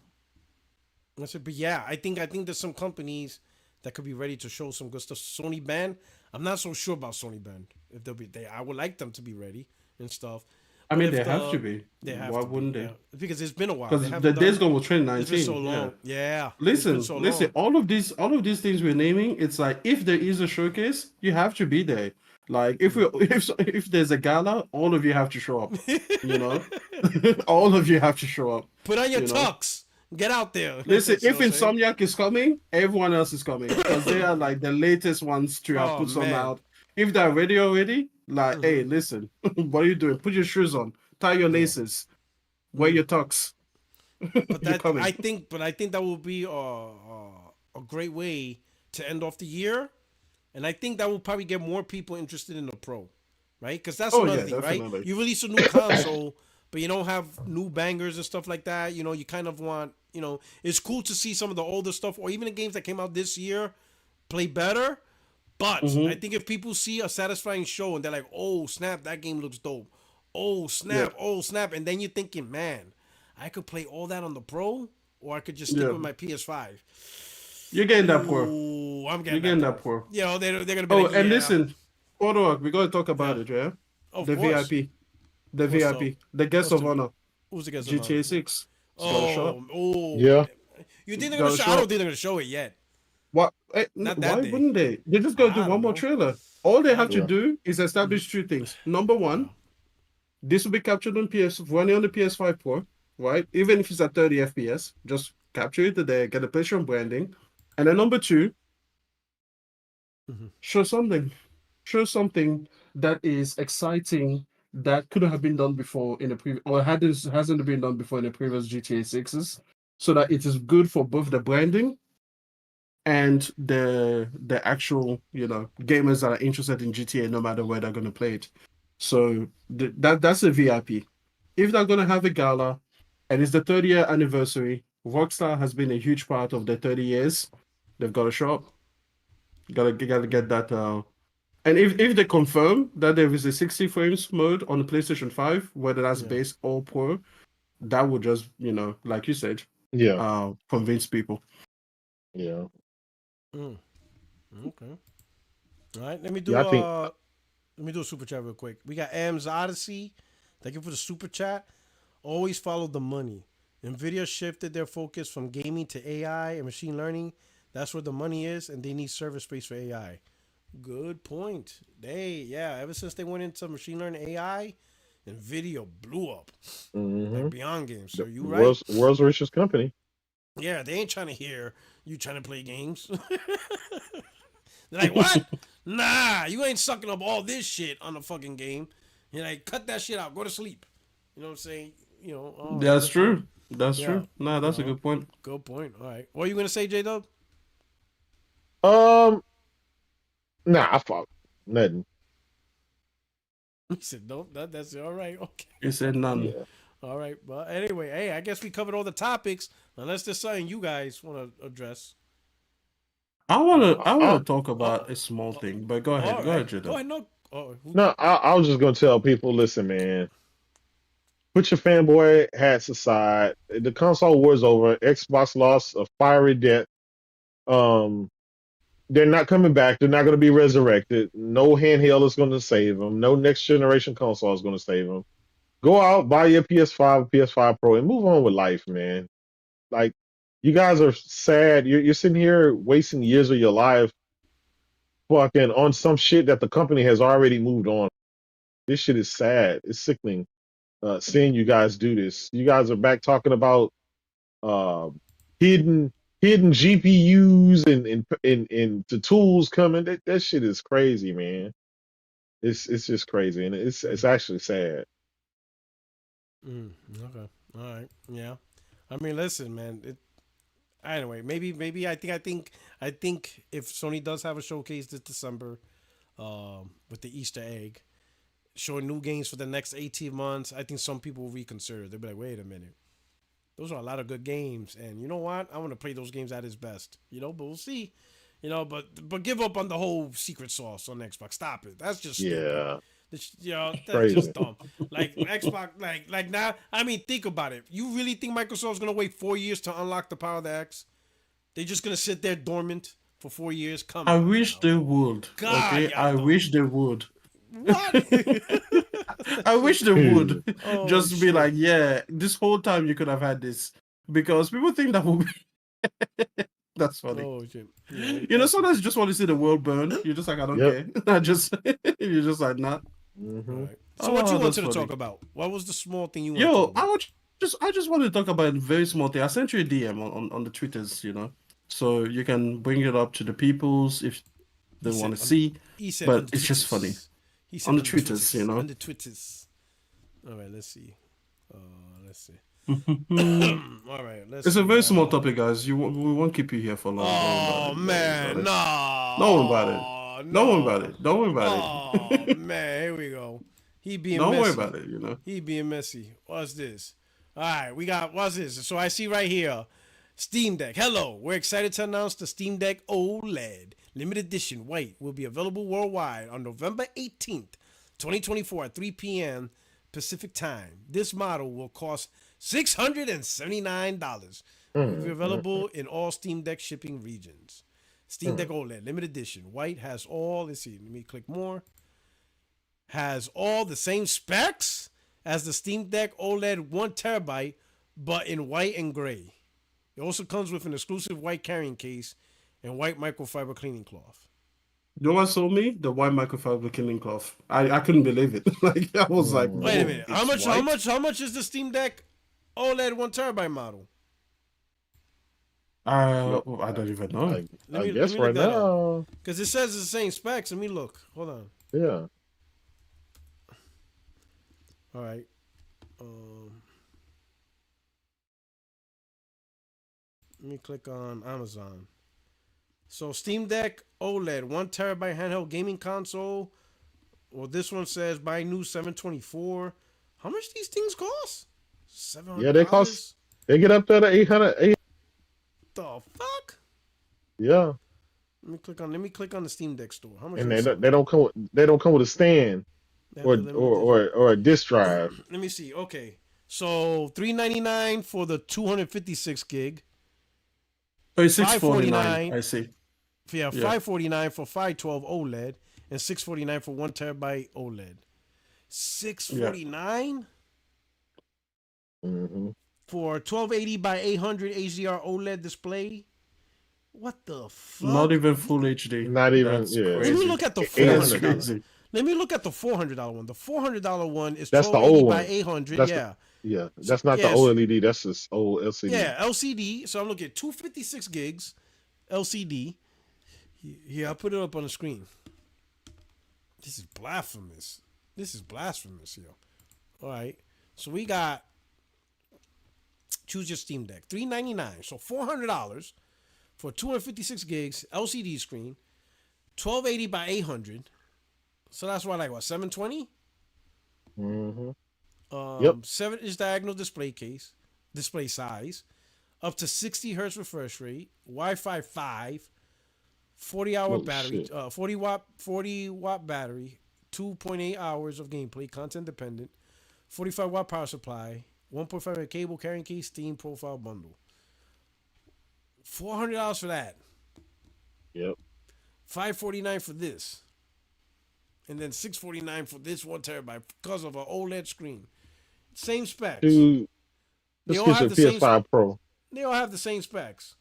That's it. But yeah, I think there's some companies that could be ready to show some good stuff. Sony band. I'm not so sure about Sony band. If they'll be they I would like them to be ready and stuff.
I
But
mean,
if
they have to be.
they have
Why
to be,
wouldn't
yeah.
they?
Because it's been a while. They
Because the
haven't
days
done
gone was
it's been so
2019. Yeah.
long. Yeah. It's been
Listen,
so
listen.
long.
All of these things we're naming, it's like if there is a showcase, you have to be there. Like if there's a gala, all of you have to show up. You know, all of you have to show up.
Put on your
You know.
tux. Get out there.
Listen,
You know
if
what I'm saying?
Insomniac is coming, everyone else is coming because they are like the latest ones to have
Oh
put some
man.
out. If they're ready already, like, hey,
Hmm.
listen, what are you doing? Put your shoes on, tie your
Yeah.
laces, wear your tux.
But
You're coming.
I think that will be a great way to end off the year, and I think that will probably get more people interested in the Pro, right? Because that's
Oh
another
yeah,
thing, right?
definitely.
You release a new console, but you don't have new bangers and stuff like that. You kind of want, it's cool to see some of the older stuff or even the games that came out this year play better. But I
Mm-hmm.
think if people see a satisfying show and they're like, "Oh snap, that game looks dope,"
Yeah,
oh snap, and then you're thinking, "Man, I could play all that on the Pro, or I could just stick
yeah.
with my PS5."
You're getting that poor.
Ooh, I'm
You're
getting that
getting that
Pro.
poor.
They're gonna be
Oh,
like,
and
"Yeah,
listen, photo up. We gotta talk
yeah,
about it, yeah.
of
The
course."
VIP, the
What's up?
VIP, the guest
What's
of
the
honor,
who's the guest of honor?
GTA 6. It's gotta show up.
Oh,
Yeah.
you think they're gonna
Gotta
show? I
show
don't
up.
think they're gonna show it yet.
What?
Not that
Why
day.
wouldn't they? They just gotta do
I
one
don't
more
know.
trailer. All they
I
have to
Yeah.
don't.
do is establish two things. Number
Yeah.
one, this will be captured on running on the PS5 Pro, right? Even if it's at 30 FPS, just capture it there, get a PlayStation branding. And then number two,
Mhm.
show something. Show something that is exciting that couldn't have been done before in the previous, or hasn't been done before in the previous GTA 6s, so that it is good for both the branding and the actual gamers that are interested in GTA, no matter where they're going to play it. So that's a VIP. If they're going to have a gala, and it's the 30-year anniversary, Rockstar has been a huge part of the 30 years. They've got to show up. Gotta get that. And if they confirm that there is a 60 frames mode on the PlayStation 5, whether that's
Yeah.
base or pro, that would just like you said,
Yeah.
convince people.
Yeah.
Mm. Okay. All right. Let me do
Yeah. I think.
a super chat real quick. We got Am's Odyssey. Thank you for the super chat. Always follow the money. Nvidia shifted their focus from gaming to AI and machine learning. That's where the money is, and they need server space for AI. Good point. Ever since they went into machine learning AI, Nvidia blew up like
Hmm.
beyond games. So
The
you right?
world's richest company.
Yeah, they ain't trying to hear you trying to play games. They're like, what? Nah, you ain't sucking up all this shit on the fucking game. You're like, cut that shit out. Go to sleep. You know what I'm saying?
That's
Good point.
true. That's
Yeah.
true. No, that's a good point.
Good point. All right. What are you gonna say, J Dub?
Um. Nah. I thought nothing.
He said, nope, that's all right. Okay.
You said none.
Yeah.
All right. Well, anyway, hey, I guess we covered all the topics. Unless there's something you guys want to address.
I
I,
wanna talk about a small thing, but go
All
ahead,
right. Go
Jada.
ahead. No. Oh,
no, I was just gonna tell people, listen, man, put your fanboy hats aside. The console war's over. Xbox lost a fiery death. Um, they're not coming back. They're not going to be resurrected. No handheld is going to save them. No next generation console is going to save them. Go out, buy your PS5, PS5 Pro, and move on with life, man. Like, you guys are sad. You're sitting here wasting years of your life fucking on some shit that the company has already moved on. This shit is sad. It's sickening. Seeing you guys do this. You guys are back talking about uh, hidden GPUs and the tools coming. That shit is crazy, man. It's just crazy, and it's actually sad.
Okay. All right. Yeah. I mean, listen, man. Anyway, maybe I think if Sony does have a showcase this December, with the Easter egg, showing new games for the next 18 months, I think some people will reconsider. They'll be like, wait a minute. Those are a lot of good games, and you know what? I want to play those games at its best, but we'll see, But give up on the whole secret sauce on Xbox. Stop it. That's just stupid.
Yeah,
That's
crazy.
just dumb. Like Xbox, like now. I mean, think about it. You really think Microsoft's gonna wait 4 years to unlock the power of the X? They're just gonna sit there dormant for 4 years? Come
I
on
wish
now.
they would.
God,
Okay,
y'all
I
dumb.
wish they would.
What?
I wish they would
Oh
just be
shit.
like, yeah, this whole time you could have had this because people think that would be. That's funny.
Oh shit. Yeah.
Sometimes you just want to see the world burn. You're just like, I don't
Yep.
care. I just, you're just like, nah.
All
Hmm.
right. So what you
Oh, that's
wanted to
funny.
talk about? What was the small thing you wanted to
Yo,
talk about?
I just wanted to talk about a very small thing. I sent you a DM on the Twitters, so you can bring it up to the peoples if
He
they want
said
to
on the,
see.
he said on
But
the
it's just funny
Twitters. He
on
said
the
on the
Twitters,
Twitters. On the Twitters. All right, let's see. Let's see. All right, let's
It's a
see.
very small topic, guys. We won't keep you here for long. Don't worry about
Oh
it. Don't worry about
man,
it.
no.
Don't worry about it.
Oh
Don't worry about
no.
it. Don't worry about it.
Oh man, here we go. He being
Don't worry
messy.
about it.
He being messy. What's this? All right, what's this? So I see right here, Steam Deck. Hello, we're excited to announce the Steam Deck OLED limited edition white will be available worldwide on November 18th, 2024 at 3 p.m. Pacific time. This model will cost $679. Will be available in all Steam Deck shipping regions. Steam Deck OLED limited edition white has all. Let's see. Let me click more. Has all the same specs as the Steam Deck OLED 1 TB, but in white and gray. It also comes with an exclusive white carrying case and white microfiber cleaning cloth.
You know what sold me? The white microfiber cleaning cloth. I couldn't believe it. Like I was like,
Wait a
whoa,
minute.
it's white?
How much is the Steam Deck OLED 1 TB model?
Yep.
I don't even know.
I
Let
guess
me look
right
that up.
now.
Because it says it's the same specs. Let me look. Hold on.
Yeah.
All right. Let me click on Amazon. So Steam Deck OLED 1 TB handheld gaming console. Well, this one says buy new 724. How much these things cost? $700.
Yeah, they get up there to 800.
The fuck?
Yeah.
Let me click on the Steam Deck store. How much?
And
are
they don't come with a stand or a disk drive.
Let me see. Okay, so $399 for the 256 gig.
Oh, it's $649. I see.
Yeah, $549 for 512 OLED and $649 for 1 TB OLED. $649
Mm-hmm.
for 1280 by 800 HDR OLED display. What the fuck?
Not even full HD.
Not even.
That's
Yeah.
crazy.
Let me look at the
That's
$400.
crazy.
Let me look at the $400 one. The $400 one is
That's the
1280
old
by
one.
800.
That's
Yeah.
Yeah. That's not the
Yes.
OLED. That's just old LCD.
Yeah, LCD. So I'm looking at 256 gigs LCD. Here, I'll put it up on the screen. This is blasphemous. Yo. All right. So we got choose your Steam Deck. $399. So $400 for 256 gigs LCD screen. 1280 by 800. So that's what, 720?
Mm-hmm. Yep.
7-inch diagonal display size, up to 60 hertz refresh rate, Wi-Fi 5, 40-hour battery, 40-watt battery, 2.8 hours of gameplay, content dependent, 45-watt power supply, 1.5 cable carrying case, Steam profile bundle. $400 for that.
Yep.
$549 for this. And then $649 for this 1 terabyte because of an OLED screen. Same specs.
Dude,
They
this
all
gets a
have the same
PS5 Pro.
They all have the same specs.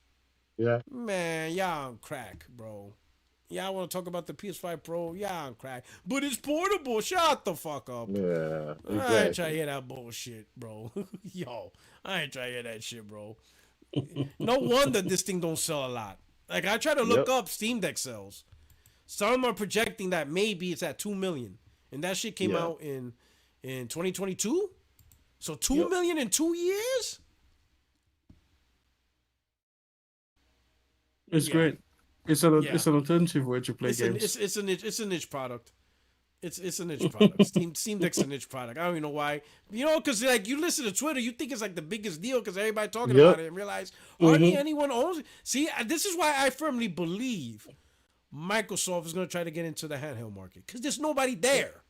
Yeah.
Man, y'all on crack, bro. Y'all want to talk about the PS5 Pro? Y'all on crack. But it's portable. Shut the fuck up.
Yeah. Exactly.
I ain't trying to hear that bullshit, bro. Yo, I ain't trying to hear that shit, bro. No wonder this thing don't sell a lot. Like, I try to look up Steamdeck sales. Some are projecting that maybe it's at 2 million. And that shit came out in 2022? So 2 million in 2 years?
It's great. It's an alternative way to play games.
It's a niche product. It's a niche product. Steam Deck's a niche product. I don't even know why. You know, because like you listen to Twitter, you think it's like the biggest deal because everybody talking about it and realize hardly anyone owns it. See, this is why I firmly believe Microsoft is going to try to get into the handheld market because there's nobody there.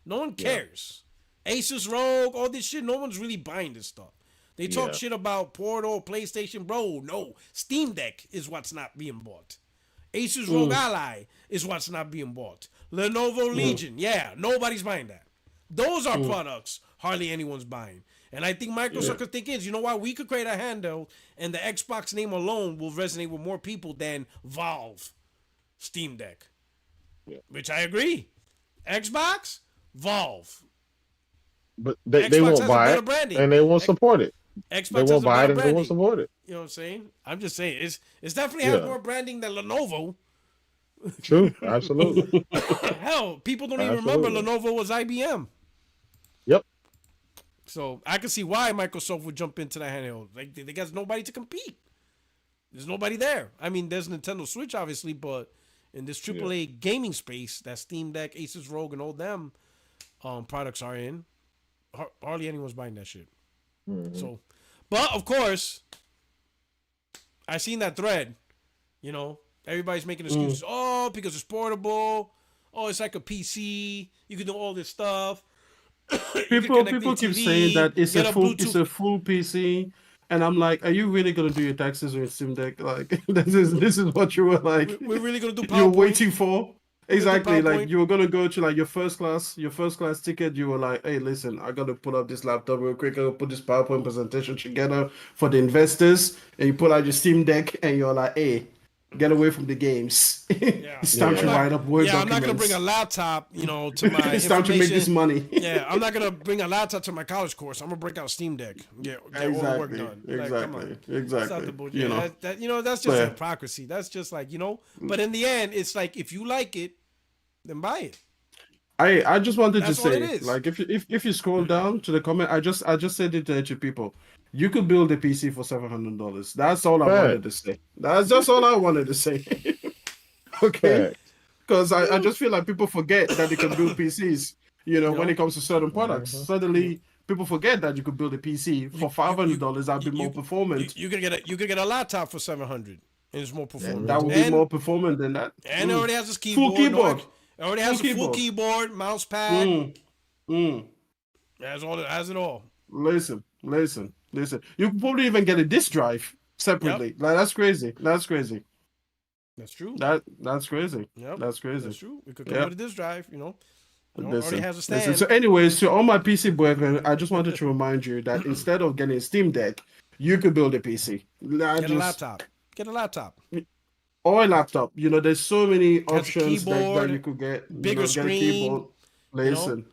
No one cares. Asus ROG, all this shit, no one's really buying this stuff. They talk shit about Portal, PlayStation, bro. No, Steam Deck is what's not being bought. Asus ROG Ally is what's not being bought. Lenovo Legion, nobody's buying that. Those are products hardly anyone's buying. And I think Microsoft could think you know what? We could create a handheld and the Xbox name alone will resonate with more people than Valve Steam Deck. Which I agree. Xbox, Valve.
But they won't buy it and they won't support it.
Xbox
they won't buy it and they won't support it.
You know what I'm saying? I'm just saying it's definitely has more branding than Lenovo.
True, absolutely.
Hell, people don't even remember Lenovo was IBM.
Yep.
So I can see why Microsoft would jump into the handheld. Like they got nobody to compete. There's nobody there. I mean, there's Nintendo Switch obviously, but in this AAA gaming space that Steam Deck, Asus ROG, and all them products are in, hardly anyone's buying that shit. So, but of course, I seen that thread. You know, everybody's making excuses. Oh, because it's portable. Oh, it's like a PC. You can do all this stuff.
People keep saying that it's a full PC, and I'm like, are you really gonna do your taxes on your Steam Deck? Like, this is what you were like.
We're really gonna do. PowerPoint.
You're waiting for. Exactly, like you were gonna go to like your first class ticket. You were like, "Hey, listen, I gotta pull up this laptop real quick. I gotta put this PowerPoint presentation together for the investors." And you pull out your Steam Deck, and you're like, "Hey, get away from the games. It's time to write up Word documents.
I'm not gonna bring a laptop, to my.
It's time to make this money.
I'm not gonna bring a laptop to my college course. I'm gonna break out a Steam Deck. Get all the work done.
Exactly.
That's just hypocrisy. That's just like But in the end, it's like if you like it, then buy it.
I just wanted to say, like, if you scroll down to the comment, I just said it to people. You could build a PC for $700. That's all I wanted to say. That's just all I wanted to say. Okay, because I just feel like people forget that they can build PCs. When it comes to certain products, suddenly people forget that you could build a PC for $500. That'd be more performant.
You could get a laptop for $700, and it's more performant.
That would be more performant than that.
And it already has a keyboard.
Full keyboard.
It already has a full keyboard, mouse pad. It has it all.
Listen. You could probably even get a disk drive separately. Yep. Like that's crazy. That's
true.
That's crazy.
Yep.
That's crazy.
That's true. It could come with a disk drive. It already has a stand.
Listen. So, anyways, to all my PC brethren, I just wanted to remind you that instead of getting a Steam Deck, you could build a PC.
Get a laptop.
Or a laptop. There's so many options that you could get.
Bigger screen.
Get a keyboard. Listen.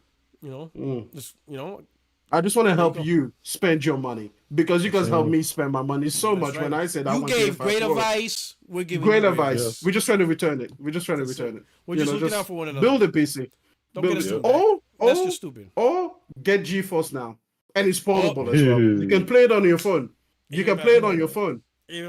I just want to help you spend your money because you guys help me spend my money so much. Right. When I said
you gave great advice, we're giving
great advice. Yes. We're just trying to return it. We're just looking out for one another. Build a PC.
That's just stupid.
Or get GeForce now, and it's portable as well. You can play it on your phone. Even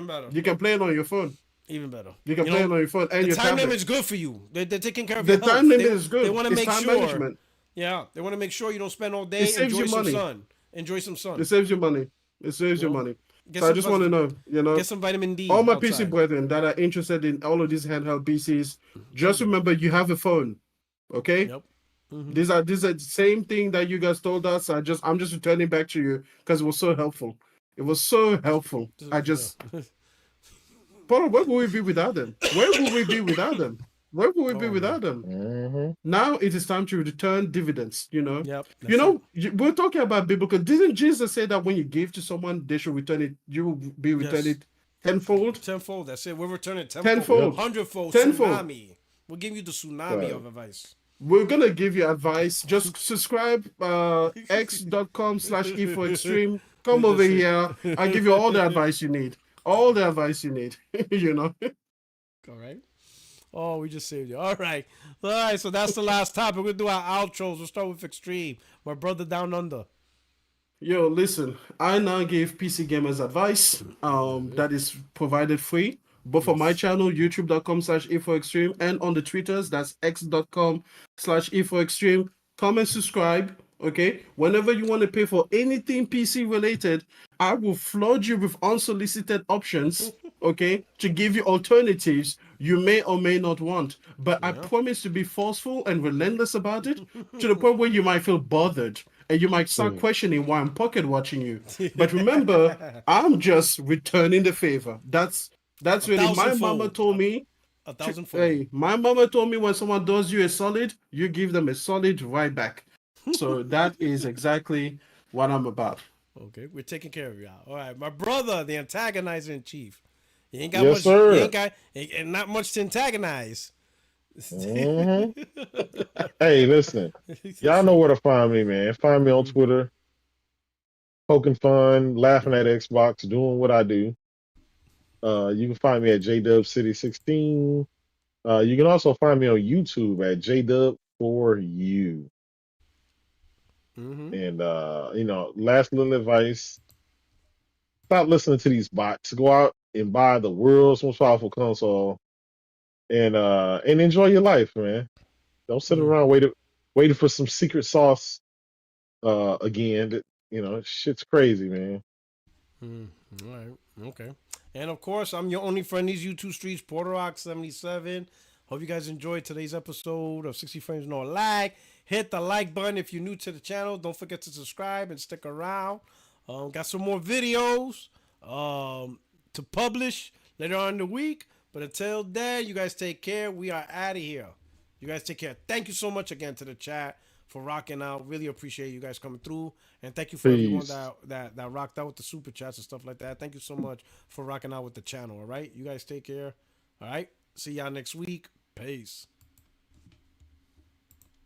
better. You can play it on your phone.
Even better.
You can play it on your phone and
the
your
time
tablet.
limit is good for you. They're taking care of
the
your health.
time limit is good.
They want to make
time
sure.
Management.
Yeah, they want to make sure you don't spend all
It
day.
saves
Enjoy
you
some
money.
sun. Enjoy some sun.
It saves you money. It saves you
You know?
money.
Get
So I
some
just want to know,
get some vitamin D
all my PC
outside.
brethren that are interested in all of these handheld PCs, just remember you have a phone. Okay?
Yep. Mm-hmm.
These are the same thing that you guys told us. I'm just returning back to you because it was so helpful. It was so helpful. Paul, where would we be without them? Where would we be without them? Where would we be without them?
Mm-hmm.
Now it is time to return dividends.
Yep.
We're talking about biblical. Didn't Jesus say that when you give to someone, they should return it? You will be returned it tenfold.
Tenfold. That's it. We're returning
Tenfold.
hundredfold.
Tenfold.
Tsunami. We'll give you the tsunami of advice.
We're gonna give you advice. Just subscribe. X.com/E4Extreme. Come over here. I'll give you all the advice you need. All the advice you need.
All right. Oh, we just saved you. All right. So that's the last topic. We'll do our outros. We'll start with Extreme. My brother down under.
Yo, listen. I now give PC gamers advice. That is provided free. Both on my channel, youtube.com/E4Extreme, and on the Twitters, that's x.com/E4Extreme. Come and subscribe. Okay. Whenever you want to pay for anything PC related, I will flood you with unsolicited options. Okay, to give you alternatives you may or may not want. But I promise to be forceful and relentless about it to the point where you might feel bothered and you might start questioning why I'm pocket watching you. But remember, I'm just returning the favor. That's really my mama told me.
A thousandfold.
Hey, my mama told me when someone does you a solid, you give them a solid right back. So that is exactly what I'm about.
Okay, we're taking care of y'all. All right, my brother, the antagonizer in chief. You ain't got
Yes,
much.
sir.
You ain't got and not much to antagonize.
Mm-hmm. Hey, listen. Y'all know where to find me, man. Find me on Twitter, poking fun, laughing at Xbox, doing what I do. You can find me at JDubCity16. You can also find me on YouTube at JDub4U. And last little advice: stop listening to these bots. Go out and buy the world's most powerful console, and enjoy your life, man. Don't sit around waiting for some secret sauce. Again, shit's crazy, man.
All right, okay. And of course, I'm your only friend these YouTube streets, PorterRock77. Hope you guys enjoyed today's episode of 60 Frames No Lag. Hit the like button if you're new to the channel. Don't forget to subscribe and stick around. Got some more videos to publish later on in the week. But until then, you guys take care. We are out of here. You guys take care. Thank you so much again to the chat for rocking out. Really appreciate you guys coming through. And thank you for everyone that rocked out with the super chats and stuff like that. Thank you so much for rocking out with the channel. All right. You guys take care. All right. See y'all next week. Peace.